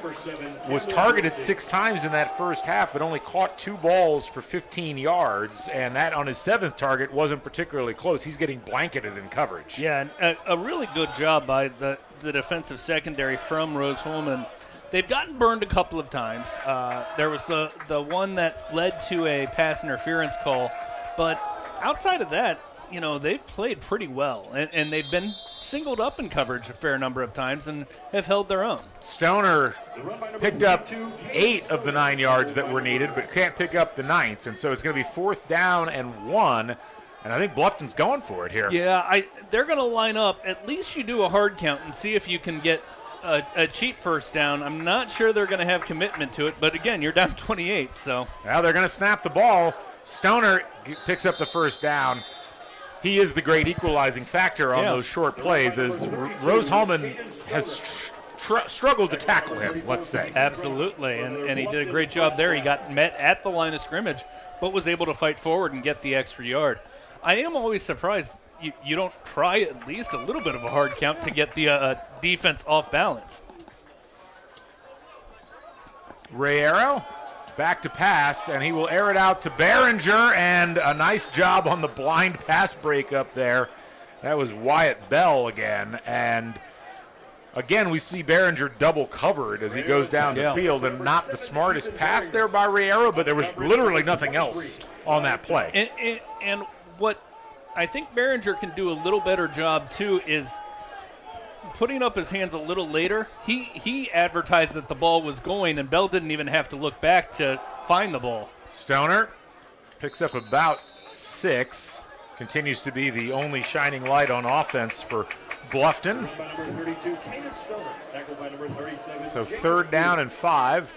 Was targeted 6 times in that first half, but only caught 2 balls for 15 yards, and that on his 7th target wasn't particularly close. He's getting blanketed in coverage. Yeah, and a really good job by the defensive secondary from Rose-Hulman. They've gotten burned a couple of times. There was the one that led to a pass interference call, but outside of that, they've played pretty well, and they've been singled up in coverage a fair number of times and have held their own. Stoner picked up 8 of the 9 yards that were needed, but can't pick up the 9th, and so it's going to be 4th down and 1, and I think Bluffton's going for it here. Yeah, they're going to line up. At least you do a hard count and see if you can get a cheap first down. I'm not sure they're going to have commitment to it, but again, you're down 28, so. Now they're going to snap the ball. Stoner picks up the first down. He is the great equalizing factor on those short plays, as Rose-Hulman has struggled to tackle him, let's say. Absolutely, and he did a great job there. He got met at the line of scrimmage, but was able to fight forward and get the extra yard. I am always surprised you don't try at least a little bit of a hard count to get the defense off balance. Riero back to pass, and he will air it out to Behringer, and a nice job on the blind pass breakup there. That was Wyatt Bell again, and again we see Behringer double covered as he goes down the field, and not the smartest pass there by Riero, but there was literally nothing else on that play. And what I think Behringer can do a little better job too is putting up his hands a little later. He advertised that the ball was going, and Bell didn't even have to look back to find the ball. Stoner picks up about 6, continues to be the only shining light on offense for Bluffton. So 3rd down and 5.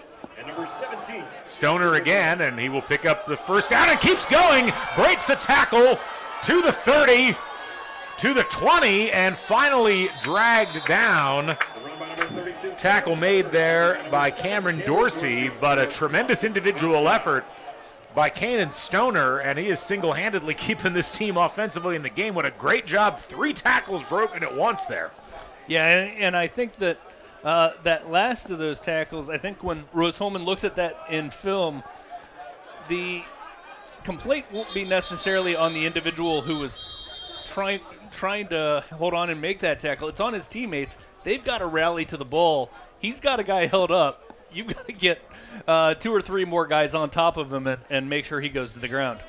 Stoner again, and he will pick up the first down and keeps going, breaks a tackle to the 30, to the 20, and finally dragged down. Tackle made there by Cameron Dorsey, but a tremendous individual effort by Kanan Stoner, and he is single-handedly keeping this team offensively in the game. What a great job. 3 tackles broken at once there. Yeah, and I think that that last of those tackles, I think when Rose-Hulman looks at that in film, the complaint won't be necessarily on the individual who was trying to hold on and make that tackle. It's on his teammates. They've got to rally to the ball. He's got a guy held up. You've got to get 2 or 3 more guys on top of him and make sure he goes to the ground.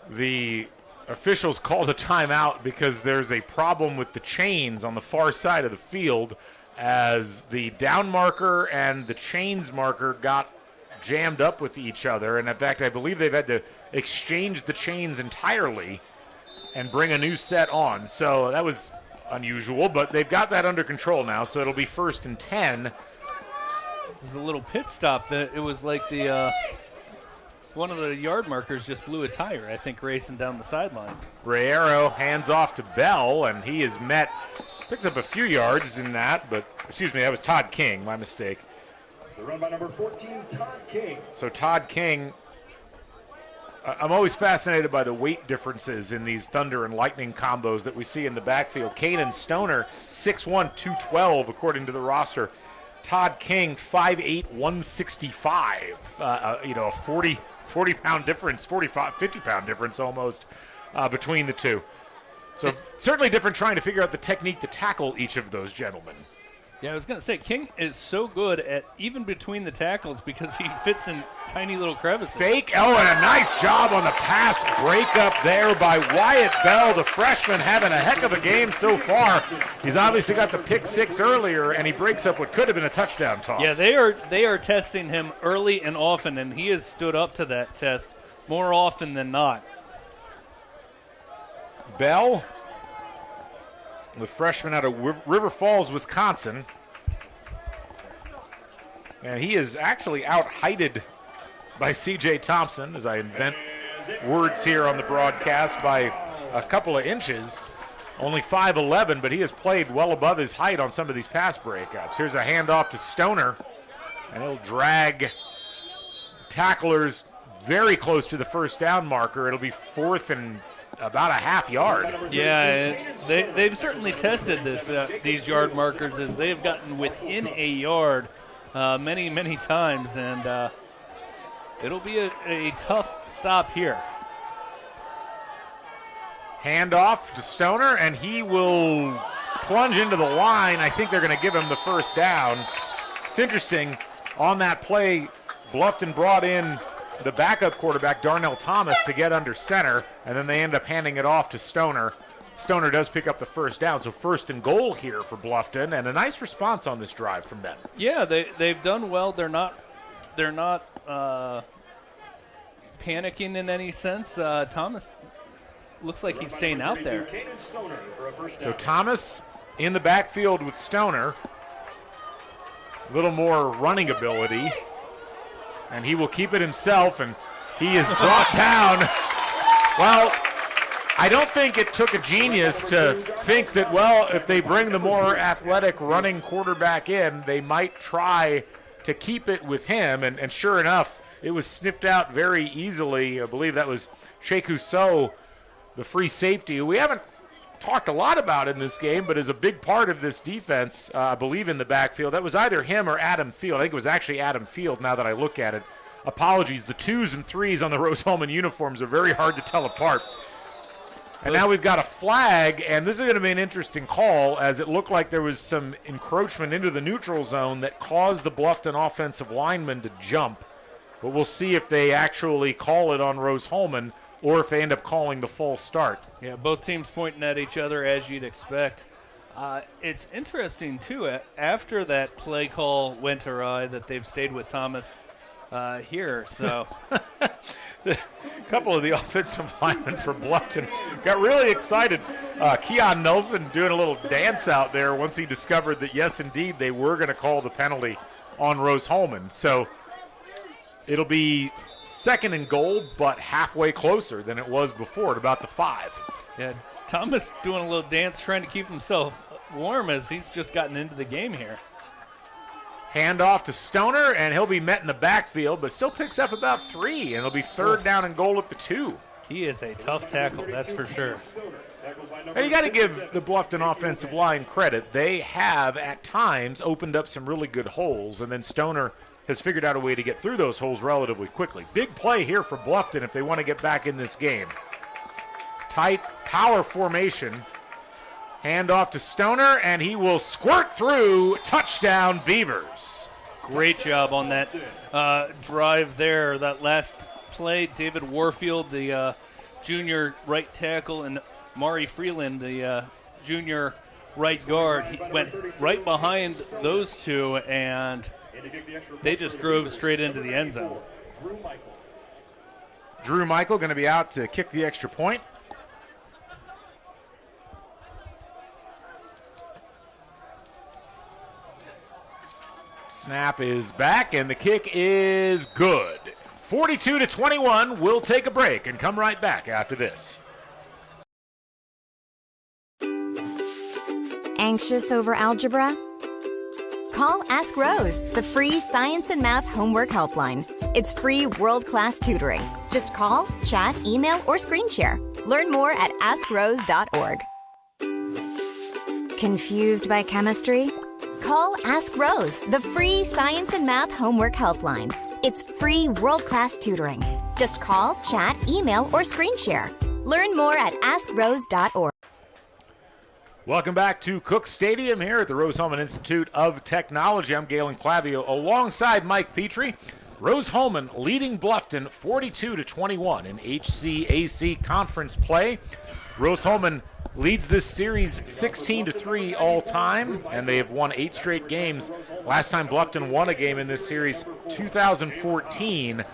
The officials called a timeout because there's a problem with the chains on the far side of the field as the down marker and the chains marker got jammed up with each other. And in fact, I believe they've had to exchange the chains entirely and bring a new set on. So that was unusual, but they've got that under control now. So it'll be 1st and 10. It was a little pit stop. It was like the one of the yard markers just blew a tire, I think, racing down the sideline. Rayero hands off to Bell, and he is met, picks up a few yards in that, but, excuse me, that was Todd King, my mistake. The run by number 14, Todd King. So Todd King, I'm always fascinated by the weight differences in these thunder and lightning combos that we see in the backfield. Kanan Stoner, 6'1", 212, according to the roster. Todd King, 5'8", 165. A 40-pound difference, 50-pound difference almost between the two. So certainly different trying to figure out the technique to tackle each of those gentlemen. Yeah, I was going to say, King is so good at even between the tackles because he fits in tiny little crevices. Fake, and a nice job on the pass breakup there by Wyatt Bell, the freshman, having a heck of a game so far. He's obviously got the pick 6 earlier, and he breaks up what could have been a touchdown toss. Yeah, they are testing him early and often, and he has stood up to that test more often than not. Bell, the freshman out of River Falls, Wisconsin. And he is actually out-heighted by C.J. Thompson, as I invent words here on the broadcast, by a couple of inches. Only 5'11", but he has played well above his height on some of these pass breakups. Here's a handoff to Stoner, and he'll drag tacklers very close to the first down marker. It'll be 4th and about a half yard. Yeah, they've certainly tested these yard markers as they've gotten within a yard many, many times, and it'll be a tough stop here. Handoff to Stoner, and he will plunge into the line. I think they're going to give him the first down. It's interesting, on that play, Bluffton brought in the backup quarterback, Darnell Thomas, to get under center, and then they end up handing it off to Stoner. Stoner does pick up the first down, so 1st and goal here for Bluffton, and a nice response on this drive from them. Yeah, they've done well. They're not panicking in any sense. Thomas looks like he's staying out there. So Thomas in the backfield with Stoner. A little more running ability. And he will keep it himself, and he is brought down. Well, I don't think it took a genius to think that, well, if they bring the more athletic running quarterback in, they might try to keep it with him. And sure enough, it was sniffed out very easily. I believe that was Sheikh Husso, the free safety, who we haven't talked a lot about in this game, but is a big part of this defense, I believe, in the backfield. That was either him or Adam Field. I think it was actually Adam Field now that I look at it. Apologies, the 2s and 3s on the Rose-Hulman uniforms are very hard to tell apart. And now we've got a flag, and this is going to be an interesting call, as it looked like there was some encroachment into the neutral zone that caused the Bluffton offensive lineman to jump. But we'll see if they actually call it on Rose-Hulman or if they end up calling the false start. Yeah, both teams pointing at each other, as you'd expect. It's interesting, too, after that play call went awry, that they've stayed with Thomas here. So a couple of the offensive linemen from Bluffton got really excited. Keon Nelson doing a little dance out there once he discovered that, yes, indeed, they were going to call the penalty on Rose-Hulman. So it'll be 2nd and goal, but halfway closer than it was before, at about the 5. Yeah, Thomas doing a little dance, trying to keep himself warm as he's just gotten into the game here. Handoff to Stoner, and he'll be met in the backfield, but still picks up about 3, and it'll be 3rd down and goal at the 2. He is a tough tackle, that's for sure. And you got to give the Bluffton offensive line credit. They have, at times, opened up some really good holes, and then Stoner has figured out a way to get through those holes relatively quickly. Big play here for Bluffton if they want to get back in this game. Tight power formation. Handoff to Stoner, and he will squirt through. Touchdown, Beavers. Great job on that drive there. That last play, David Warfield, the junior right tackle, and Mari Freeland, the junior right guard. He went right behind those two, and they just drove straight into the end zone. Drew Michael going to be out to kick the extra point. Snap is back, and the kick is good. 42-21. We'll take a break and come right back after this. Anxious over algebra? Call Ask Rose, the free science and math homework helpline. It's free world-class tutoring. Just call, chat, email, or screen share. Learn more at askrose.org. Confused by chemistry? Call Ask Rose, the free science and math homework helpline. It's free world-class tutoring. Just call, chat, email, or screen share. Learn more at askrose.org. Welcome back to Cook Stadium here at the Rose-Hulman Institute of Technology. I'm Galen Clavio alongside Mike Petrie. Rose-Hulman leading Bluffton 42-21 in HCAC conference play. Rose-Hulman leads this series 16-3 all time, and they have won 8 straight games. Last time Bluffton won a game in this series, 2014,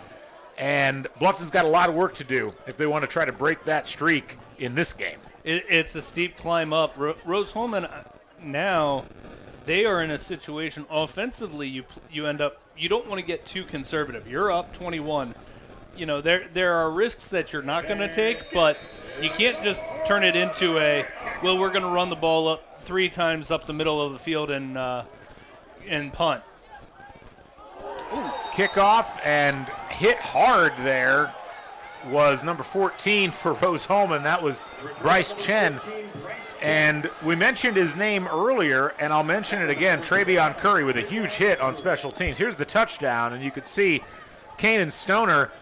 and Bluffton's got a lot of work to do if they want to try to break that streak in this game. It's a steep climb up. Rose-Hulman now, they are in a situation offensively. You end up, you don't want to get too conservative. You're up 21. You know, there are risks that you're not going to take, but you can't just turn it into well, we're going to run the ball up 3 times up the middle of the field and punt. Ooh. Kickoff and hit hard there was number 14 for Rose-Hulman. That was Bryce Chen. And we mentioned his name earlier, and I'll mention it again. Travion Curry with a huge hit on special teams. Here's the touchdown, and you could see Kanan Stoner.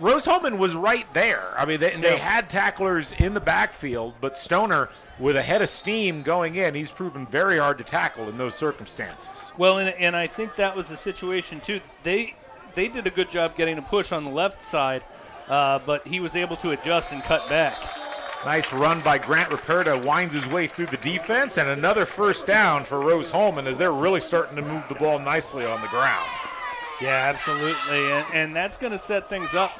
Rose-Hulman was right there. I mean, they had tacklers in the backfield, but Stoner, with a head of steam going in, he's proven very hard to tackle in those circumstances. Well, and I think that was the situation, too. They did a good job getting a push on the left side, but he was able to adjust and cut back. Nice run by Grant Ruperta, winds his way through the defense, and another first down for Rose-Hulman as they're really starting to move the ball nicely on the ground. Yeah, absolutely, and that's going to set things up.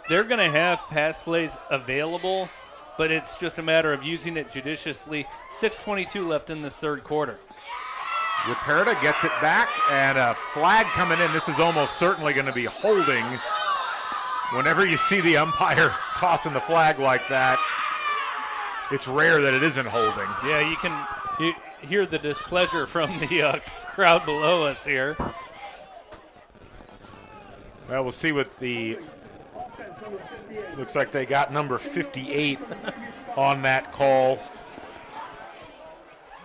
They're going to have pass plays available, but it's just a matter of using it judiciously. 6:22 left in this third quarter. Ruperta gets it back, and a flag coming in. This is almost certainly going to be holding. Whenever you see the umpire tossing the flag like that, it's rare that it isn't holding. Yeah, you hear the displeasure from the crowd below us here. Well, we'll see what the... Looks like they got number 58 on that call.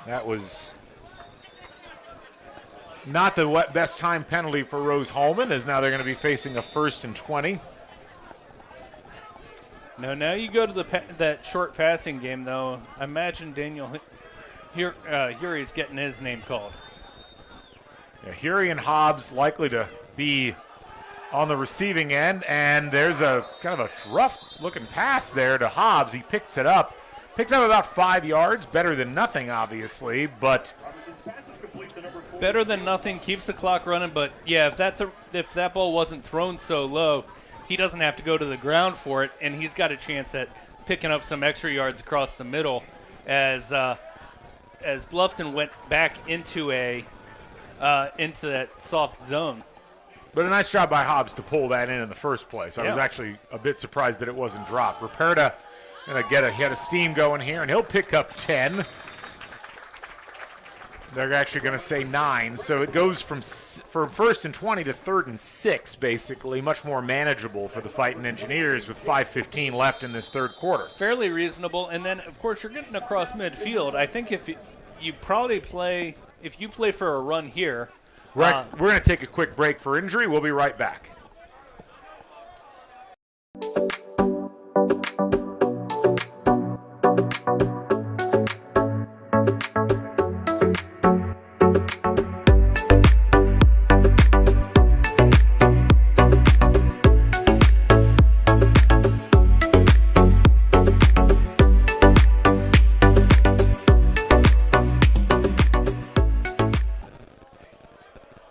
That was not the best time penalty for Rose-Hulman, as now they're going to be facing a 1st and 20. No, now you go to that short passing game, though. I imagine Daniel Hurey's getting his name called. Yeah, Hurey and Hobbs likely to be on the receiving end, and there's a kind of a rough-looking pass there to Hobbs. He picks it up. Picks up about 5 yards. Better than nothing, obviously, but... Better than nothing, keeps the clock running, but, yeah, if that ball wasn't thrown so low, he doesn't have to go to the ground for it, and he's got a chance at picking up some extra yards across the middle as Bluffton went back into that soft zone. But a nice job by Hobbs to pull that in the first place. I was actually a bit surprised that it wasn't dropped. Ruperta going to get a head of steam going here, and he'll pick up 10. They're actually going to say 9. So it goes from first and 20 to 3rd and 6, basically. Much more manageable for the Fighting Engineers with 5:15 left in this third quarter. Fairly reasonable. And then, of course, you're getting across midfield. I think if you probably play, if you play for a run here. We're going to take a quick break for injury. We'll be right back.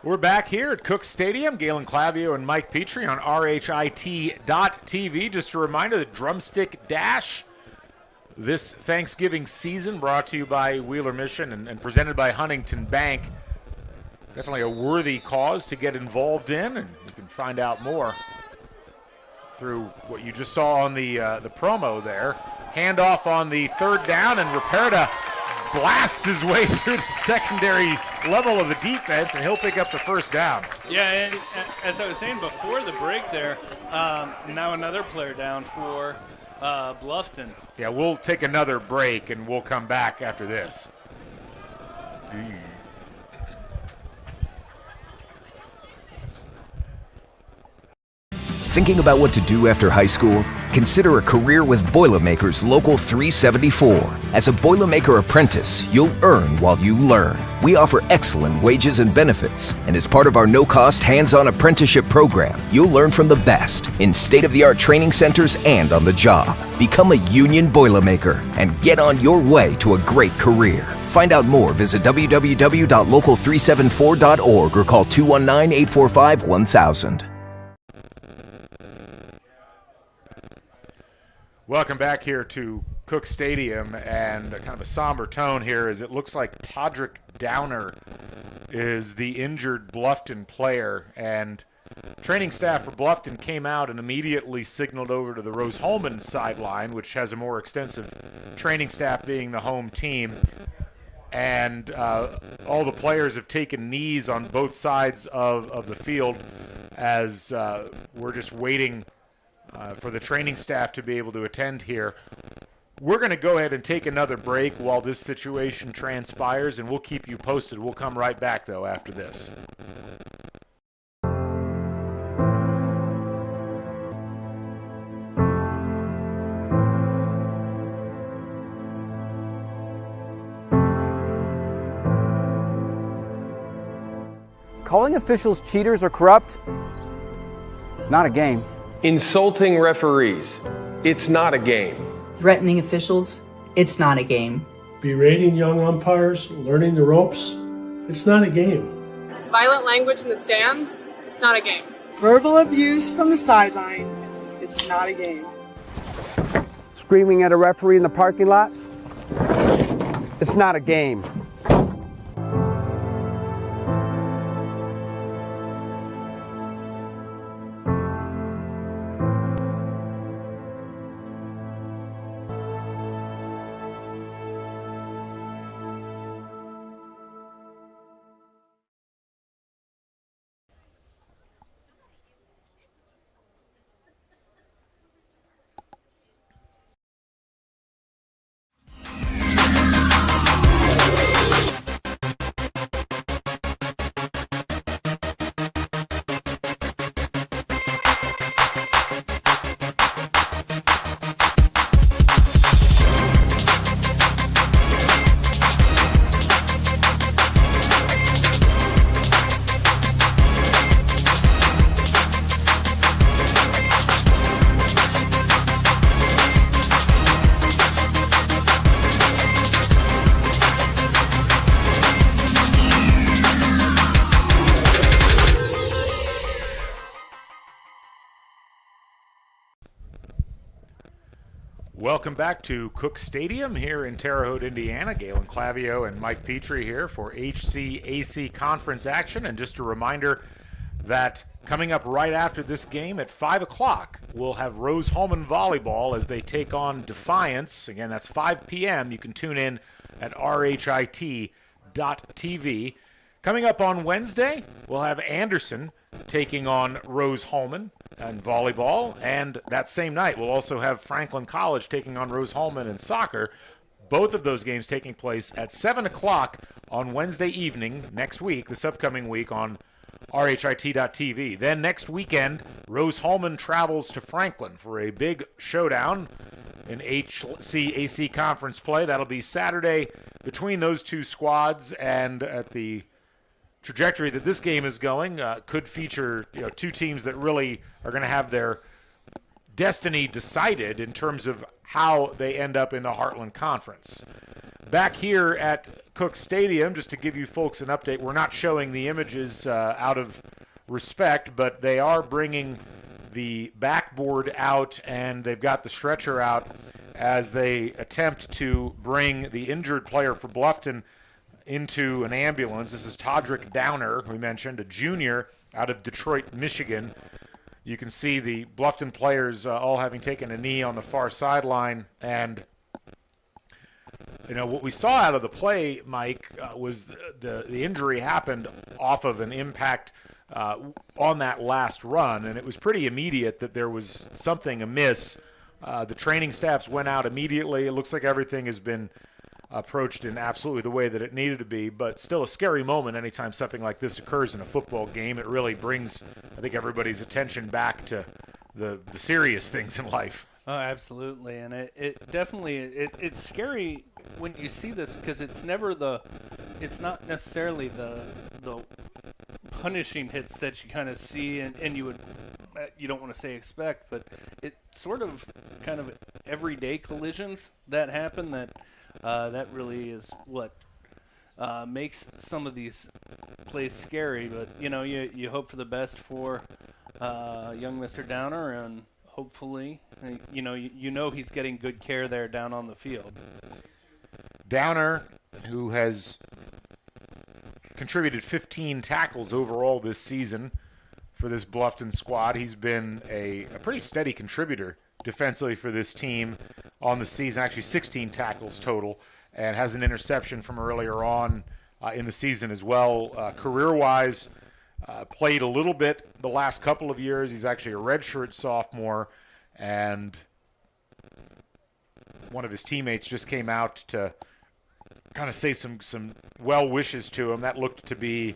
We're back here at Cook Stadium. Galen Clavio and Mike Petrie on RHIT.TV. Just a reminder, the Drumstick Dash this Thanksgiving season brought to you by Wheeler Mission and presented by Huntington Bank. Definitely a worthy cause to get involved in, and you can find out more through what you just saw on the promo there. Handoff on the third down, and Ruperta blasts his way through the secondary level of the defense, and he'll pick up the first down. Yeah, and as I was saying before the break there, now another player down for Bluffton. Yeah, we'll take another break, and we'll come back after this. Thinking about what to do after high school? Consider a career with Boilermakers Local 374. As a Boilermaker apprentice, you'll earn while you learn. We offer excellent wages and benefits, and as part of our no-cost hands-on apprenticeship program, you'll learn from the best in state-of-the-art training centers and on the job. Become a union Boilermaker and get on your way to a great career. Find out more, visit www.local374.org or call 219-845-1000. Welcome back here to Cook Stadium, and kind of a somber tone here as it looks like Todrick Downer is the injured Bluffton player, and training staff for Bluffton came out and immediately signaled over to the Rose-Hulman sideline, which has a more extensive training staff being the home team, and all the players have taken knees on both sides of the field as we're just waiting for the training staff to be able to attend here. We're going to go ahead and take another break while this situation transpires, and we'll keep you posted. We'll come right back, though, after this. Calling officials cheaters or corrupt, it's not a game. Insulting referees, it's not a game. Threatening officials, it's not a game. Berating young umpires, learning the ropes, it's not a game. Violent language in the stands, it's not a game. Verbal abuse from the sideline, it's not a game. Screaming at a referee in the parking lot, it's not a game. Welcome back to Cook Stadium here in Terre Haute, Indiana. Galen Clavio and Mike Petrie here for HCAC conference action. And just a reminder that coming up right after this game at 5 o'clock, we'll have Rose-Hulman volleyball as they take on Defiance. Again, that's 5 p.m. You can tune in at RHIT.TV. HCAC.tv. Coming up on Wednesday, we'll have Anderson taking on Rose-Hulman in volleyball, and that same night we'll also have Franklin College taking on Rose-Hulman in soccer. Both of those games taking place at 7 o'clock on Wednesday evening next week, this upcoming week on RHIT.tv. Then next weekend, Rose-Hulman travels to Franklin for a big showdown in HCAC conference play. That'll be Saturday between those two squads, and at the trajectory that this game is going, could feature two teams that really are going to have their destiny decided in terms of how they end up in the Heartland Conference. Back here at Cook Stadium, just to give you folks an update, we're not showing the images out of respect, but they are bringing the backboard out and they've got the stretcher out as they attempt to bring the injured player for Bluffton into an ambulance. This is Todrick Downer, we mentioned, a junior out of Detroit, Michigan. You can see the Bluffton players all having taken a knee on the far sideline. And, what we saw out of the play, Mike, was the injury happened off of an impact on that last run. And it was pretty immediate that there was something amiss. The training staffs went out immediately. It looks like everything has been approached in absolutely the way that it needed to be, but still a scary moment anytime something like this occurs in a football game. It really brings, I think, everybody's attention back to the serious things in life. Oh, absolutely, and it definitely it's scary when you see this, because it's not necessarily the punishing hits that you kind of see and you don't want to say expect, but it's sort of kind of everyday collisions that happen that really is what makes some of these plays scary. But you hope for the best for young Mr. Downer, and hopefully he's getting good care there down on the field. Downer, who has contributed 15 tackles overall this season for this Bluffton squad, he's been a pretty steady contributor defensively for this team on the season, actually 16 tackles total, and has an interception from earlier on in the season as well. Career-wise, played a little bit the last couple of years. He's actually a redshirt sophomore, and one of his teammates just came out to kind of say some well wishes to him. That looked to be,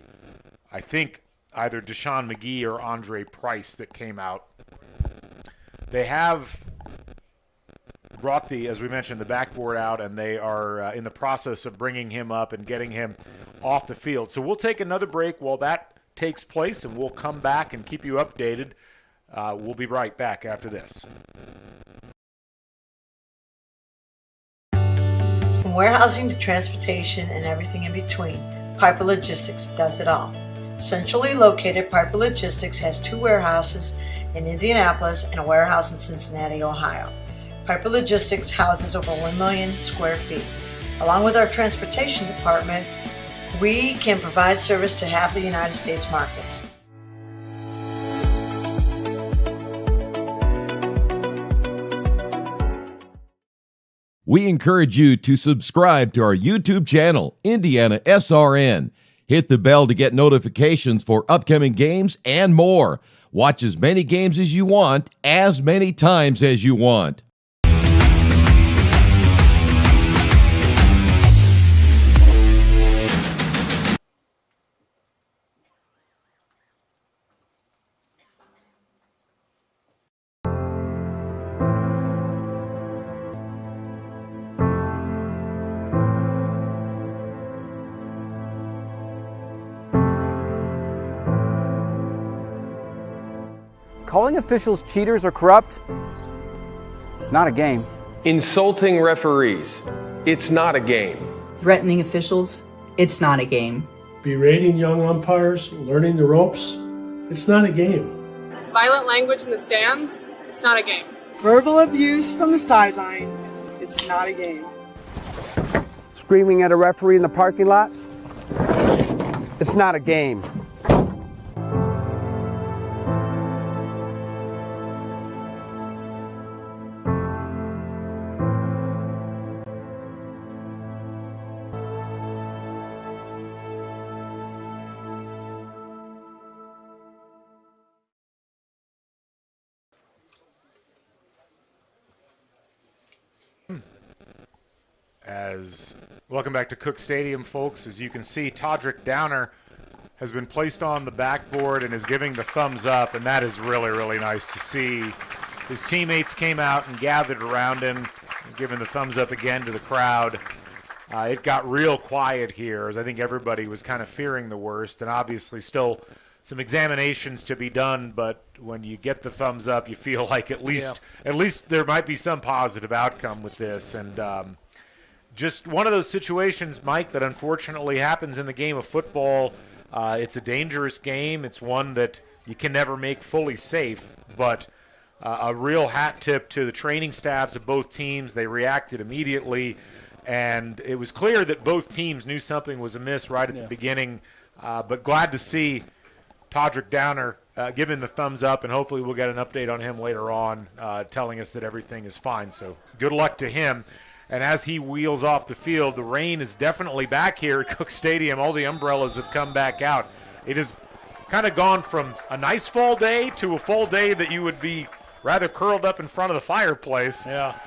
I think, either Deshaun McGee or Andre Price that came out. They have brought as we mentioned, the backboard out, and they are in the process of bringing him up and getting him off the field. So we'll take another break while that takes place, and we'll come back and keep you updated. We'll be right back after this. From warehousing to transportation and everything in between, Piper Logistics does it all. Centrally located, Piper Logistics has 2 warehouses in Indianapolis and a warehouse in Cincinnati, Ohio. Piper Logistics houses over 1 million square feet. Along with our transportation department, we can provide service to half the United States markets. We encourage you to subscribe to our YouTube channel, IndianaSRN. Hit the bell to get notifications for upcoming games and more. Watch as many games as you want, as many times as you want. Calling officials cheaters or corrupt, it's not a game. Insulting referees, it's not a game. Threatening officials, it's not a game. Berating young umpires, learning the ropes, it's not a game. Violent language in the stands, it's not a game. Verbal abuse from the sideline, it's not a game. Screaming at a referee in the parking lot, it's not a game. Welcome back to Cook Stadium, folks. As you can see, Todrick Downer has been placed on the backboard and is giving the thumbs up, and that is really, really nice to see. His teammates came out and gathered around him. He's giving the thumbs up again to the crowd. It got real quiet here, as I think everybody was kind of fearing the worst, and obviously still some examinations to be done, but when you get the thumbs up, you feel like at least there might be some positive outcome with this. And just one of those situations, Mike, that unfortunately happens in the game of football. It's a dangerous game. It's one that you can never make fully safe, but a real hat tip to the training staffs of both teams. They reacted immediately, and it was clear that both teams knew something was amiss right at the beginning, but glad to see Todrick Downer giving the thumbs up, and hopefully we'll get an update on him later on telling us that everything is fine. So good luck to him. And as he wheels off the field, the rain is definitely back here at Cook Stadium. All the umbrellas have come back out. It has kind of gone from a nice fall day to a fall day that you would be rather curled up in front of the fireplace. Yeah.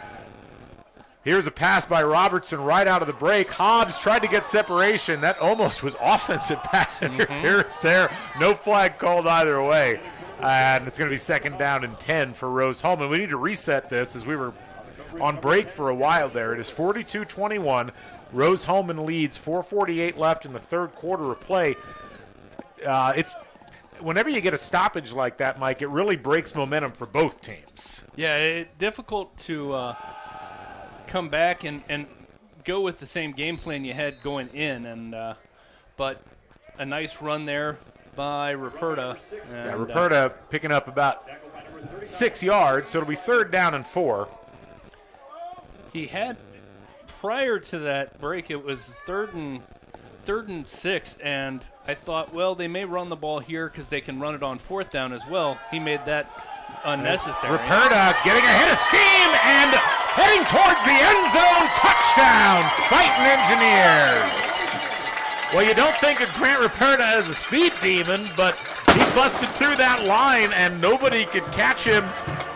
Here's a pass by Robertson right out of the break. Hobbs tried to get separation. That almost was offensive pass interference there. No flag called either way. And it's going to be 2nd down and 10 for Rose-Hulman. We need to reset this as we were on break for a while there. It is 42-21. Rose-Hulman leads. 4:48 left in the third quarter of play. It's whenever you get a stoppage like that, Mike, it really breaks momentum for both teams. Yeah, it's difficult to come back and go with the same game plan you had going in, and but a nice run there by Ruperta. Yeah, Ruperta picking up about 6 yards, so it'll be 3rd down and 4. He had, prior to that break, it was third and 6, and I thought, well, they may run the ball here because they can run it on 4th down as well. He made that unnecessary. Ruperta getting ahead of steam and heading towards the end zone. Touchdown, Fighting Engineers. Well, you don't think of Grant Ruperta as a speed demon, but he busted through that line and nobody could catch him.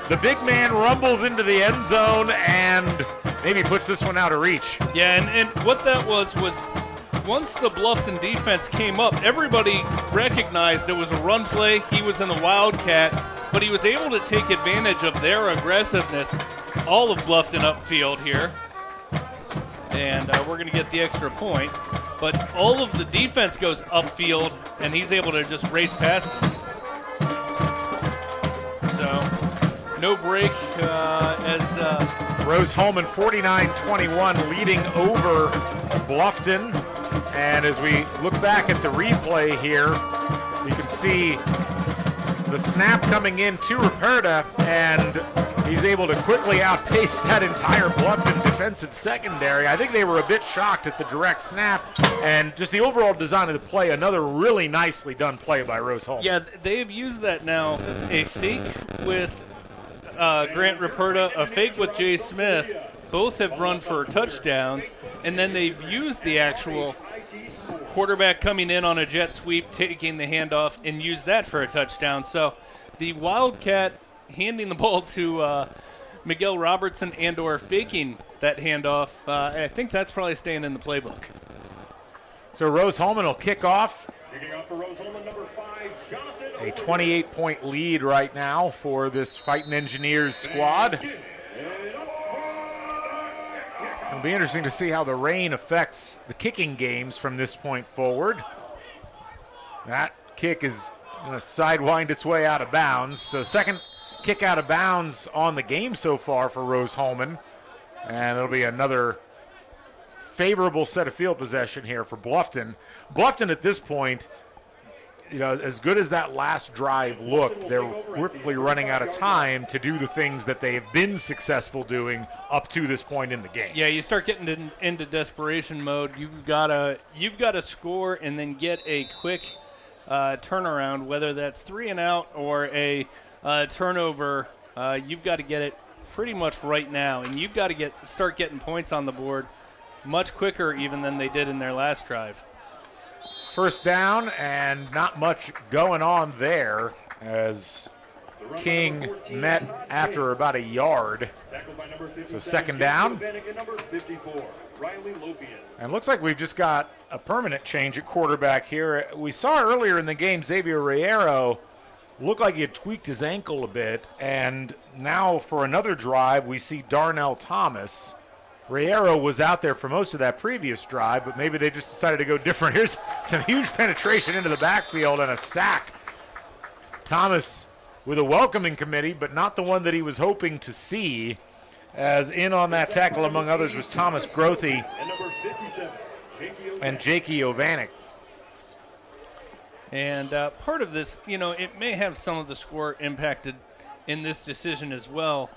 The big man rumbles into the end zone and maybe puts this one out of reach. Yeah, and what that was once the Bluffton defense came up, everybody recognized it was a run play. He was in the Wildcat, but he was able to take advantage of their aggressiveness. All of Bluffton upfield here. And we're going to get the extra point. But all of the defense goes upfield, and he's able to just race past them. So, no break as Rose-Hulman 49-21 leading over Bluffton. And as we look back at the replay here, you can see the snap coming in to Ruperta, and he's able to quickly outpace that entire Bluffton defensive secondary. I think they were a bit shocked at the direct snap and just the overall design of the play. Another really nicely done play by Rose-Hulman. Yeah, they've used that now. A fake with Grant Ruperta, a fake with Jay Smith. Both have run for touchdowns, and then they've used the actual quarterback coming in on a jet sweep, taking the handoff, and use that for a touchdown. So the Wildcat handing the ball to Miguel Robertson and or faking that handoff, I think that's probably staying in the playbook. So Rose-Hulman will kick off. A 28-point lead right now for this Fighting Engineers squad. It'll be interesting to see how the rain affects the kicking games from this point forward. That kick is going to sidewind its way out of bounds. So second kick out of bounds on the game so far for Rose-Hulman. And it'll be another favorable set of field possession here for Bluffton. Bluffton at this point, you know, as good as that last drive looked, they're quickly running out of time to do the things that they have been successful doing up to this point in the game. Yeah, you start getting into desperation mode. You've got to score and then get a quick turnaround, whether that's 3 and out or a turnover. You've got to get it pretty much right now, and you've got to start getting points on the board much quicker even than they did in their last drive. First down, and not much going on there as King met after about a yard. So second down. And looks like we've just got a permanent change at quarterback here. We saw earlier in the game Xavier Riero looked like he had tweaked his ankle a bit, and now for another drive we see Darnell Thomas. Riero was out there for most of that previous drive, but maybe they just decided to go different. Here's some huge penetration into the backfield and a sack. Thomas with a welcoming committee, but not the one that he was hoping to see, as in on that tackle, among others, was Thomas Grothy and Jakey Ovanik. And part of this, it may have some of the score impacted in this decision as well.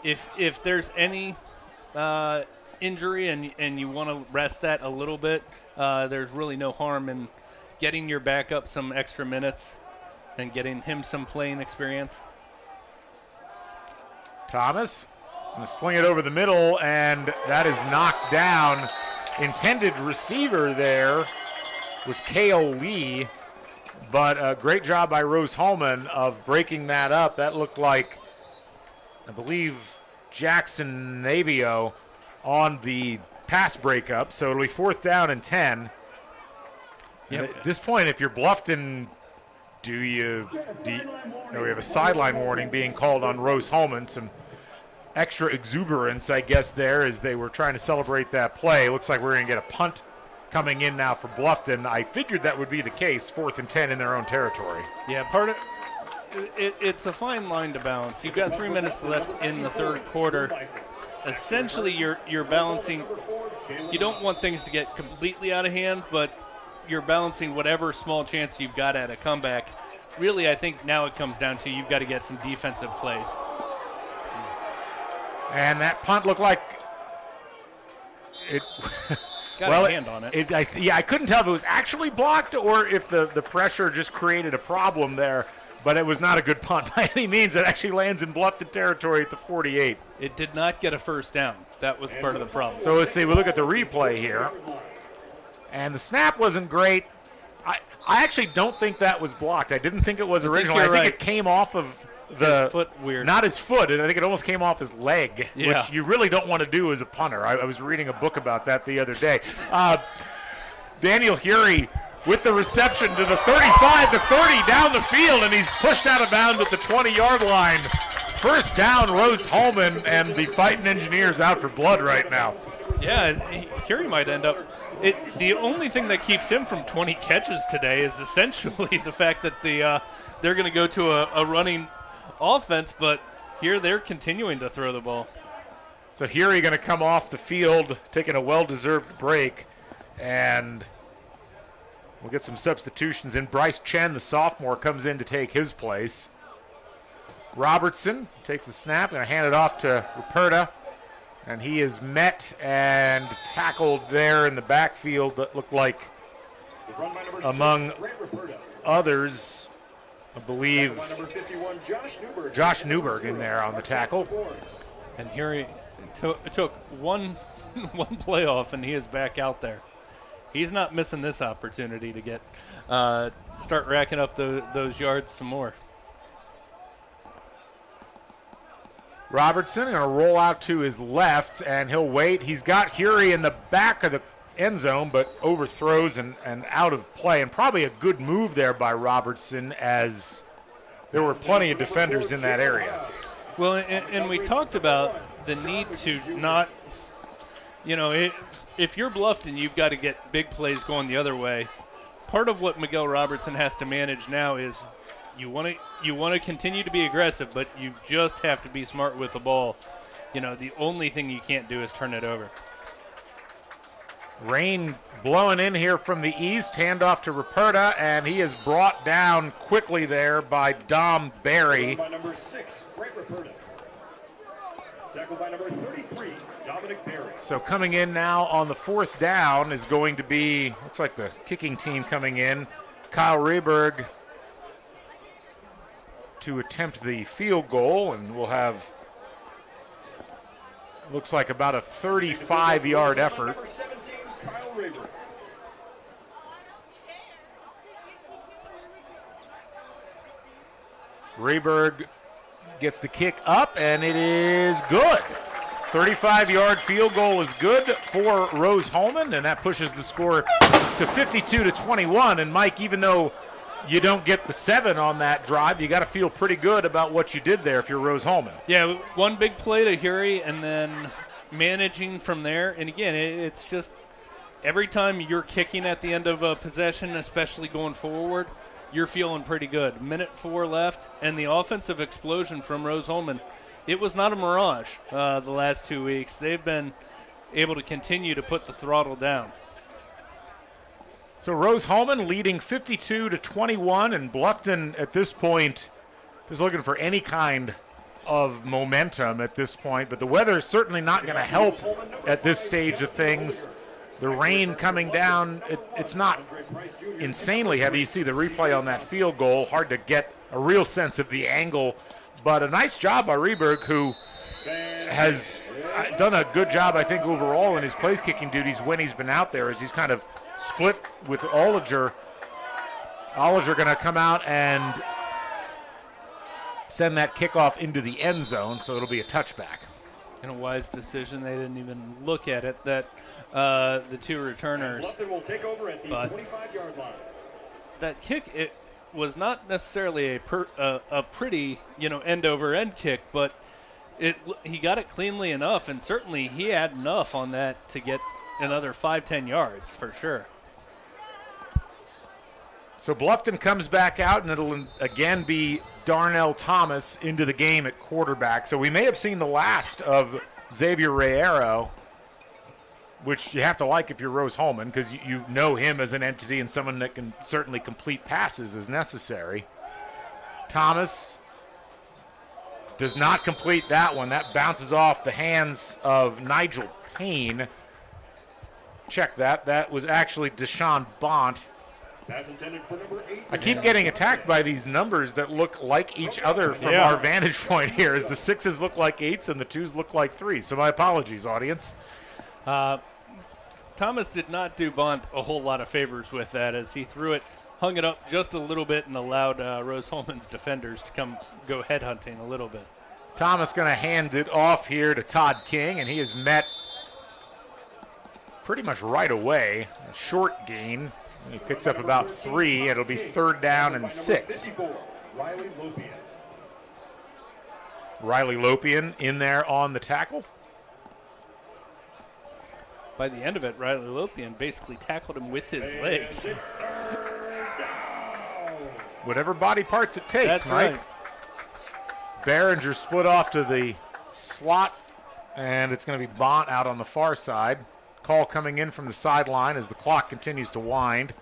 If there's any injury and you want to rest that a little bit, there's really no harm in getting your backup some extra minutes and getting him some playing experience. Thomas going to sling it over the middle, and that is knocked down. Intended receiver there was Kale Lee, but a great job by Rose-Hulman of breaking that up. That looked like, I believe, Jackson Navio on the pass breakup, so it'll be 4th down and 10. Yep. At this point, if you're Bluffton, we have a sideline warning being called on Rose-Hulman. Some extra exuberance, I guess, there as they were trying to celebrate that play. Looks like we're going to get a punt coming in now for Bluffton. I figured that would be the case, 4th and 10 in their own territory. Yeah, part of it's a fine line to balance. You've got 3 minutes left in the third quarter. Essentially, you're balancing. You don't want things to get completely out of hand, but you're balancing whatever small chance you've got at a comeback. Really, I think now it comes down to you've got to get some defensive plays. And that punt looked like it. Got a hand on it. I couldn't tell if it was actually blocked or if the pressure just created a problem there. But it was not a good punt by any means. It actually lands in Bluffton territory at the 48. It did not get a first down. That was part of the problem. So let's see. We look at the replay here. And the snap wasn't great. I actually don't think that was blocked. I didn't think it was originally. I think it came off of his foot, weird. Not his foot. I think it almost came off his leg, which you really don't want to do as a punter. I was reading a book about that the other day. Daniel Hury with the reception to the 35, the 30, down the field, and he's pushed out of bounds at the 20-yard line. First down, Rose-Hulman, and the Fighting Engineers out for blood right now. Yeah, Hury might end up. The only thing that keeps him from 20 catches today is essentially the fact that they're going to go to a running offense, but here they're continuing to throw the ball. So Hury going to come off the field, taking a well-deserved break, and we'll get some substitutions in. Bryce Chen, the sophomore, comes in to take his place. Robertson takes the snap, going to hand it off to Ruperta, and he is met and tackled there in the backfield. That looked like, among others, I believe, Josh Newberg in there on the tackle. And here it took one playoff, and he is back out there. He's not missing this opportunity to get start racking up those yards some more. Robertson going to roll out to his left, and he'll wait. He's got Hury in the back of the end zone, but overthrows and out of play. And probably a good move there by Robertson, as there were plenty of defenders in that area. Well, and we talked about the need to not, if you're Bluffton, you've got to get big plays going the other way. Part of what Miguel Robertson has to manage now is you want to continue to be aggressive, but you just have to be smart with the ball. The only thing you can't do is turn it over. Rain blowing in here from the east, handoff to Ruperta, and he is brought down quickly there by Dom Barry. By number 6, Grant Ruperta. Tackled by number 33, Dominic Barry. So coming in now on the 4th down is going to be, looks like the kicking team coming in, Kyle Rehberg to attempt the field goal, and we'll have, looks like about a 35-yard effort. Rehberg gets the kick up, and it is good. 35-yard field goal is good for Rose-Hulman, and that pushes the score to 52-21. And Mike, even though you don't get the 7 on that drive, you got to feel pretty good about what you did there if you're Rose-Hulman. Yeah, one big play to Hury and then managing from there. And again, it's just every time you're kicking at the end of a possession, especially going forward, you're feeling pretty good. Minute 4 left, and the offensive explosion from Rose-Hulman, it was not a mirage the last 2 weeks. They've been able to continue to put the throttle down. So Rose-Hulman leading 52-21, and Bluffton at this point is looking for any kind of momentum at this point, but the weather is certainly not going to help at this stage of things. The rain coming down, it's not insanely heavy. You see the replay on that field goal, hard to get a real sense of the angle, but a nice job by Rehberg, who has done a good job, I think, overall in his place-kicking duties when he's been out there, as he's kind of split with Olliger. Olliger going to come out and send that kickoff into the end zone, so it'll be a touchback. And a wise decision. They didn't even look at it, that the two returners. Will take over at the 25-yard line. That kick, it was not necessarily a pretty, end-over-end kick, but he got it cleanly enough, and certainly he had enough on that to get another 5-10 yards for sure. So Bluffton comes back out, and it'll again be Darnell Thomas into the game at quarterback. So we may have seen the last of Xavier Reyero, which you have to like if you're Rose-Hulman, because you know him as an entity and someone that can certainly complete passes as necessary. Thomas does not complete that one. That bounces off the hands of Nigel Payne. Check that. That was actually Deshaun Bont. I keep getting attacked by these numbers that look like each other from our vantage point here, as the 6s look like 8s and the 2s look like 3s. So my apologies, audience. Thomas did not do Bont a whole lot of favors with that, as he threw it, hung it up just a little bit, and allowed Rose-Hulman's defenders to go headhunting a little bit. Thomas going to hand it off here to Todd King, and he is met pretty much right away. A short gain. He picks up about 3. It'll be 3rd down and 6. Riley Lopian in there on the tackle. By the end of it, Riley Lopian basically tackled him with his legs. Whatever body parts it takes, That's Mike. Right. Behringer split off to the slot, and it's going to be Bont out on the far side. Call coming in from the sideline as the clock continues to wind.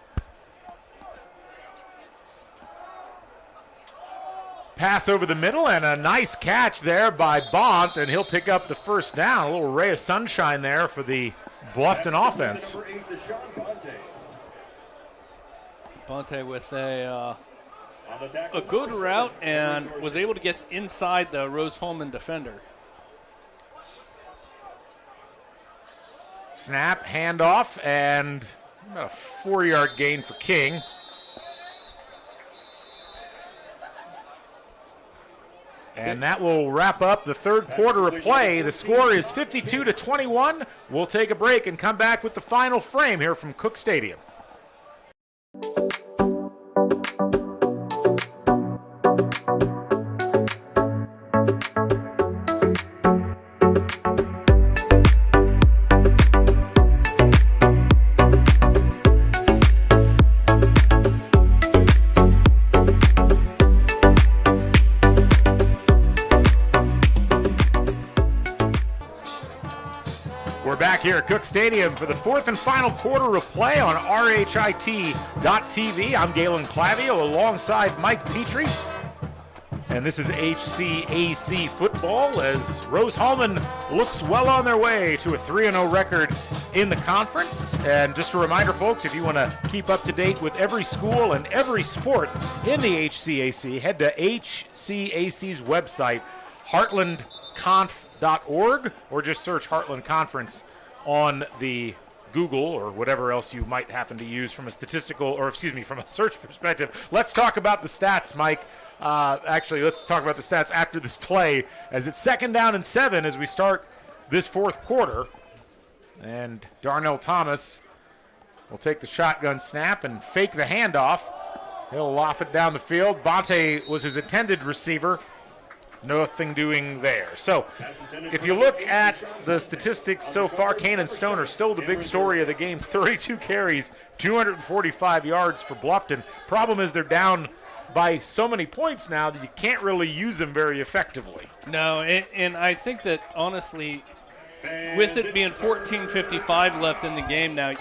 Pass over the middle, and a nice catch there by Bont, and he'll pick up the 1st down. A little ray of sunshine there for the Bluffton offense. Bonte with a good route and was able to get inside the Rose-Hulman defender. Snap, handoff, and about a 4-yard gain for King. And that will wrap up the 3rd quarter of play. The score is 52-21. We'll take a break and come back with the final frame here from Cook Stadium. Here at Cook Stadium for the 4th and final quarter of play on RHIT.TV. I'm Galen Clavio alongside Mike Petrie. And this is HCAC football as Rose-Hulman looks well on their way to a 3-0 record in the conference. And just a reminder, folks, if you want to keep up to date with every school and every sport in the HCAC, head to HCAC's website, heartlandconf.org, or just search Heartland Conference on the Google or whatever else you might happen to use from a from a search perspective. Let's talk about the stats, Mike. Actually, let's talk about the stats after this play, as it's 2nd down and 7 as we start this fourth quarter. And Darnell Thomas will take the shotgun snap and fake the handoff. He'll loft it down the field. Bonte was his intended receiver. Nothing doing there. So if you look at the statistics so far, Kane and Stone are still the big story of the game. 32 carries, 245 yards for Bluffton. Problem is they're down by so many points now that you can't really use them very effectively. No, and I think that, honestly, with it being 14:55 left in the game now,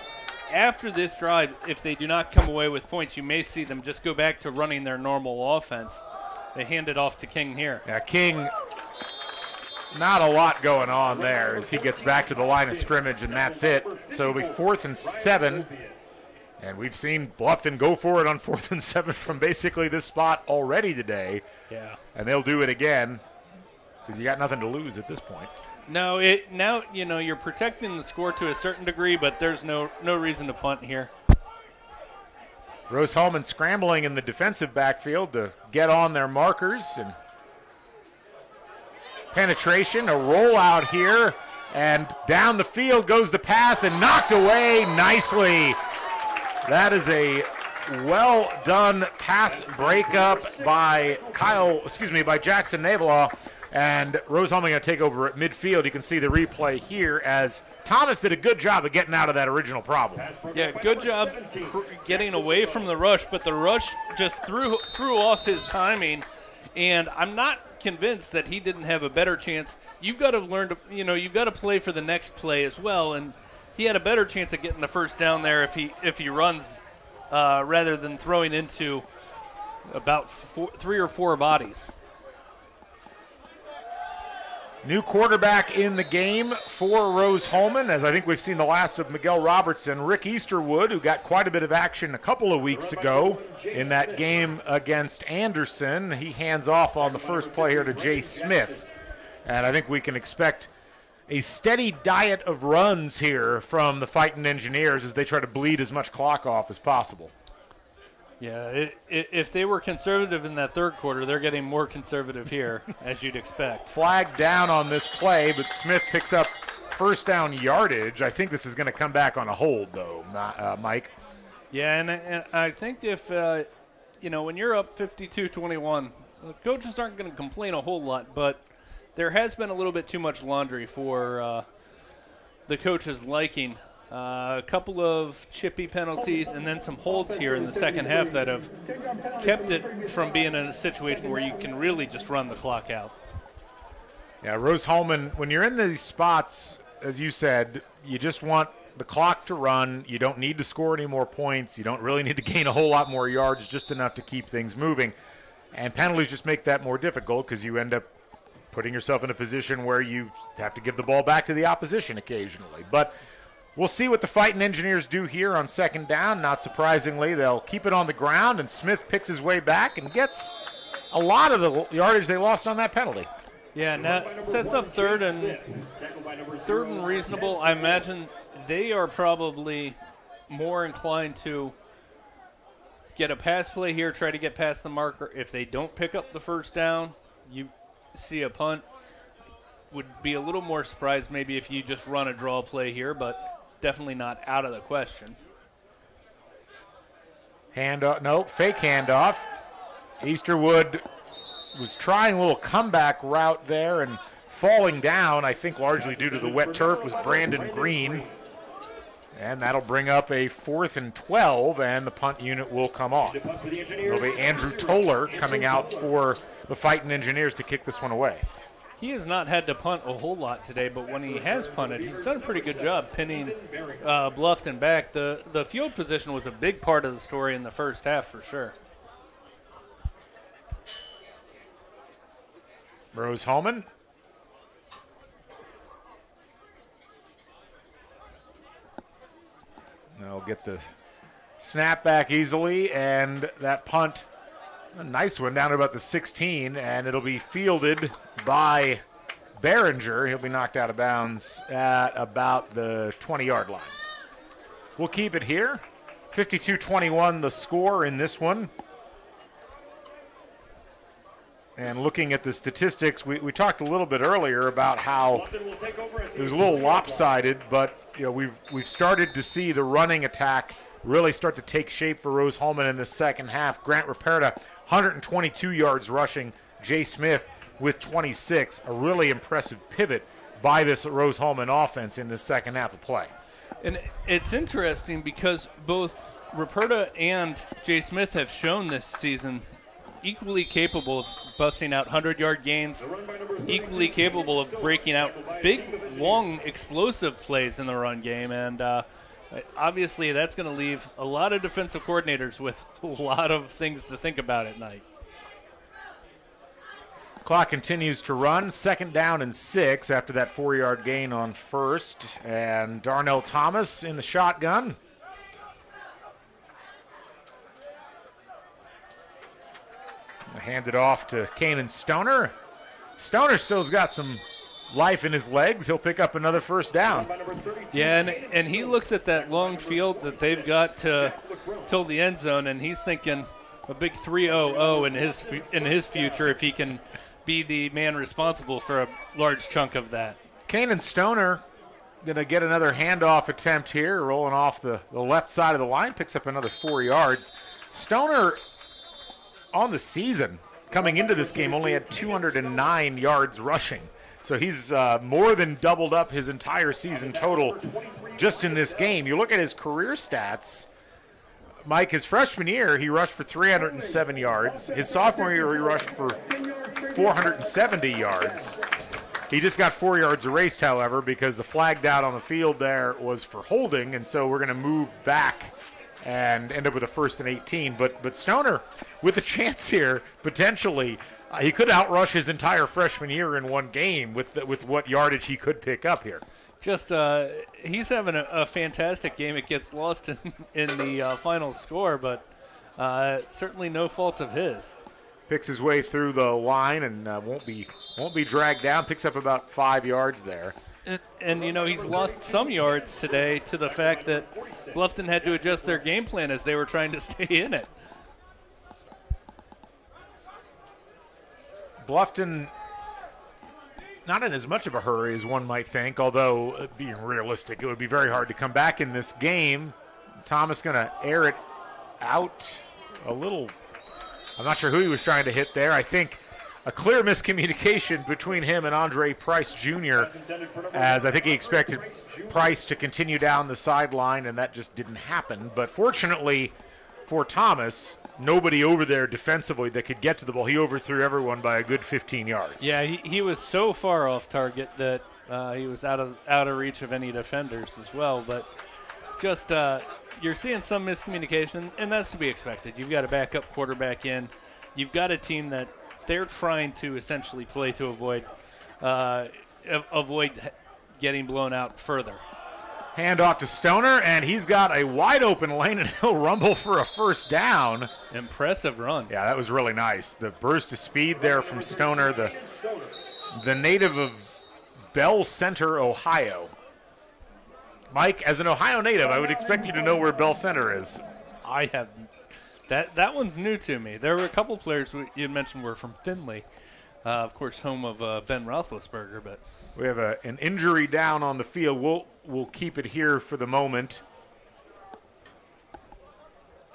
after this drive, if they do not come away with points, you may see them just go back to running their normal offense. They hand it off to King here. Yeah, King, not a lot going on there as he gets back to the line of scrimmage, and that's it. So it'll be 4th and 7. And we've seen Bluffton go for it on 4th and 7 from basically this spot already today. Yeah. And they'll do it again because you got nothing to lose at this point. No, now you're protecting the score to a certain degree, but there's no reason to punt here. Rose-Hulman scrambling in the defensive backfield to get on their markers. And penetration, a rollout here, and down the field goes the pass and knocked away nicely. That is a well-done pass breakup by Jackson Navalaw. And Rose-Hulman going to take over at midfield. You can see the replay here as Thomas did a good job of getting out of that original problem. Yeah, good job getting away from the rush, but the rush just threw off his timing. And I'm not convinced that he didn't have a better chance. You've got to learn to, you've got to play for the next play as well. And he had a better chance of getting the first down there if he runs rather than throwing into about 3 or 4 bodies. New quarterback in the game for Rose-Hulman, as I think we've seen the last of Miguel Robertson. Rick Easterwood, who got quite a bit of action a couple of weeks ago in that game against Anderson. He hands off on the first play here to Jay Smith. And I think we can expect a steady diet of runs here from the Fighting Engineers as they try to bleed as much clock off as possible. Yeah, if they were conservative in that third quarter, they're getting more conservative here, as you'd expect. Flag down on this play, but Smith picks up first down yardage. I think this is going to come back on a hold, though, Mike. Yeah, and I think if, when you're up 52-21, the coaches aren't going to complain a whole lot, but there has been a little bit too much laundry for the coaches' liking. A couple of chippy penalties and then some holds here in the second half that have kept it from being in a situation where you can really just run the clock out. Yeah, Rose-Hulman, when you're in these spots, as you said, you just want the clock to run. You don't need to score any more points. You don't really need to gain a whole lot more yards, just enough to keep things moving. And penalties just make that more difficult because you end up putting yourself in a position where you have to give the ball back to the opposition occasionally. But we'll see what the Fighting Engineers do here on second down. Not surprisingly, they'll keep it on the ground, and Smith picks his way back and gets a lot of the yardage they lost on that penalty. Yeah, now sets up third and reasonable. I imagine they are probably more inclined to get a pass play here, try to get past the marker. If they don't pick up the first down, you see a punt. Would be a little more surprised maybe if you just run a draw play here, but definitely not out of the question. Fake handoff. Easterwood was trying a little comeback route there and falling down, I think largely due to the wet turf, was Brandon Green. And that'll bring up a 4th and 12, and the punt unit will come off. It'll be Andrew Toller coming out for the Fighting Engineers to kick this one away. He has not had to punt a whole lot today, but when he has punted, he's done a pretty good job pinning Bluffton back. The field position was a big part of the story in the first half for sure. Rose-Hulman. They'll get the snap back easily, and that punt, a nice one, down to about the 16, and it'll be fielded by Behringer. He'll be knocked out of bounds at about the 20-yard line. We'll keep it here. 52-21 the score in this one. And looking at the statistics, we talked a little bit earlier about how it was a little lopsided, but we've started to see the running attack really start to take shape for Rose-Hulman in the second half. Grant Ruperta, 122 yards rushing. Jay Smith with 26. A really impressive pivot by this Rose-Hulman offense in the second half of play. And it's interesting because both Ruperta and Jay Smith have shown this season equally capable of busting out 100-yard gains, equally capable of breaking out big, long, explosive plays in the run game. And obviously that's going to leave a lot of defensive coordinators with a lot of things to think about at night. Clock continues to run. 2nd down and 6 after that 4-yard gain on first. And Darnell Thomas in the shotgun. Hand it off to Kanan Stoner. Stoner still's got some life in his legs. He'll pick up another 1st down. Yeah, and he looks at that long field that they've got till the end zone, and he's thinking a big 3-0-0 in his future if he can be the man responsible for a large chunk of that. Kanan Stoner going to get another handoff attempt here, rolling off the left side of the line, picks up another 4 yards. Stoner on the season, coming into this game, only had 209 yards rushing. So he's more than doubled up his entire season total just in this game. You look at his career stats, Mike, his freshman year, he rushed for 307 yards. His sophomore year, he rushed for 470 yards. He just got 4 yards erased, however, because the flag down on the field there was for holding, and so we're going to move back and end up with a 1st and 18. But Stoner, with a chance here, potentially, he could outrush his entire freshman year in one game with what yardage he could pick up here. Just he's having a fantastic game. It gets lost in the final score, but certainly no fault of his. Picks his way through the line and won't be dragged down. Picks up about 5 yards there. And he's lost some yards today to the fact that Bluffton had to adjust their game plan as they were trying to stay in it. Bluffton not in as much of a hurry as one might think, although being realistic, it would be very hard to come back in this game. Thomas going to air it out a little. I'm not sure who he was trying to hit there. I think a clear miscommunication between him and Andre Price Jr., as I think he expected Price to continue down the sideline, and that just didn't happen. But fortunately for Thomas, nobody over there defensively that could get to the ball. He overthrew everyone by a good 15 yards. Yeah, he was so far off target that he was out of reach of any defenders as well. But just you're seeing some miscommunication, and that's to be expected. You've got a backup quarterback in. You've got a team that they're trying to essentially play to avoid getting blown out further. Hand off to Stoner, and he's got a wide open lane, and he'll rumble for a 1st down. Impressive run. Yeah, that was really nice. The burst of speed there from Stoner, the native of Bell Center, Ohio. Mike, as an Ohio native, I would expect you to know where Bell Center is. I have. That one's new to me. There were a couple players you mentioned were from Findlay, of course, home of Ben Roethlisberger. But we have an injury down on the field. We'll keep it here for the moment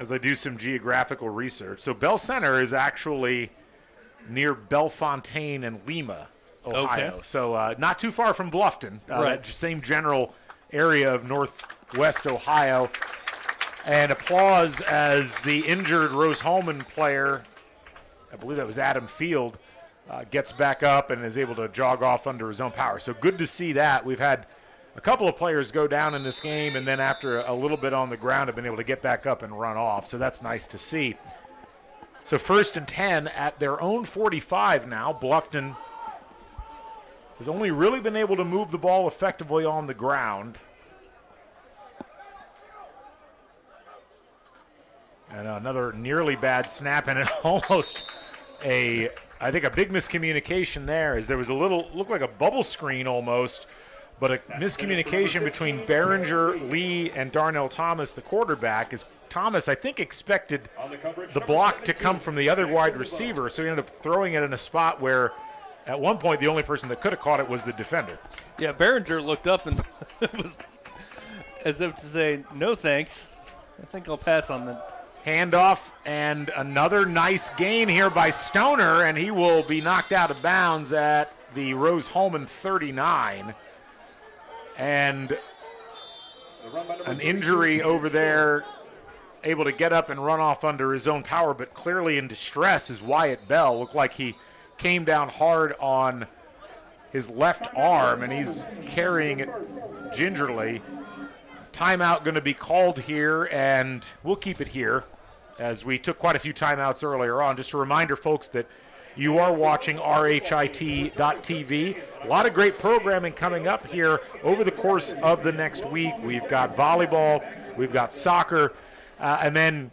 as I do some geographical research. So Bell Center is actually near Bellefontaine and Lima, Ohio. Okay. So not too far from Bluffton. Right. Same general area of northwest Ohio. And applause as the injured Rose-Hulman player, I believe that was Adam Field, gets back up and is able to jog off under his own power. So good to see that. We've had a couple of players go down in this game, and then after a little bit on the ground have been able to get back up and run off. So that's nice to see. So 1st and 10 at their own 45 now. Bluffton has only really been able to move the ball effectively on the ground. And another nearly bad snap, and almost I think a big miscommunication there, as there was looked like a bubble screen almost but a miscommunication between Behringer, Lee, and Darnell Thomas, the quarterback, is Thomas, I think, expected the block to come from the other wide receiver, so he ended up throwing it in a spot where at one point the only person that could have caught it was the defender. Yeah, Behringer looked up and it was as if to say, no thanks. I think I'll pass on the handoff, and another nice gain here by Stoner, and he will be knocked out of bounds at the Rose-Hulman 39. And an injury over there, able to get up and run off under his own power, but clearly in distress is Wyatt Bell. Looked like he came down hard on his left arm, and he's carrying it gingerly. Timeout going to be called here, and we'll keep it here as we took quite a few timeouts earlier on. Just a reminder, folks, that you are watching RHIT.TV. A lot of great programming coming up here over the course of the next week. We've got volleyball, we've got soccer, and then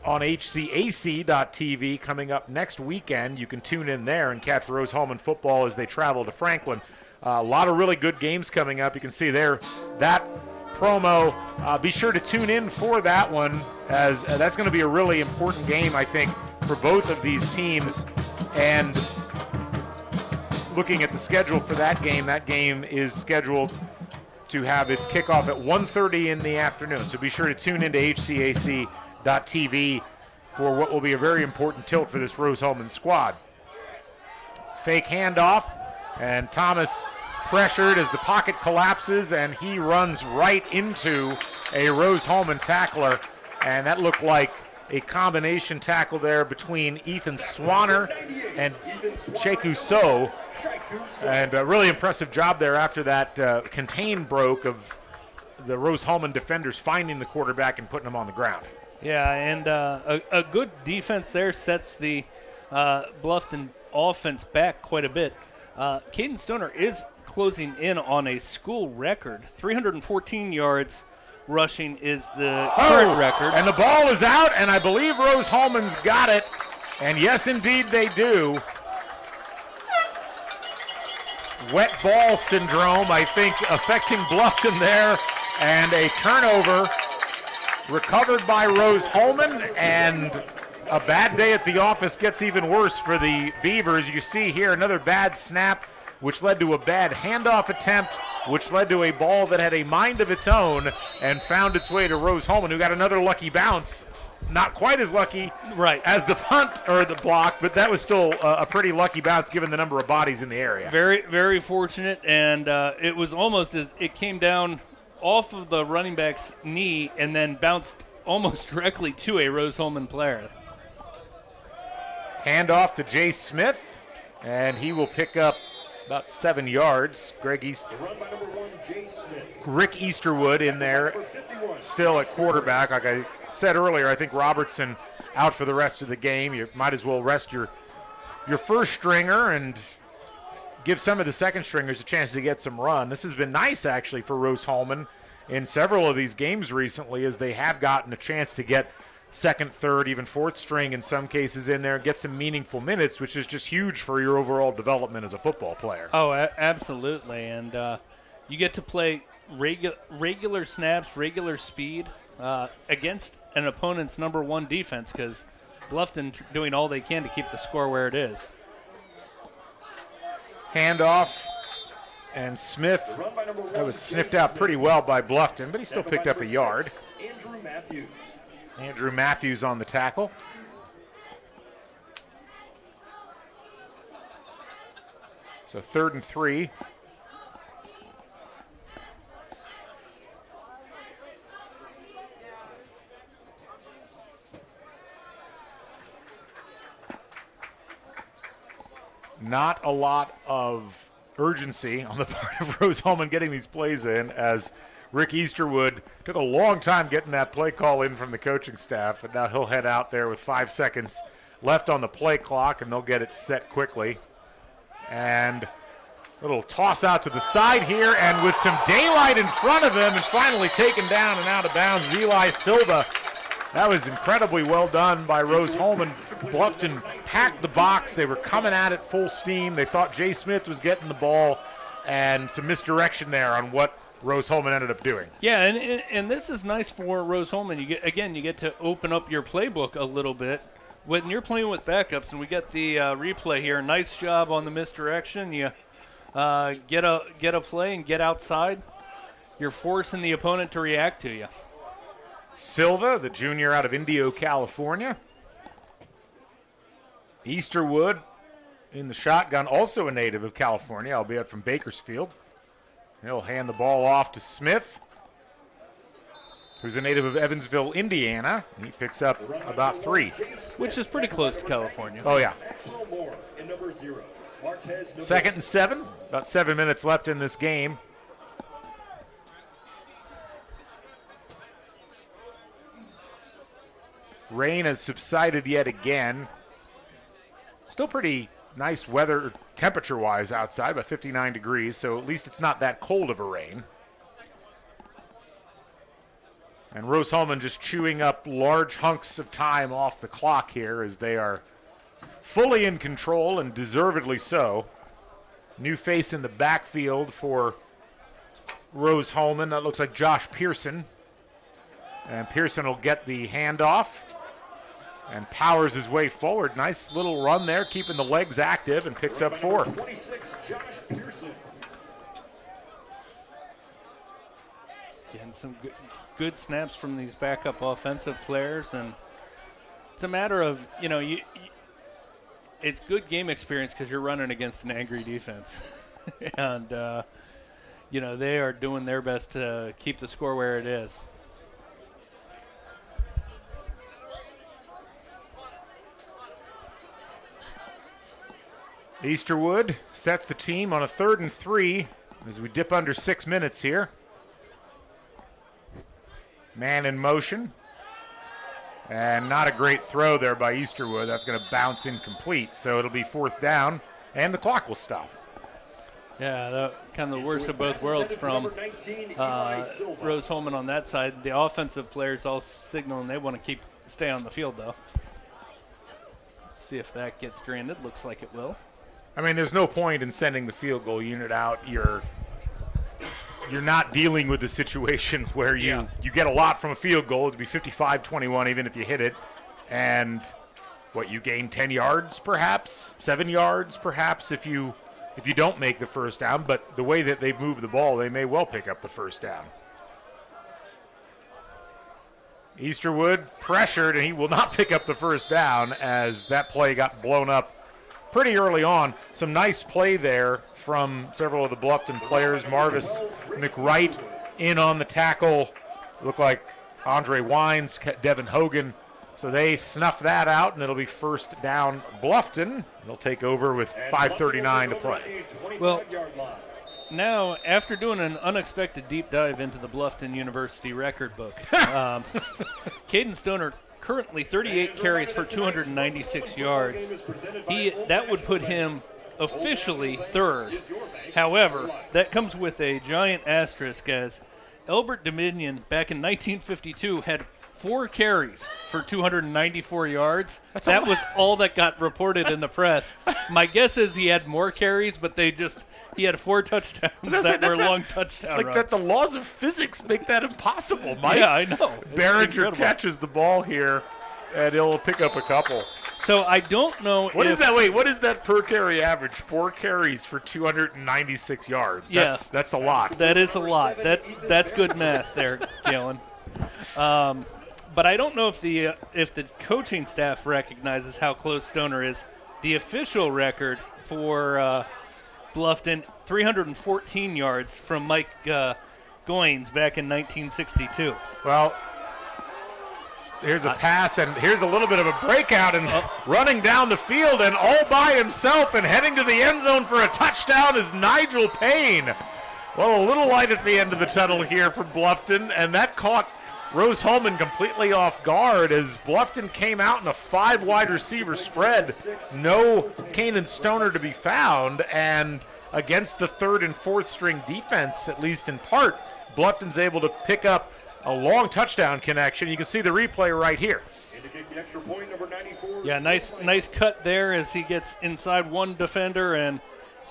on HCAC.TV coming up next weekend. You can tune in there and catch Rose-Hulman football as they travel to Franklin. A lot of really good games coming up. You can see there that promo. Be sure to tune in for that one, as that's going to be a really important game, I think, for both of these teams. And looking at the schedule for that game is scheduled to have its kickoff at 1:30 in the afternoon. So be sure to tune into HCAC.TV for what will be a very important tilt for this Rose-Hulman squad. Fake handoff, and Thomas pressured as the pocket collapses, and he runs right into a Rose-Hulman tackler, and that looked like a combination tackle there between Ethan Swanner and Cheku So, and a really impressive job there after that contain broke of the Rose-Hulman defenders finding the quarterback and putting him on the ground. Yeah, and a good defense there sets the Bluffton offense back quite a bit. Caden Stoner is closing in on a school record. 314 yards rushing is the current record. And the ball is out, and I believe Rose-Hulman's got it. And yes, indeed, they do. Wet ball syndrome, I think, affecting Bluffton there. And a turnover recovered by Rose-Hulman, and a bad day at the office gets even worse for the Beavers. You see here another bad snap, which led to a bad handoff attempt, which led to a ball that had a mind of its own and found its way to Rose-Hulman, who got another lucky bounce. Not quite as lucky as the punt or the block, but that was still a pretty lucky bounce given the number of bodies in the area. Very, very fortunate, and it was almost as it came down off of the running back's knee and then bounced almost directly to a Rose-Hulman player. Handoff to Jay Smith, and he will pick up about 7 yards. Rick Easterwood in there, still at quarterback. Like I said earlier, I think Robertson out for the rest of the game. You might as well rest your first stringer and give some of the second stringers a chance to get some run. This has been nice, actually, for Rose-Hulman in several of these games recently, as they have gotten a chance to get second, third, even fourth string in some cases in there, get some meaningful minutes, which is just huge for your overall development as a football player. Oh, absolutely. And you get to play regular snaps, regular speed against an opponent's number one defense, because Bluffton doing all they can to keep the score where it is. Handoff, and Smith, that was sniffed out pretty well by Bluffton, but he still picked up a yard. Andrew Matthews on the tackle. So 3rd and 3. Not a lot of urgency on the part of Rose-Hulman getting these plays in, as Rick Easterwood took a long time getting that play call in from the coaching staff, and now he'll head out there with 5 seconds left on the play clock, and they'll get it set quickly. And a little toss out to the side here, and with some daylight in front of him, and finally taken down and out of bounds, Eli Silva. That was incredibly well done by Rose-Hulman. Bluffton packed the box. They were coming at it full steam. They thought Jay Smith was getting the ball, and some misdirection there on what Rose-Hulman ended up doing. Yeah, and this is nice for Rose-Hulman. You get to open up your playbook a little bit when you're playing with backups, and we get the replay here. Nice job on the misdirection. You get a play and get outside. You're forcing the opponent to react to you. Silva, the junior out of Indio, California. Easterwood in the shotgun, also a native of California, albeit from Bakersfield. He'll hand the ball off to Smith, who's a native of Evansville, Indiana. He picks up about 3. Which is pretty close to California. Oh, yeah. 2nd and 7. About 7 minutes left in this game. Rain has subsided yet again. Still pretty nice weather temperature-wise outside, about 59 degrees, so at least it's not that cold of a rain. And Rose-Hulman just chewing up large hunks of time off the clock here as they are fully in control, and deservedly so. New face in the backfield for Rose-Hulman. That looks like Josh Pearson. And Pearson will get the handoff and powers his way forward. Nice little run there, keeping the legs active, and picks up 4. Getting some good snaps from these backup offensive players, and it's a matter of, it's good game experience because you're running against an angry defense. And, they are doing their best to keep the score where it is. Easterwood sets the team on a 3rd and 3 as we dip under 6 minutes here. Man in motion. And not a great throw there by Easterwood. That's going to bounce incomplete. So it'll be 4th down, and the clock will stop. Yeah, kind of the worst of both worlds from Rose-Hulman on that side. The offensive players all signaling they want to stay on the field, though. See if that gets granted. Looks like it will. I mean, there's no point in sending the field goal unit out. You're not dealing with a situation where you get a lot from a field goal. It'd be 55-21 even if you hit it. And you gain 10 yards perhaps, 7 yards perhaps if you don't make the first down. But the way that they've moved the ball, they may well pick up the first down. Easterwood pressured, and he will not pick up the first down as that play got blown up pretty early on. Some nice play there from several of the Bluffton players. Marvis McWright in on the tackle. Looked like Andre Wines, Devin Hogan. So they snuff that out, and it'll be 1st down Bluffton. They'll take over with 5:39 to play. Well, now, after doing an unexpected deep dive into the Bluffton University record book, Caden Stoner currently 38 carries for 296 yards. That would put him officially 3rd. However, that comes with a giant asterisk, as Elbert Dominion back in 1952 had 4 carries for 294 yards. That was all that got reported in the press. My guess is he had more carries, but he had 4 touchdowns that were long touchdown runs. That the laws of physics make that impossible, Mike. Yeah, I know. Behringer catches the ball here, and he'll pick up a couple. So I don't know what is that? Wait, what is that per carry average? 4 carries for 296 yards. That's a lot. That is a lot. That's good math there, Galen. But I don't know if the coaching staff recognizes how close Stoner is. The official record for Bluffton, 314 yards from Mike Goines back in 1962. Well, here's a pass, and here's a little bit of a breakout, and running down the field and all by himself and heading to the end zone for a touchdown is Nigel Payne. Well, a little light at the end of the tunnel here for Bluffton, and that caught Rose-Hulman completely off guard as Bluffton came out in a 5 wide receiver spread. No Kanan Stoner to be found, and against the 3rd and 4th string defense, at least in part, Bluffton's able to pick up a long touchdown connection. You can see the replay right here. Yeah, nice cut there as he gets inside one defender and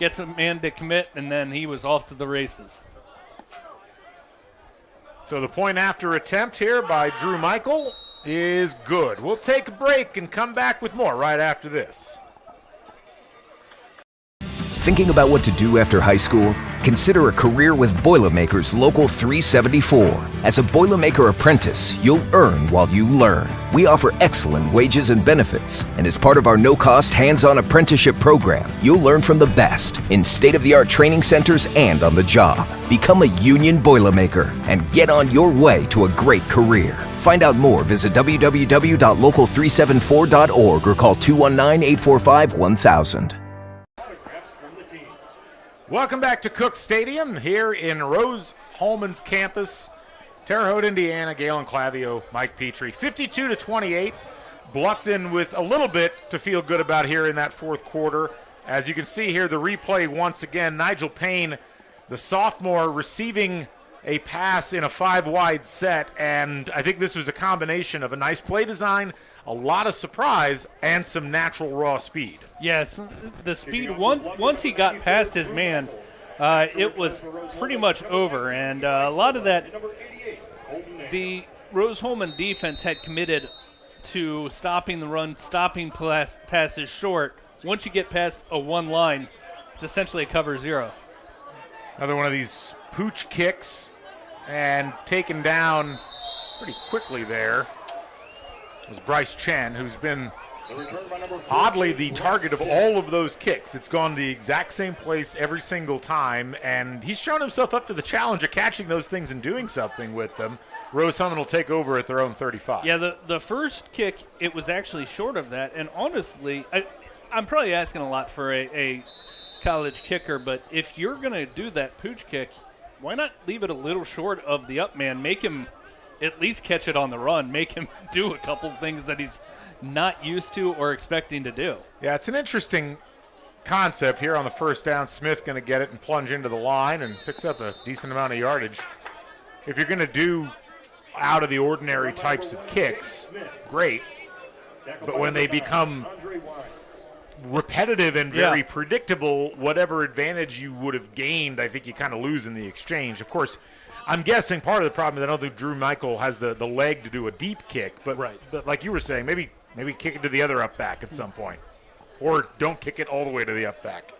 gets a man to commit, and then he was off to the races. So the point after attempt here by Drew Michael is good. We'll take a break and come back with more right after this. Thinking about what to do after high school? Consider a career with Boilermakers Local 374. As a Boilermaker apprentice, you'll earn while you learn. We offer excellent wages and benefits, and as part of our no-cost hands-on apprenticeship program, you'll learn from the best in state-of-the-art training centers and on the job. Become a union Boilermaker and get on your way to a great career. Find out more, visit www.local374.org or call 219-845-1000. Welcome back to Cook Stadium here in Rose-Hulman's campus. Terre Haute, Indiana, Galen Clavio, Mike Petrie. 52-28. Bluffton with a little bit to feel good about here in that fourth quarter. As you can see here, the replay once again, Nigel Payne, the sophomore, receiving a pass in a 5-wide set, and I think this was a combination of a nice play design, a lot of surprise, and some natural raw speed. Yes, the speed, once he got past his man, it was pretty much over, and a lot of that, the Rose-Hulman defense had committed to stopping the run, stopping passes short. Once you get past a one line, it's essentially a cover zero. Another one of these pooch kicks, and taken down pretty quickly there was Bryce Chen, who's been oddly the target of all of those kicks. It's gone the exact same place every single time, and he's shown himself up to the challenge of catching those things and doing something with them. Rose-Hulman will take over at their own 35. Yeah, the first kick, it was actually short of that, and honestly, I'm probably asking a lot for a college kicker, but if you're going to do that pooch kick, why not leave it a little short of the up man? Make him at least catch it on the run. Make him do a couple things that he's not used to or expecting to do. Yeah, it's an interesting concept here on the first down. Smith going to get it and plunge into the line and picks up a decent amount of yardage. If you're going to do out of the ordinary types of kicks, great. But when they become repetitive and very predictable, whatever advantage you would have gained, I think you kind of lose in the exchange. Of course, I'm guessing part of the problem is I don't think Drew Michael has the leg to do a deep kick, but like you were saying, maybe kick it to the other up back at some point. Or don't kick it all the way to the up back.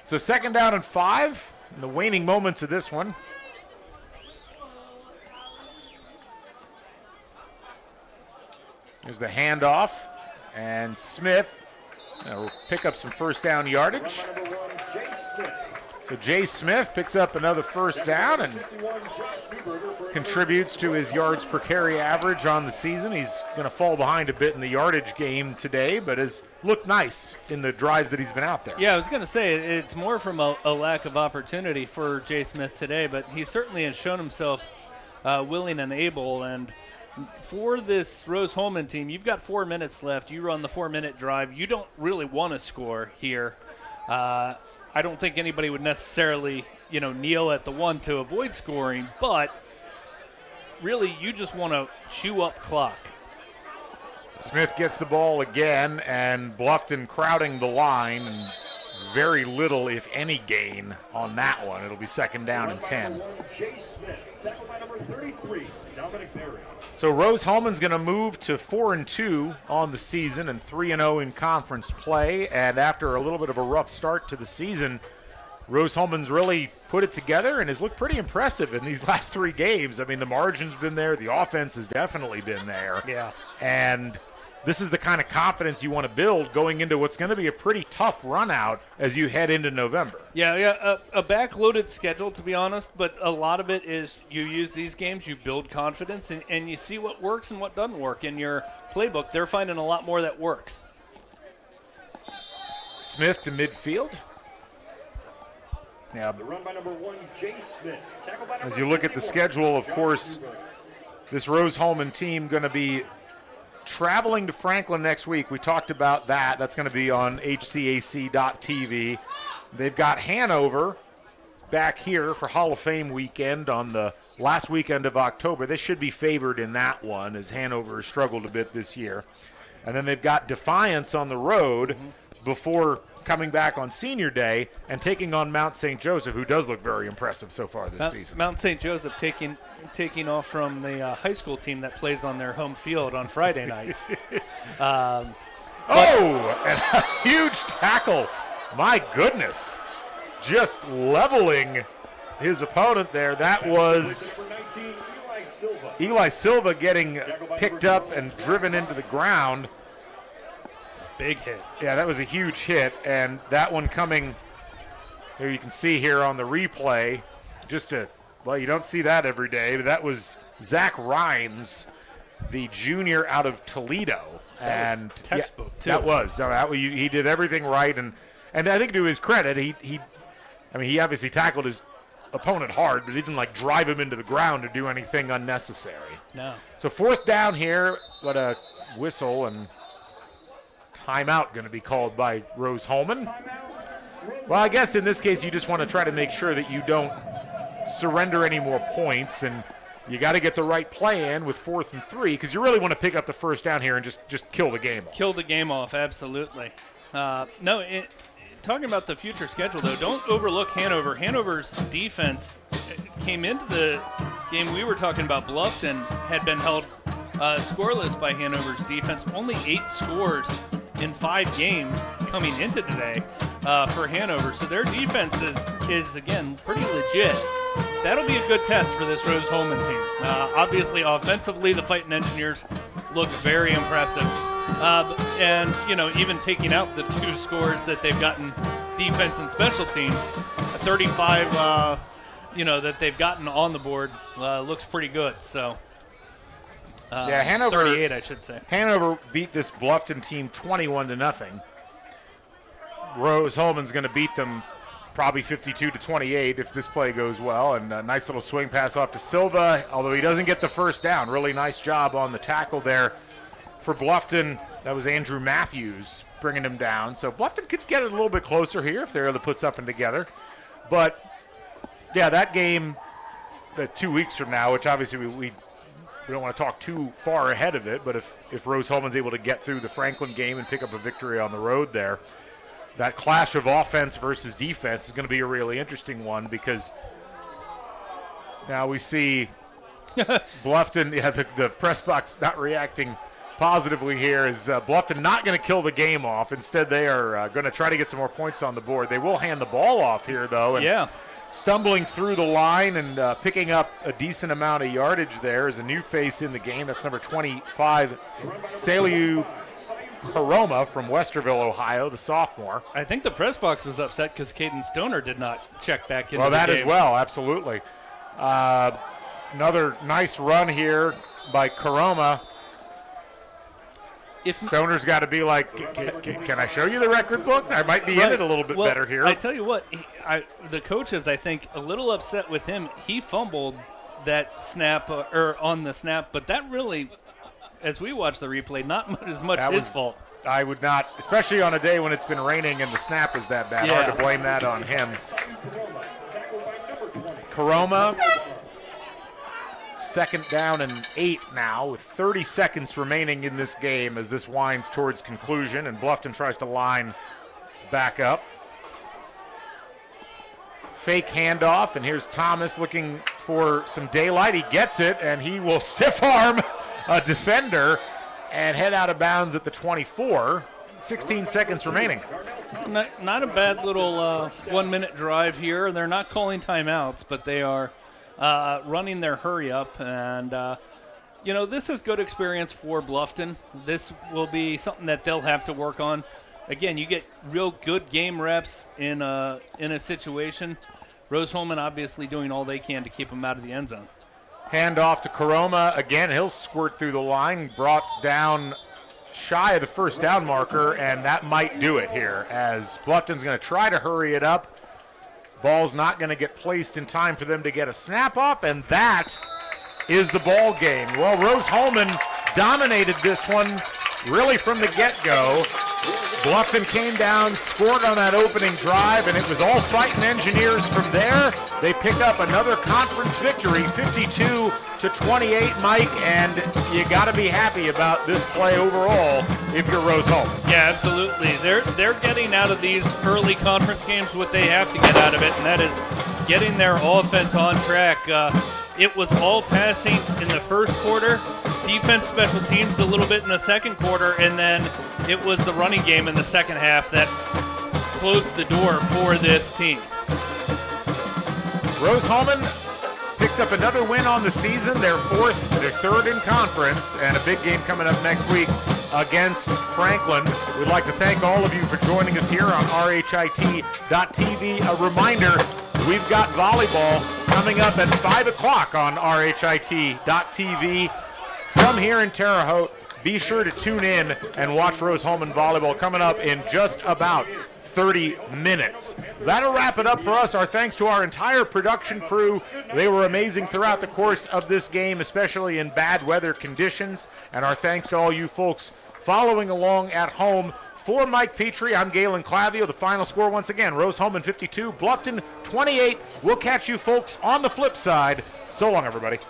So 2nd down and 5 in the waning moments of this one. There's the handoff, and Smith will pick up some first down yardage. So Jay Smith picks up another first down and contributes to his yards per carry average on the season. He's going to fall behind a bit in the yardage game today, but has looked nice in the drives that he's been out there. Yeah, I was going to say it's more from a lack of opportunity for Jay Smith today, but he certainly has shown himself willing and able. And for this Rose-Hulman team, you've got 4 minutes left. You run the 4-minute drive. You don't really want to score here. I don't think anybody would necessarily, kneel at the 1 to avoid scoring, but really you just want to chew up clock. Smith gets the ball again, and Bluffton crowding the line, and very little, if any, gain on that one. It'll be 2nd down and 10. So Rose-Hulman's going to move to 4-2 on the season and 3-0 in conference play. And after a little bit of a rough start to the season, Rose-Hulman's really put it together and has looked pretty impressive in these last 3 games. I mean, the margin's been there. The offense has definitely been there. Yeah. And this is the kind of confidence you want to build going into what's going to be a pretty tough run out as you head into November. Yeah, a backloaded schedule, to be honest, but a lot of it is you use these games, you build confidence, and you see what works and what doesn't work. In your playbook, they're finding a lot more that works. Smith to midfield. Yeah. As you look at the schedule, of course, this Rose-Hulman team going to be traveling to Franklin next week. We talked about that. That's going to be on HCAC.tv. They've got Hanover back here for Hall of Fame weekend on the last weekend of October. They should be favored in that one, as Hanover has struggled a bit this year. And then they've got Defiance on the road before coming back on senior day and taking on Mount St. Joseph, who does look very impressive so far this season. Mount St. Joseph taking off from the high school team that plays on their home field on Friday nights. And a huge tackle. My goodness. Just leveling his opponent there. That was Eli Silva getting picked up and driven into the ground. Big hit. Yeah, that was a huge hit, and that one coming, here you can see here on the replay, you don't see that every day, but that was Zach Rhines, the junior out of Toledo. That was textbook, too. That was. No, he did everything right, and I think to his credit, he obviously tackled his opponent hard, but he didn't drive him into the ground to do anything unnecessary. No. So 4th down here, but a whistle and timeout going to be called by Rose-Hulman. Well, I guess in this case you just want to try to make sure that you don't surrender any more points, and you got to get the right play in with 4th and 3 because you really want to pick up the 1st down here and just kill the game off. Kill the game off, absolutely. Talking about the future schedule, though, don't overlook Hanover. Hanover's defense came into the game we were talking about. Bluffton had been held scoreless by Hanover's defense. Only 8 scores in 5 games coming into today for Hanover. So their defense is again, pretty legit. That'll be a good test for this Rose-Hulman team. Obviously, offensively, the Fighting Engineers look very impressive. And, even taking out the 2 scores that they've gotten defense and special teams, a 35, that they've gotten on the board looks pretty good. So, Hanover 38, I should say. Hanover beat this Bluffton team 21-0. Rose-Hulman's going to beat them probably 52-28 if this play goes well. And a nice little swing pass off to Silva, although he doesn't get the 1st down. Really nice job on the tackle there for Bluffton. That was Andrew Matthews bringing him down. So Bluffton could get it a little bit closer here if they're able to put something together. But, that game 2 weeks from now, which obviously we don't want to talk too far ahead of it, but if Rose-Hulman's able to get through the Franklin game and pick up a victory on the road there, that clash of offense versus defense is going to be a really interesting one because now we see Bluffton, the press box not reacting positively here is Bluffton not going to kill the game off. Instead, they are going to try to get some more points on the board. They will hand the ball off here, though. And stumbling through the line and picking up a decent amount of yardage there is a new face in the game. That's number 25, Saliu Karoma from Westerville, Ohio, the sophomore. I think the press box was upset because Caden Stoner did not check back into the game. Well, that as well, absolutely. Another nice run here by Karoma. Stoner's got to be like, can I show you the record book? I might be in it a little bit better here. I tell you what, the coaches, I think, a little upset with him. He fumbled that snap, or on the snap, but that really, as we watch the replay, not as much his fault. I would not, especially on a day when it's been raining and the snap is that bad. Hard to blame that on him. Karoma, 2nd down and 8 now with 30 seconds remaining in this game as this winds towards conclusion, and Bluffton tries to line back up. Fake handoff, and here's Thomas looking for some daylight. He gets it, and he will stiff arm a defender and head out of bounds at the 24. 16 seconds remaining. Not a bad little 1-minute drive here. They're not calling timeouts, but they are running their hurry up. And, this is good experience for Bluffton. This will be something that they'll have to work on. Again, you get real good game reps in a situation. Rose-Hulman obviously doing all they can to keep them out of the end zone. Hand off to Karoma. Again, he'll squirt through the line, brought down shy of the 1st down marker, and that might do it here as Bluffton's going to try to hurry it up. Ball's not going to get placed in time for them to get a snap off, and that is the ball game. Well, Rose-Hulman dominated this one really from the get-go. Bluffton came down, scored on that opening drive, and it was all Fighting Engineers from there. They pick up another conference victory, 52-28, Mike, and you got to be happy about this play overall if you're Rose-Hulman. Yeah, absolutely. They're getting out of these early conference games what they have to get out of it, and that is getting their offense on track. It was all passing in the first quarter, defense, special teams a little bit in the second quarter, and then it was the running game in the second half that closed the door for this team. Rose-Hulman picks up another win on the season, their third in conference, and a big game coming up next week against Franklin. We'd like to thank all of you for joining us here on RHIT.TV. A reminder, we've got volleyball coming up at 5 o'clock on RHIT.TV from here in Terre Haute. Be sure to tune in and watch Rose-Hulman volleyball coming up in just about 30 minutes. That'll wrap it up for us. Our thanks to our entire production crew. They were amazing throughout the course of this game, especially in bad weather conditions. And our thanks to all you folks following along at home. For Mike Petrie, I'm Galen Clavio. The final score once again, Rose-Hulman 52, Bluffton 28. We'll catch you folks on the flip side. So long, everybody.